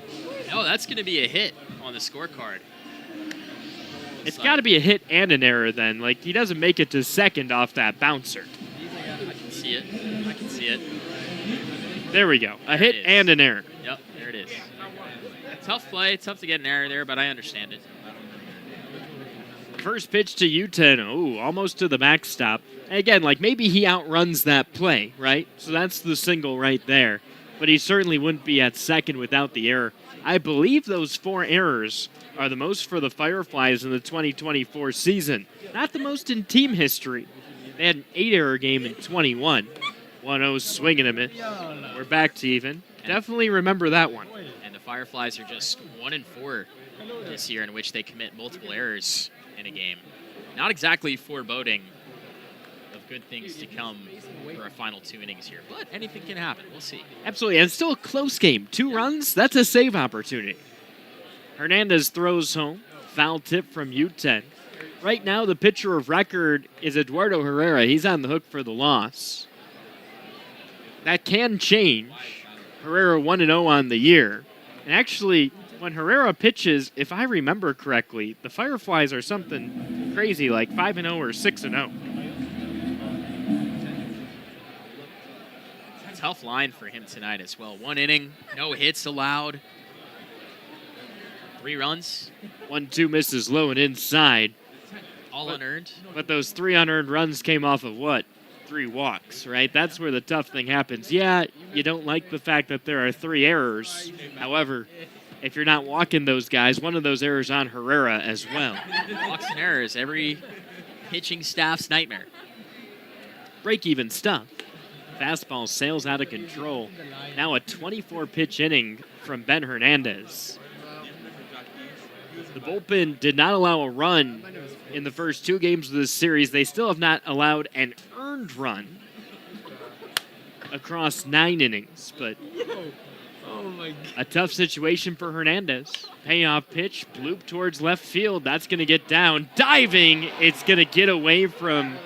No, that's going to be a hit on the scorecard. It's got to be a hit and an error then. Like, he doesn't make it to second off that bouncer. I can see it. I can see it. There we go. A hit and an error. Yep, there it is. Tough play. Tough to get an error there, but I understand it. First pitch to U10. Ooh, almost to the backstop. And again, like maybe he outruns that play, right? So that's the single right there. But he certainly wouldn't be at second without the error. I believe those 4 errors are the most for the Fireflies in the 2024 season. Not the most in team history. They had an 8-error game in 21. 1-0 swing and a miss. We're back to even. Definitely remember that one. And the Fireflies are just 1-4 this year in which they commit multiple errors in a game. Not exactly foreboding of good things to come for a final 2 innings here, but anything can happen. We'll see. Absolutely, and it's still a close game. 2 runs, that's a save opportunity. Hernandez throws home. Foul tip from U10. Right now, the pitcher of record is Eduardo Herrera. He's on the hook for the loss. That can change. Herrera 1-0 on the year. And actually, when Herrera pitches, if I remember correctly, the Fireflies are something crazy, like 5-0 or 6-0. Tough line for him tonight as well. 1 inning, no hits allowed. 3 runs. 1-2 misses low and inside. All unearned. But those 3 unearned runs came off of what? 3 walks, right? That's where the tough thing happens. Yeah, you don't like the fact that there are 3 errors. However, if you're not walking those guys, one of those errors on Herrera as well. Walks and errors, every pitching staff's nightmare. Break-even stuff. Fastball sails out of control. Now a 24-pitch inning from Ben Hernandez. The bullpen did not allow a run in the first 2 games of this series. They still have not allowed an earned run across 9 innings, but a tough situation for Hernandez. Payoff pitch, bloop towards left field. That's going to get down. Diving, it's going to get away from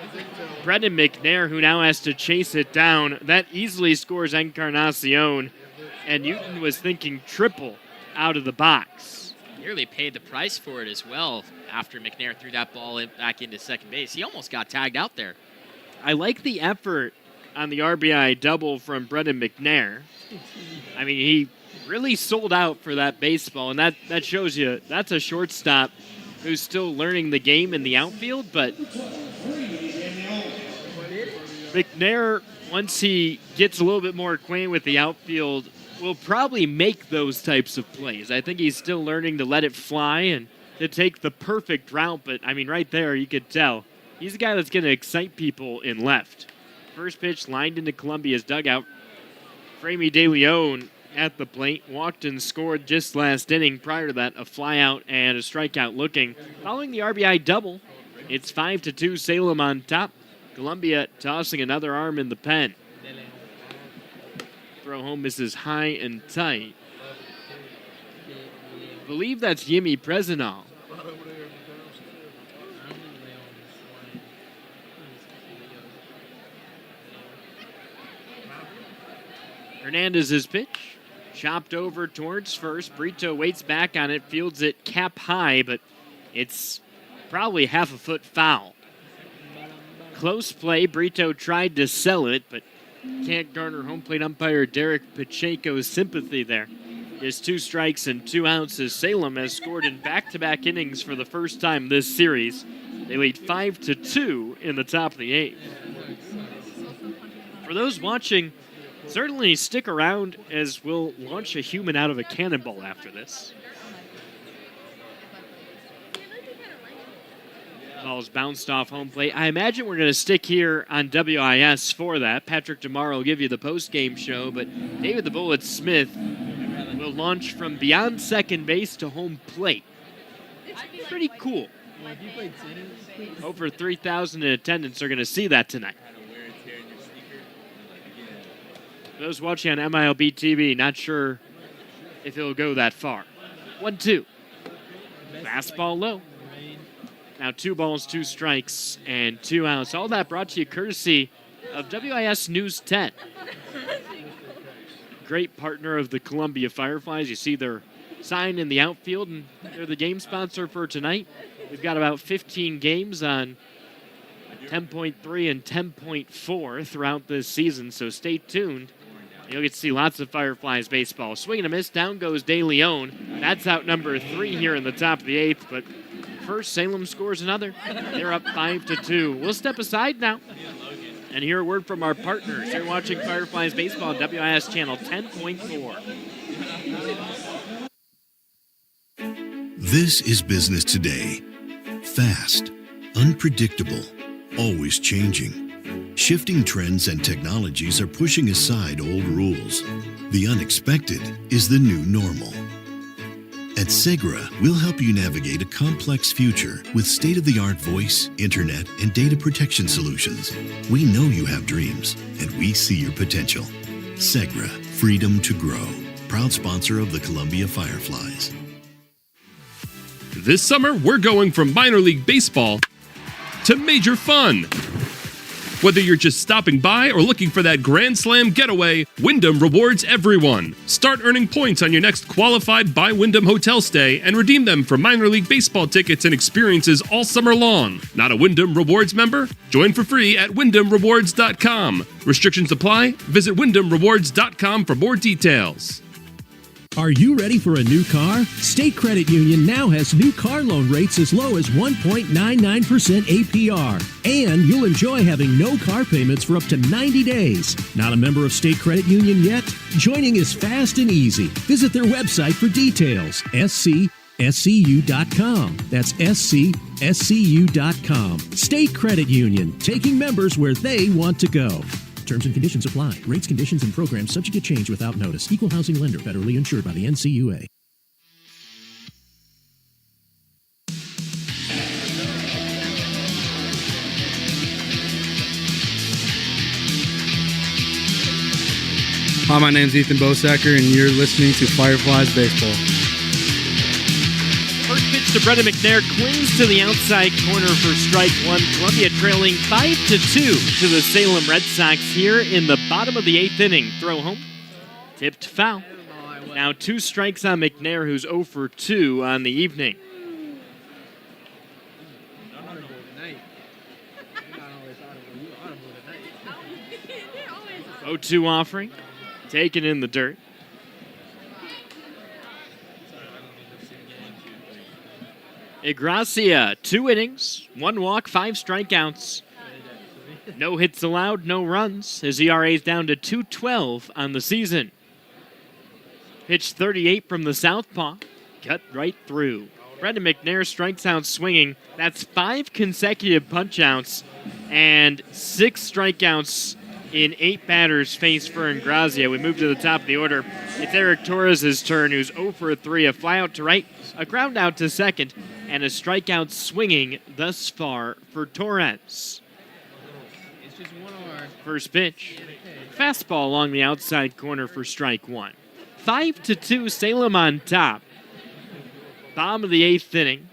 Brendan McNair, who now has to chase it down. That easily scores Encarnacion, and Newton was thinking triple out of the box. Nearly paid the price for it as well after McNair threw that ball back into second base. He almost got tagged out there. I like the effort on the RBI double from Brendan McNair. I mean, he really sold out for that baseball, and that shows you that's a shortstop who's still learning the game in the outfield, but McNair, once he gets a little bit more acquainted with the outfield, will probably make those types of plays. I think he's still learning to let it fly and to take the perfect route, but, I mean, right there, you could tell. He's the guy that's going to excite people in left. First pitch lined into Columbia's dugout. Framey De Leon at the plate. Walked and scored just last inning. Prior to that, a flyout and a strikeout looking. Following the RBI double, it's 5-2 Salem on top. Columbia tossing another arm in the pen. Throw home misses high and tight. I believe that's Yimi Presinol. Hernandez's pitch. Chopped over towards first. Brito waits back on it, fields it cap high, but it's probably half a foot foul. Close play. Brito tried to sell it, but can't garner home plate umpire Derek Pacheco's sympathy there. Just 2 strikes and 2 outs as Salem has scored in back-to-back innings for the first time this series. They lead 5-2 in the top of the 8th. For those watching, certainly stick around as we'll launch a human out of a cannonball after this. Ball's bounced off home plate. I imagine we're going to stick here on WIS for that. Patrick DeMar will give you the post-game show, but David the Bullet Smith will launch from beyond second base to home plate. Pretty cool. Over 3,000 in attendance are going to see that tonight. Those watching on MILB TV, not sure if it'll go that far. 1-2. Fastball low. Now 2 balls, 2 strikes, and 2 outs. All that brought to you courtesy of WIS News 10. Great partner of the Columbia Fireflies. You see their sign in the outfield, and they're the game sponsor for tonight. We've got about 15 games on 10.3 and 10.4 throughout this season, so stay tuned. You'll get to see lots of Fireflies baseball. Swing and a miss. Down goes De Leon. That's out number 3 here in the top of the 8th, but first, Salem scores another. They're up 5-2. We'll step aside now and hear a word from our partners. You're watching Fireflies baseball on WIS channel 10.4. This is business today. Fast, unpredictable, always changing. Shifting trends and technologies are pushing aside old rules. The unexpected is the new normal. At Segra, we'll help you navigate a complex future with state-of-the-art voice, internet, and data protection solutions. We know you have dreams, and we see your potential. Segra, freedom to grow. Proud sponsor of the Columbia Fireflies. This summer, we're going from minor league baseball to major fun. Whether you're just stopping by or looking for that Grand Slam getaway, Wyndham rewards everyone. Start earning points on your next qualified by Wyndham hotel stay and redeem them for minor league baseball tickets and experiences all summer long. Not a Wyndham Rewards member? Join for free at WyndhamRewards.com. Restrictions apply. Visit WyndhamRewards.com for more details. Are you ready for a new car? State Credit Union now has new car loan rates as low as 1.99% APR. And you'll enjoy having no car payments for up to 90 days. Not a member of State Credit Union yet? Joining is fast and easy. Visit their website for details. SCSCU.com. That's SCSCU.com. State Credit Union, taking members where they want to go. Terms and conditions apply. Rates, conditions, and programs subject to change without notice. Equal housing lender. Federally insured by the NCUA. Hi, my name's Ethan Bosacker, and you're listening to Fireflies Baseball. First pitch to Brendan McNair, clings to the outside corner for strike 1. Columbia trailing 5-2 to the Salem Red Sox here in the bottom of the 8th inning. Throw home, tipped foul. Now 2 strikes on McNair, who's 0 for 2 on the evening. 0-2 offering, taken in the dirt. Igracia, 2 innings, 1 walk, 5 strikeouts. No hits allowed, no runs. His ERA is down to 2.12 on the season. Pitch 38 from the southpaw, cut right through. Brendan McNair strikes out swinging. That's 5 consecutive punch-outs and 6 strikeouts in 8 batters faced for Igracia. We move to the top of the order. It's Eric Torres' turn, who's 0 for 3. A fly out to right, a ground out to second, and a strikeout swinging thus far for Torres. First pitch, Fastball along the outside corner for strike one. 5-2, Salem on top. Bottom of the 8th inning.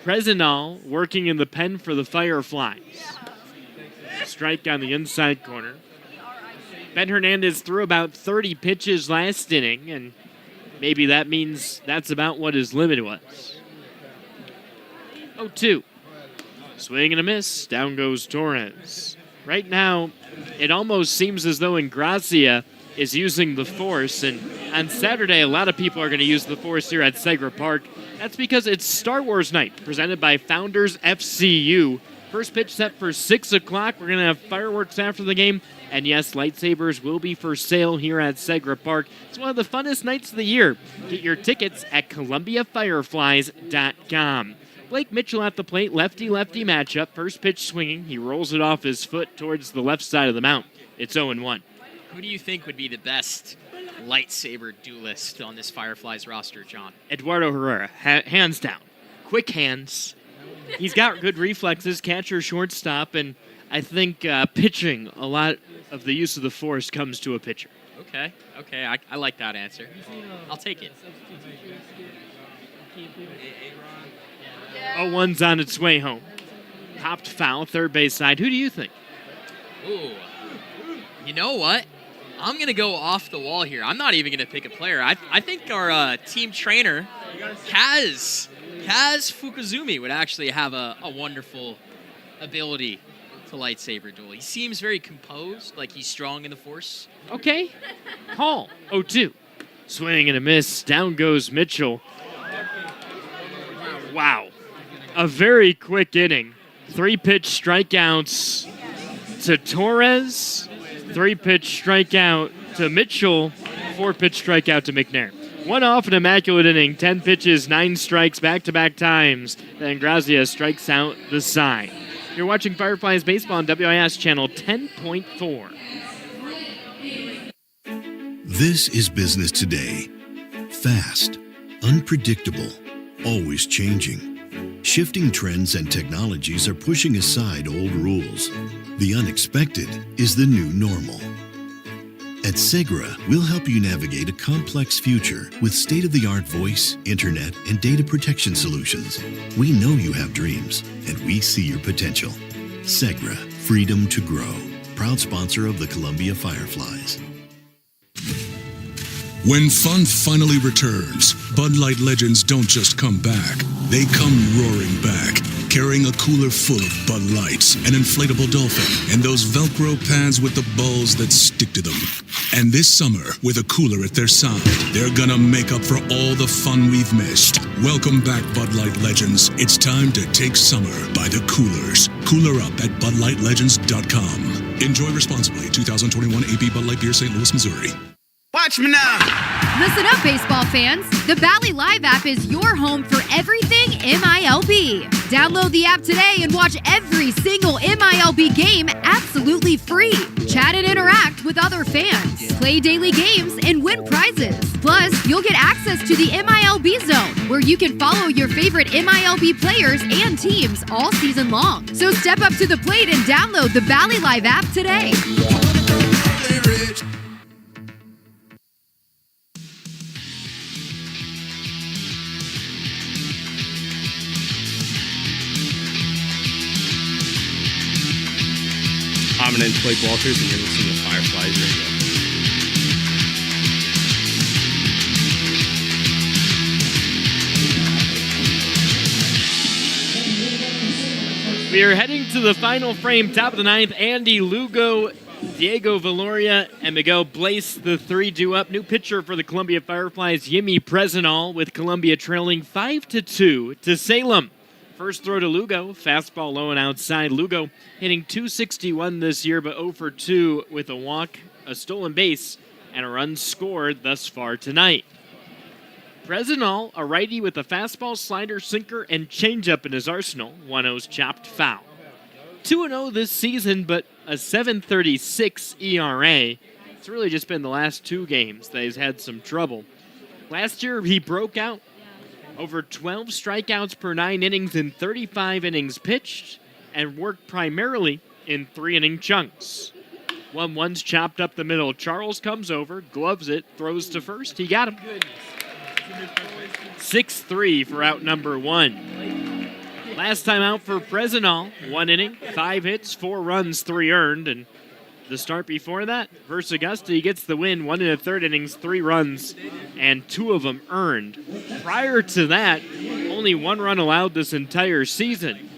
Presinal working in the pen for the Fireflies. Strike on the inside corner. Ben Hernandez threw about 30 pitches last inning, and maybe that means that's about what his limit was. 0-2. Swing and a miss. Down goes Torres. Right now, it almost seems as though Ingracia is using the force, and on Saturday, a lot of people are going to use the force here at Segra Park. That's because it's Star Wars Night, presented by Founders FCU. First pitch set for 6 o'clock. We're going to have fireworks after the game. And yes, lightsabers will be for sale here at Segra Park. It's one of the funnest nights of the year. Get your tickets at ColumbiaFireflies.com. Blake Mitchell at the plate, lefty-lefty matchup. First pitch swinging. He rolls it off his foot towards the left side of the mound. It's 0-1. Who do you think would be the best lightsaber duelist on this Fireflies roster, John? Eduardo Herrera, hands down. Quick hands. He's got good reflexes, catcher, shortstop, and I think pitching, a lot of the use of the force comes to a pitcher. Okay, I like that answer. I'll take it. 0-1's on its way home. Popped foul, third base side. Who do you think? Ooh. You know what? I'm going to go off the wall here. I'm not even going to pick a player. I think our team trainer, Kaz Fukuzumi, would actually have a wonderful ability to lightsaber duel. He seems very composed, like he's strong in the force. Okay. Call. 0-2. Swing and a miss. Down goes Mitchell. Wow. A very quick inning. 3-pitch strikeouts to Torres. 3-pitch strikeout to Mitchell. 4-pitch strikeout to McNair. One off, an immaculate inning. 10 pitches, 9 strikes, back-to-back times. Then Grazia strikes out the side. You're watching Fireflies Baseball on WIS Channel 10.4. This is business today. Fast, unpredictable, always changing. Shifting trends and technologies are pushing aside old rules. The unexpected is the new normal. At Segra, we'll help you navigate a complex future with state-of-the-art voice, internet, and data protection solutions. We know you have dreams, and we see your potential. Segra, freedom to grow. Proud sponsor of the Columbia Fireflies. When fun finally returns, Bud Light legends don't just come back. They come roaring back, carrying a cooler full of Bud Lights, an inflatable dolphin, and those Velcro pads with the balls that stick to them. And this summer, with a cooler at their side, they're gonna make up for all the fun we've missed. Welcome back, Bud Light legends. It's time to take summer by the coolers. Cooler up at BudLightLegends.com. Enjoy responsibly. 2021 AB Bud Light Beer, St. Louis, Missouri. Watch me now. Listen up, baseball fans. The Valley Live app is your home for everything MILB. Download the app today and watch every single MILB game absolutely free. Chat and interact with other fans. Play daily games and win prizes. Plus, you'll get access to the MILB Zone, where you can follow your favorite MILB players and teams all season long. So step up to the plate and download the Valley Live app today. I'm my name's Blake Walters, and you're listening to Fireflies Radio. We are heading to the final frame, top of the ninth. Andy Lugo, Diego Valoria, and Miguel Blaze, the three due up. New pitcher for the Columbia Fireflies, Yimi Presinal, with Columbia trailing 5-2 to Salem. First throw to Lugo, fastball low and outside. Lugo hitting .261 this year, but 0 for 2 with a walk, a stolen base, and a run scored thus far tonight. Presinal, a righty with a fastball, slider, sinker, and changeup in his arsenal. 1-0's chopped foul. 2-0 this season, but a 7.36 ERA. It's really just been the last 2 games that he's had some trouble. Last year, he broke out. Over 12 strikeouts per 9 innings in 35 innings pitched, and worked primarily in 3-inning chunks. 1-1's chopped up the middle. Charles comes over, gloves it, throws to first. He got him. 6-3 for out number 1. Last time out for Presinal, 1 inning, 5 hits, 4 runs, 3 earned. And the start before that, versus Augusta, he gets the win, 1 1/3 innings, 3 runs, and 2 of them earned. Prior to that, only 1 run allowed this entire season.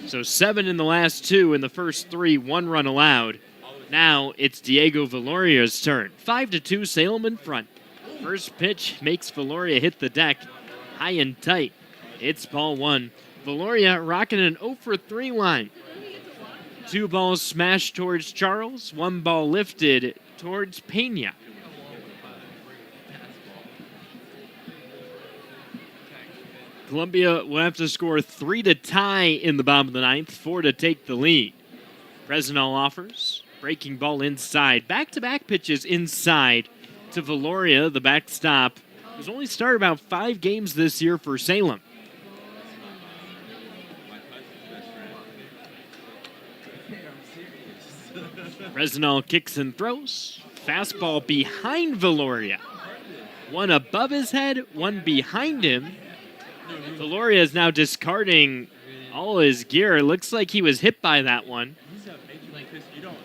So 7 in the last 2, in the first 3, 1 run allowed. Now it's Diego Valoria's turn. 5-2, Salem in front. First pitch makes Valoria hit the deck, high and tight. It's ball 1. Valoria rocking an 0 for 3 line. 2 balls smashed towards Charles, 1 ball lifted towards Pena. Columbia will have to score 3 to tie in the bottom of the 9th, 4 to take the lead. Presinal offers, breaking ball inside. Back-to-back pitches inside to Valoria, the backstop, who's only started about 5 games this year for Salem. Presinal kicks and throws. Fastball behind Valoria. 1 above his head, 1 behind him. Valoria is now discarding all his gear. Looks like he was hit by that one.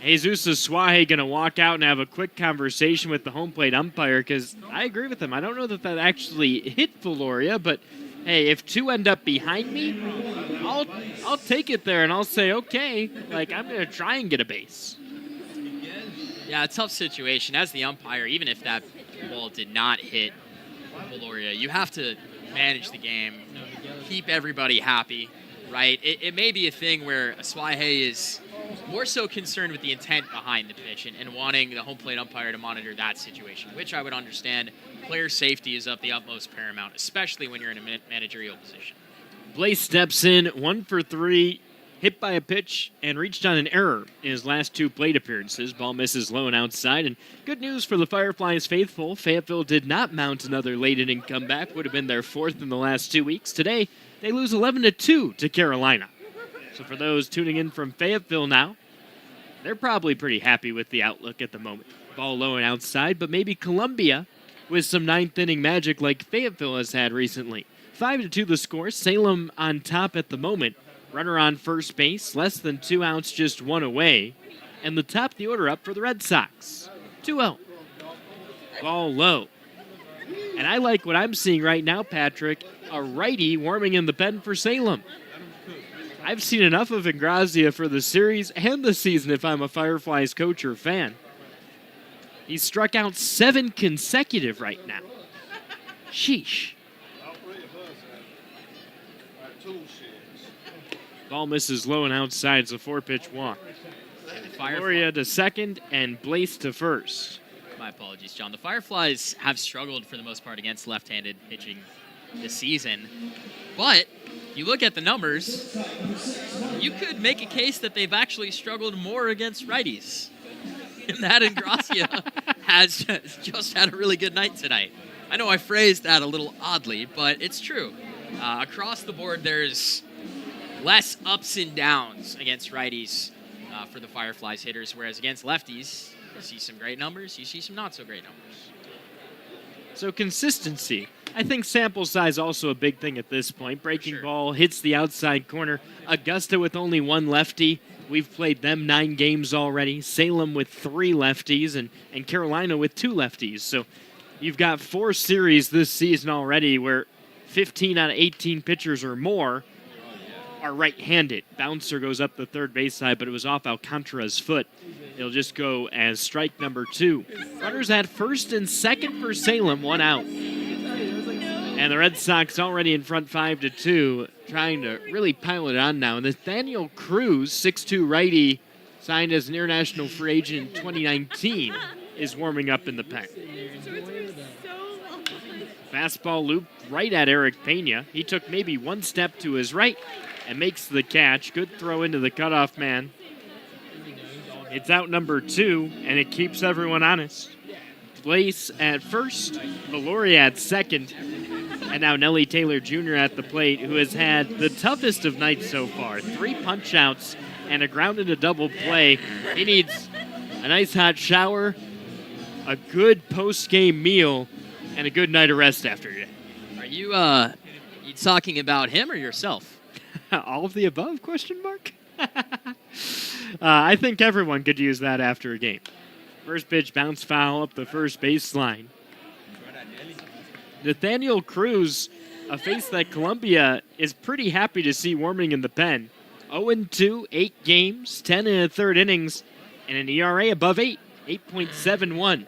Jesus Suaje going to walk out and have a quick conversation with the home plate umpire, because I agree with him. I don't know that actually hit Valoria, but hey, if 2 end up behind me, I'll take it there and I'll say, okay, like I'm going to try and get a base. Yeah, a tough situation. As the umpire, even if that ball did not hit Valoria, you have to manage the game, keep everybody happy, right? It may be a thing where Suaje is more so concerned with the intent behind the pitch and wanting the home plate umpire to monitor that situation, which I would understand. Player safety is of the utmost paramount, especially when you're in a managerial position. Blaze steps in, 1 for 3, hit by a pitch, and reached on an error in his last 2 plate appearances. Ball misses low and outside, and good news for the Fireflies faithful. Fayetteville did not mount another late inning comeback. Would have been their 4th in the last 2 weeks. Today, they lose 11-2 to Carolina. So for those tuning in from Fayetteville now, they're probably pretty happy with the outlook at the moment. Ball low and outside, but maybe Columbia with some 9th inning magic like Fayetteville has had recently. 5-2 the score. Salem on top at the moment. Runner on first base, less than 2 outs, just 1 away. And the top of the order up for the Red Sox. 2-0. Ball low. And I like what I'm seeing right now, Patrick. A righty warming in the pen for Salem. I've seen enough of Ingrazia for the series and the season if I'm a Fireflies coach or fan. He's struck out 7 consecutive right now. Sheesh. Ball misses low and outside. It's a 4-pitch walk. Valoria to second and Blaze to first. My apologies, John. The Fireflies have struggled for the most part against left-handed pitching this season. But you look at the numbers, you could make a case that they've actually struggled more against righties. And that Ingrazia has just had a really good night tonight. I know I phrased that a little oddly, but it's true. Across the board, there's less ups and downs against righties for the Fireflies hitters, whereas against lefties, you see some great numbers, you see some not so great numbers. So consistency. I think sample size also a big thing at this point. Breaking ball hits the outside corner. Augusta with only 1 lefty. We've played them 9 games already. Salem with 3 lefties and Carolina with 2 lefties. So you've got 4 series this season already where 15 out of 18 pitchers or more are right-handed. Bouncer goes up the third base side, but it was off Alcantara's foot. It'll just go as strike number 2. Runners at first and second for Salem, 1 out. And the Red Sox already in front 5-2, trying to really pile it on now. Nathaniel Cruz, 6'2 righty, signed as an international free agent in 2019, is warming up in the pen. Fastball loop right at Eric Pena. He took maybe 1 step to his right and makes the catch. Good throw into the cutoff man. It's out number 2, and it keeps everyone honest. Blaze at first, Valoria at second, and now Nelly Taylor Jr. at the plate, who has had the toughest of nights so far. 3 punch-outs and a ground into double play. He needs a nice hot shower, a good post-game meal, and a good night of rest after today. Are you talking about him or yourself? All of the above, question mark? I think everyone could use that after a game. First pitch, bounce foul up the first baseline. Nathaniel Cruz, a face that Columbia is pretty happy to see warming in the pen. 0-2, 8 games, 10 in the third innings, and an ERA above 8, 8.71.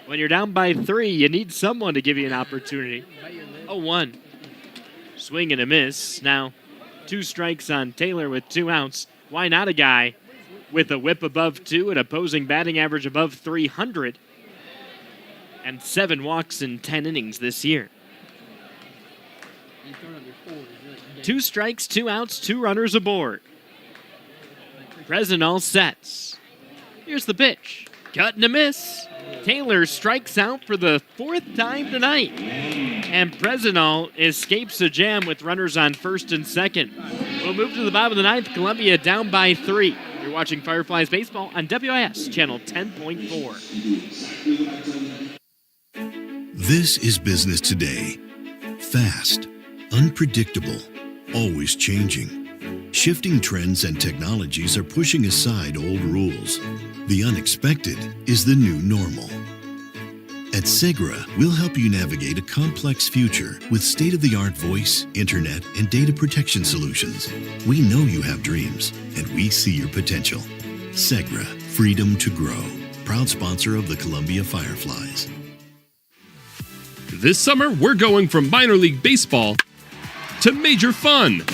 When you're down by 3, you need someone to give you an opportunity. 0-1. Swing and a miss. Now, 2 strikes on Taylor with 2 outs. Why not a guy with a whip above 2, an opposing batting average above 300, and 7 walks in 10 innings this year? 2 strikes, 2 outs, 2 runners aboard. Presinol sets. Here's the pitch. Cut and a miss. Taylor strikes out for the 4th time tonight. And Presinol escapes a jam with runners on first and second. We'll move to the bottom of the 9th. Columbia down by 3. You're watching Fireflies Baseball on WIS Channel 10.4. This is business today. Fast, unpredictable, always changing. Shifting trends and technologies are pushing aside old rules. The unexpected is the new normal. At Segra, we'll help you navigate a complex future with state-of-the-art voice, internet, and data protection solutions. We know you have dreams, and we see your potential. Segra, freedom to grow. Proud sponsor of the Columbia Fireflies. This summer, we're going from minor league baseball to major fun.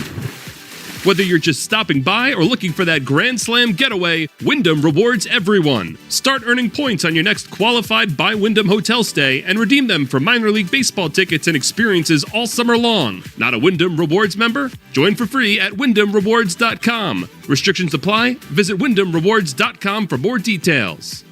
Whether you're just stopping by or looking for that Grand Slam getaway, Wyndham rewards everyone. Start earning points on your next qualified by Wyndham hotel stay and redeem them for minor league baseball tickets and experiences all summer long. Not a Wyndham Rewards member? Join for free at WyndhamRewards.com. Restrictions apply. Visit WyndhamRewards.com for more details.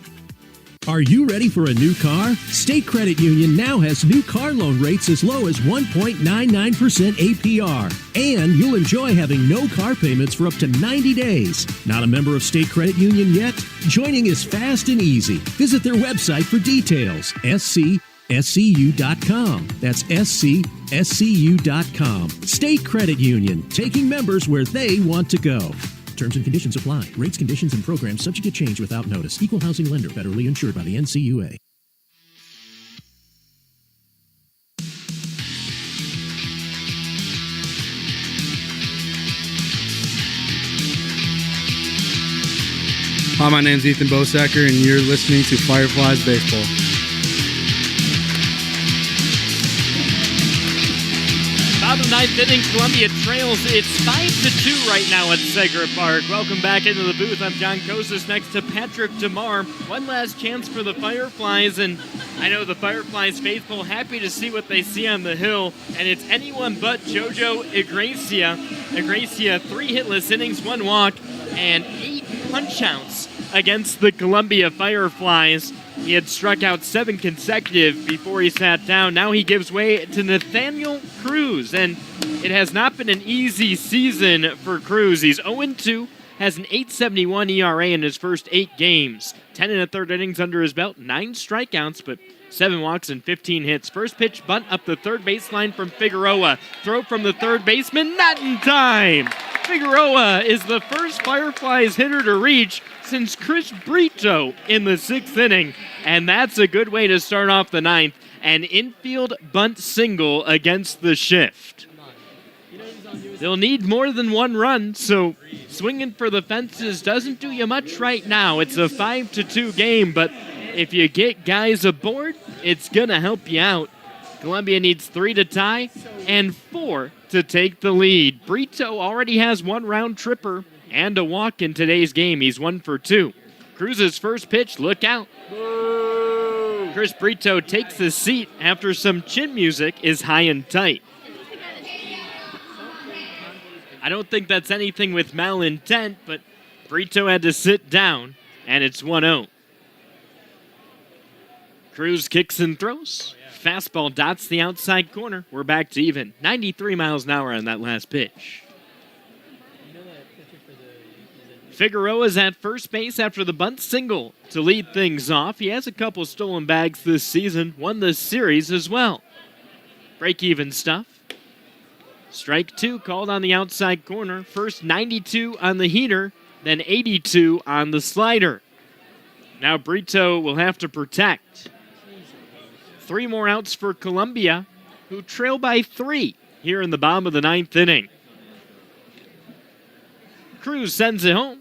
Are you ready for a new car? State Credit Union now has new car loan rates as low as 1.99% APR. And you'll enjoy having no car payments for up to 90 days. Not a member of State Credit Union yet? Joining is fast and easy. Visit their website for details. SCSCU.com. That's SCSCU.com. State Credit Union, taking members where they want to go. Terms and conditions apply. Rates, conditions, and programs subject to change without notice. Equal housing lender. Federally insured by the NCUA. Hi, my name's Ethan Bosacker, and you're listening to Fireflies Baseball. Bottom of the 9th inning, Columbia trails. It's 5-2 right now at Segra Park. Welcome back into the booth. I'm John Kosis next to Patrick DeMar. One last chance for the Fireflies, and I know the Fireflies faithful happy to see what they see on the hill, and it's anyone but JoJo Igrecia. Igrecia, 3 hitless innings, 1 walk, and 8 punch-outs against the Columbia Fireflies. He had struck out 7 consecutive before he sat down. Now he gives way to Nathaniel Cruz, and it has not been an easy season for Cruz. He's 0-2, has an 8.71 ERA in his first 8 games. 10 in the third innings under his belt, 9 strikeouts, but 7 walks and 15 hits. First pitch bunt up the third baseline from Figueroa. Throw from the third baseman, not in time. Figueroa is the first Fireflies hitter to reach since Chris Brito in the 6th inning, and that's a good way to start off the 9th. An infield bunt single against the shift. They'll need more than 1 run, so swinging for the fences doesn't do you much right now. It's a 5-2 game, but if you get guys aboard, it's going to help you out. Columbia needs 3 to tie and 4 to take the lead. Brito already has 1 round tripper and a walk in today's game. He's 1 for 2. Cruz's first pitch, look out. Whoa. Chris Brito takes the seat after some chin music is high and tight. I don't think that's anything with malintent, but Brito had to sit down, and it's 1-0. Cruz kicks and throws. Fastball dots the outside corner. We're back to even. 93 miles an hour on that last pitch. Figueroa's at first base after the bunt single to lead things off. He has a couple stolen bags this season, won the series as well. Break-even stuff. Strike 2 called on the outside corner. First 92 on the heater, then 82 on the slider. Now Brito will have to protect. 3 more outs for Columbia, who trail by 3 here in the bottom of the 9th inning. Cruz sends it home.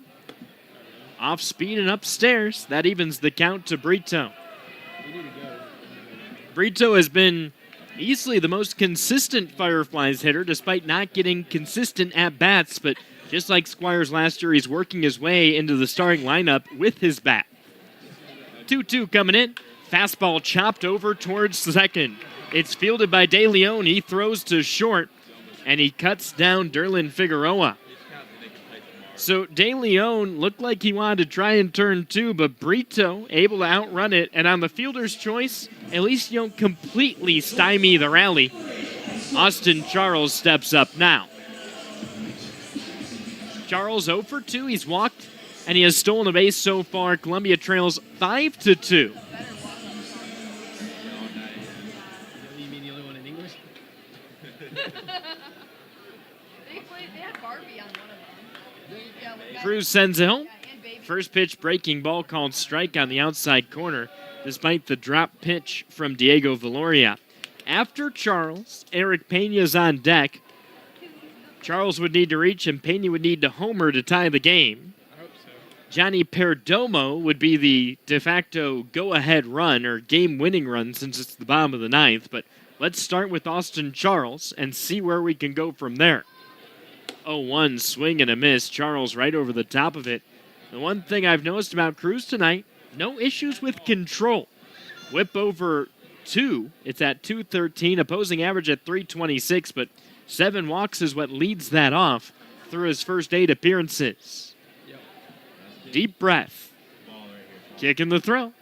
Off speed and upstairs. That evens the count to Brito. Brito has been easily the most consistent Fireflies hitter, despite not getting consistent at-bats, but just like Squires last year, he's working his way into the starting lineup with his bat. 2-2 coming in. Fastball chopped over towards second. It's fielded by De Leon. He throws to short, and he cuts down Derlin Figueroa. So De Leon looked like he wanted to try and turn 2, but Brito able to outrun it. And on the fielder's choice, at least you don't completely stymie the rally. Austin Charles steps up now. Charles 0 for 2. He's walked, and he has stolen a base so far. Columbia trails 5-2. You mean the only one in English? They had Barbie on one of them. Cruz sends it home. First pitch breaking ball called strike on the outside corner, despite the drop pitch from Diego Valoria. After Charles, Eric Pena's on deck. Charles would need to reach, and Pena would need to homer to tie the game. I hope so. Johnny Perdomo would be the de facto go-ahead run or game-winning run since it's the bottom of the 9th. But let's start with Austin Charles and see where we can go from there. 0-1 swing and a miss. Charles right over the top of it. The one thing I've noticed about Cruz tonight, no issues with control. Whip over 2. It's at 213. Opposing average at 326, but 7 walks is what leads that off through his first 8 appearances. Deep breath. Kicking the throw.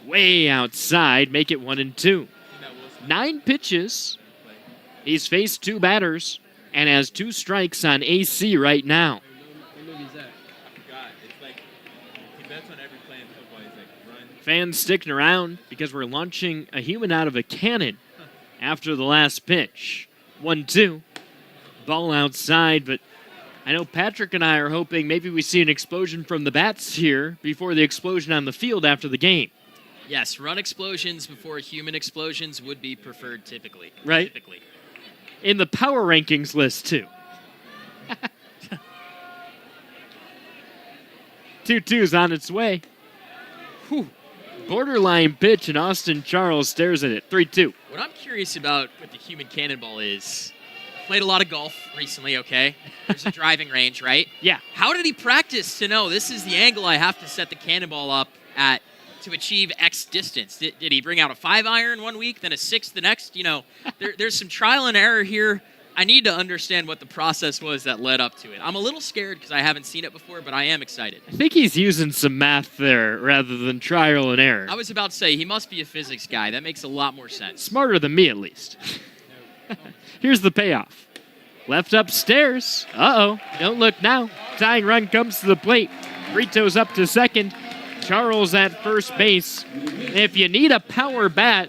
Way outside. Make it 1-2. 9 pitches. He's faced 2 batters and has 2 strikes on AC right now. What movie is that? I forgot. It's like, he bets on every play in football. He's like, run. Fans sticking around because we're launching a human out of a cannon after the last pitch. 1-2. Ball outside, but I know Patrick and I are hoping maybe we see an explosion from the bats here before the explosion on the field after the game. Yes, run explosions before human explosions would be preferred typically. Right. Typically. In the power rankings list, too. 2-2's on its way. Whew. Borderline pitch, and Austin Charles stares at it. 3-2. What I'm curious about with the human cannonball is, played a lot of golf recently, okay? There's a driving range, right? Yeah. How did he practice to know this is the angle I have to set the cannonball up at to achieve X distance? Did he bring out a 5-iron one week, then a 6 the next? You know, there's some trial and error here. I need to understand what the process was that led up to it. I'm a little scared because I haven't seen it before, but I am excited. I think he's using some math there rather than trial and error. I was about to say, he must be a physics guy. That makes a lot more sense. Smarter than me, at least. Here's the payoff. Left upstairs. Uh-oh. Don't look now. Tying run comes to the plate. Brito's up to second. Charles at first base. If you need a power bat,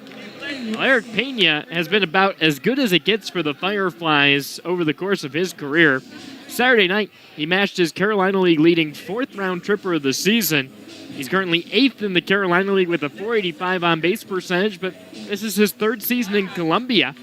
Eric Pena has been about as good as it gets for the Fireflies over the course of his career. Saturday night, he matched his Carolina League leading 4th-round tripper of the season. He's currently 8th in the Carolina League with a .485 on-base percentage, but this is his 3rd season in Columbia.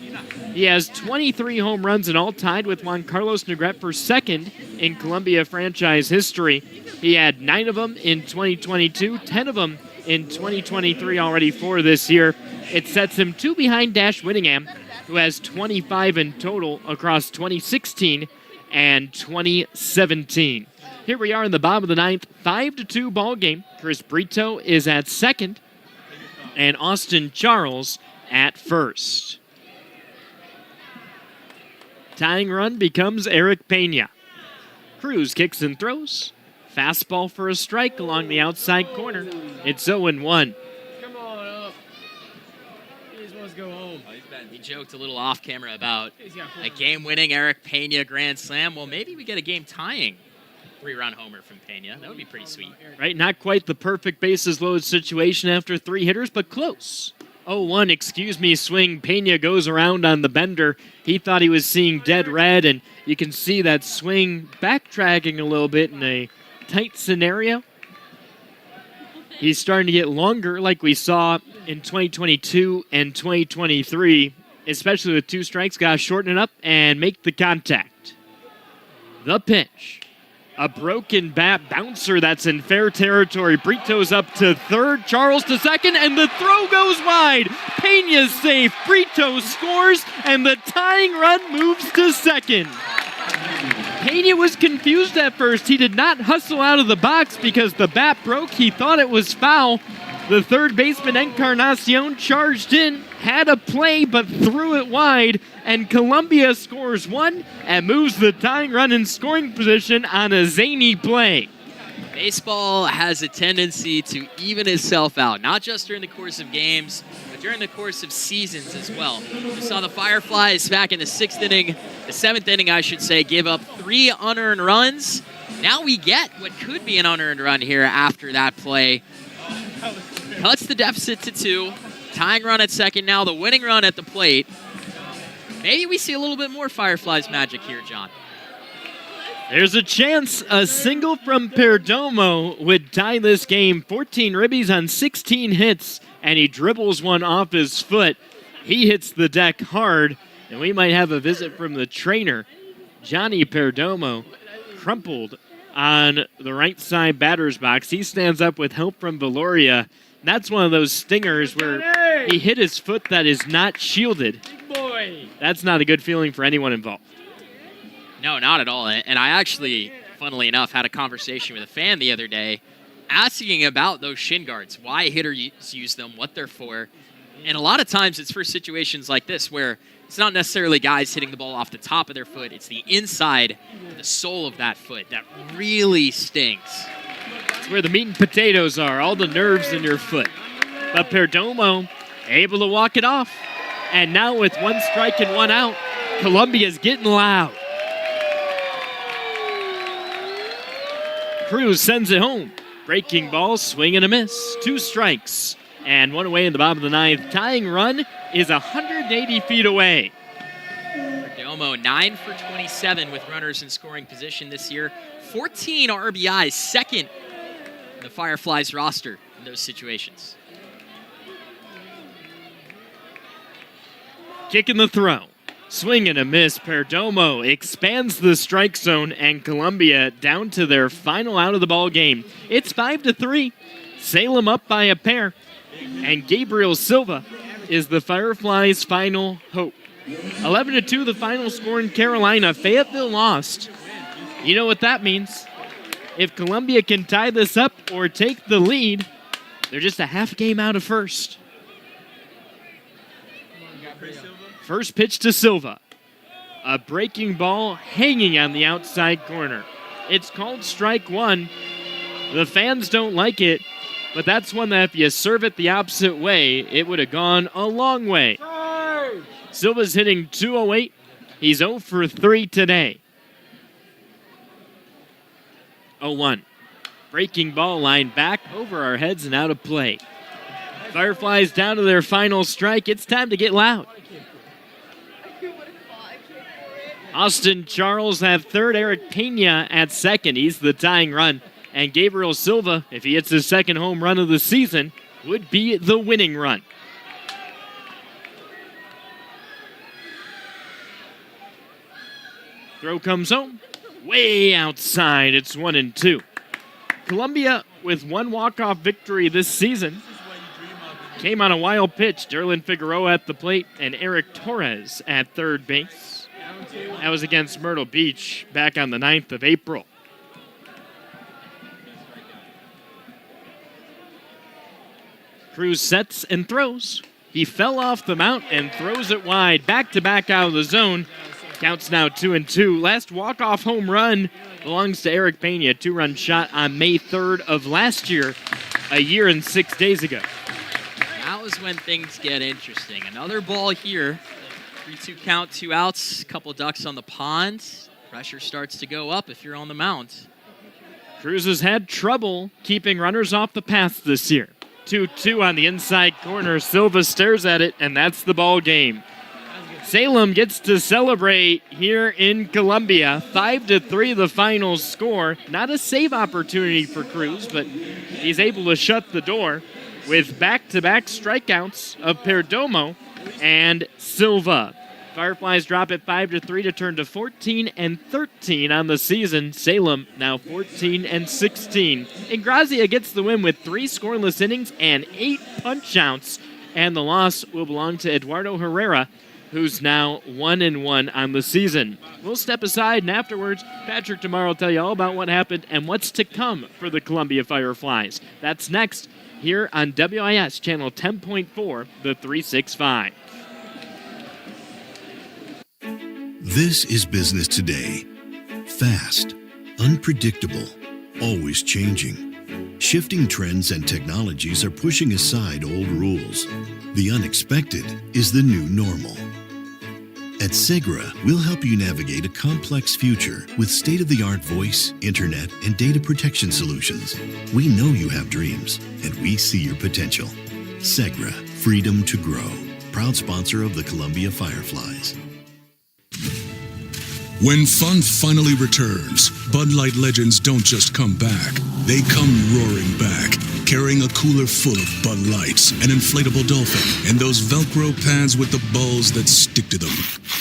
He has 23 home runs and all, tied with Juan Carlos Negrete for 2nd in Columbia franchise history. He had 9 of them in 2022, 10 of them in 2023 already for this year. It sets him 2 behind Dash Whittingham, who has 25 in total across 2016 and 2017. Here we are in the bottom of the 9th, 5-2 ball game. Chris Brito is at second, and Austin Charles at first. Tying run becomes Eric Pena. Cruz kicks and throws. Fastball for a strike along the outside corner. It's 0-1. Come on up. He just wants to go home. He joked a little off camera about He's got a game-winning Eric Pena grand slam. Well, maybe we get a game-tying 3-run homer from Pena. That would be pretty sweet. Right, not quite the perfect bases loaded situation after 3 hitters, but close. 0-1, excuse me, swing. Pena goes around on the bender. He thought he was seeing dead red, and you can see that swing backtracking a little bit in a tight scenario. He's starting to get longer like we saw in 2022 and 2023, especially with 2 strikes. Got to shorten it up and make the contact. The pitch. A broken bat bouncer that's in fair territory. Brito's up to third, Charles to second, and the throw goes wide. Pena's safe, Brito scores, and the tying run moves to second. Pena was confused at first. He did not hustle out of the box because the bat broke. He thought it was foul. The third baseman, Encarnacion, charged in, had a play, but threw it wide, and Columbia scores 1 and moves the tying run in scoring position on a zany play. Baseball has a tendency to even itself out, not just during the course of games, but during the course of seasons as well. We saw the Fireflies back in the 7th inning, I should say, give up 3 unearned runs. Now we get what could be an unearned run here after that play. Cuts the deficit to 2. Tying run at second now, the winning run at the plate. Maybe we see a little bit more Fireflies magic here, John. There's a chance a single from Perdomo would tie this game. 14 ribbies on 16 hits, and he dribbles one off his foot. He hits the deck hard, and we might have a visit from the trainer. Johnny Perdomo crumpled on the right side batter's box. He stands up with help from Valoria. That's one of those stingers where he hit his foot that is not shielded. That's not a good feeling for anyone involved. No, not at all. And I actually, funnily enough, had a conversation with a fan the other day asking about those shin guards, why hitters use them, what they're for. And a lot of times it's for situations like this where it's not necessarily guys hitting the ball off the top of their foot. It's the inside, the sole of that foot that really stings. It's where the meat and potatoes are, all the nerves in your foot. But Perdomo able to walk it off. And now with 1 strike and 1 out, Columbia's getting loud. Cruz sends it home. Breaking ball, swing and a miss. 2 strikes and 1 away in the bottom of the 9th. Tying run is 180 feet away. Perdomo 9 for 27 with runners in scoring position this year. 14 RBIs, second in the Fireflies roster in those situations. Kick in the throw. Swing and a miss. Perdomo expands the strike zone, and Columbia down to their final out of the ball game. It's 5-3. Salem up by a pair, and Gabriel Silva is the Fireflies' final hope. 11-2, the final score in Carolina. Fayetteville lost. You know what that means. If Columbia can tie this up or take the lead, they're just a half game out of first. First pitch to Silva. A breaking ball hanging on the outside corner. It's called strike 1. The fans don't like it, but that's one that if you serve it the opposite way, it would have gone a long way. Silva's hitting .208. He's 0 for 3 today. 0-1. Breaking ball line back over our heads and out of play. Fireflies down to their final strike. It's time to get loud. Austin Charles at third, Eric Pena at second. He's the tying run. And Gabriel Silva, if he hits his second home run of the season, would be the winning run. Throw comes home. Way outside. It's 1-2. Columbia with 1 walk-off victory this season. Came on a wild pitch. Derlin Figueroa at the plate and Eric Torres at third base. That was against Myrtle Beach back on the 9th of April. Cruz sets and throws. He fell off the mount and throws it wide. Back-to-back out of the zone. Counts now 2-2. Last walk-off home run belongs to Eric Pena. A 2-run shot on May 3rd of last year, a year and 6 days ago. That was when things get interesting. Another ball here. 3-2 count, 2 outs, couple ducks on the pond. Pressure starts to go up if you're on the mound. Cruz has had trouble keeping runners off the pass this year. 2-2 on the inside corner. Silva stares at it, and that's the ball game. Salem gets to celebrate here in Columbia. 5-3 the final score. Not a save opportunity for Cruz, but he's able to shut the door with back-to-back strikeouts of Perdomo and Silva. Fireflies drop it 5-3 to turn to 14-13 on the season. Salem now 14-16. Ingrazia gets the win with 3 scoreless innings and 8 punch-outs, and the loss will belong to Eduardo Herrera, who's now 1-1 on the season. We'll step aside, and afterwards, Patrick tomorrow will tell you all about what happened and what's to come for the Columbia Fireflies. That's next here on WIS Channel 10.4, the 365. This is business today. Fast, unpredictable, always changing. Shifting trends and technologies are pushing aside old rules. The unexpected is the new normal. At Segra, we'll help you navigate a complex future with state-of-the-art voice, internet, and data protection solutions. We know you have dreams, and we see your potential. Segra, freedom to grow. Proud sponsor of the Columbia Fireflies. When fun finally returns, Bud Light legends don't just come back. They come roaring back, carrying a cooler full of Bud Lights, an inflatable dolphin, and those Velcro pads with the balls that stick to them.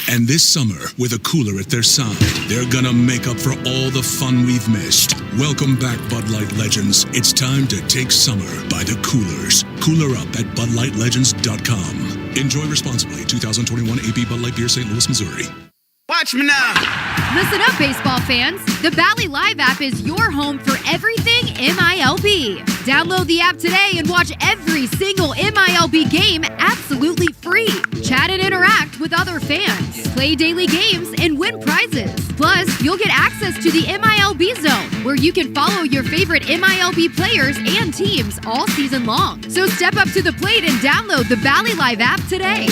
And this summer, with a cooler at their side, they're gonna make up for all the fun we've missed. Welcome back, Bud Light legends. It's time to take summer by the coolers. Cooler up at BudLightLegends.com. Enjoy responsibly. 2021 AB Bud Light Beer, St. Louis, Missouri. Watch me now. Listen up, baseball fans. The Bally Live app is your home for everything MILB. Download the app today and watch every single MILB game absolutely free. Chat and interact with other fans. Play daily games and win prizes. Plus, you'll get access to the MILB Zone, where you can follow your favorite MILB players and teams all season long. So step up to the plate and download the Bally Live app today.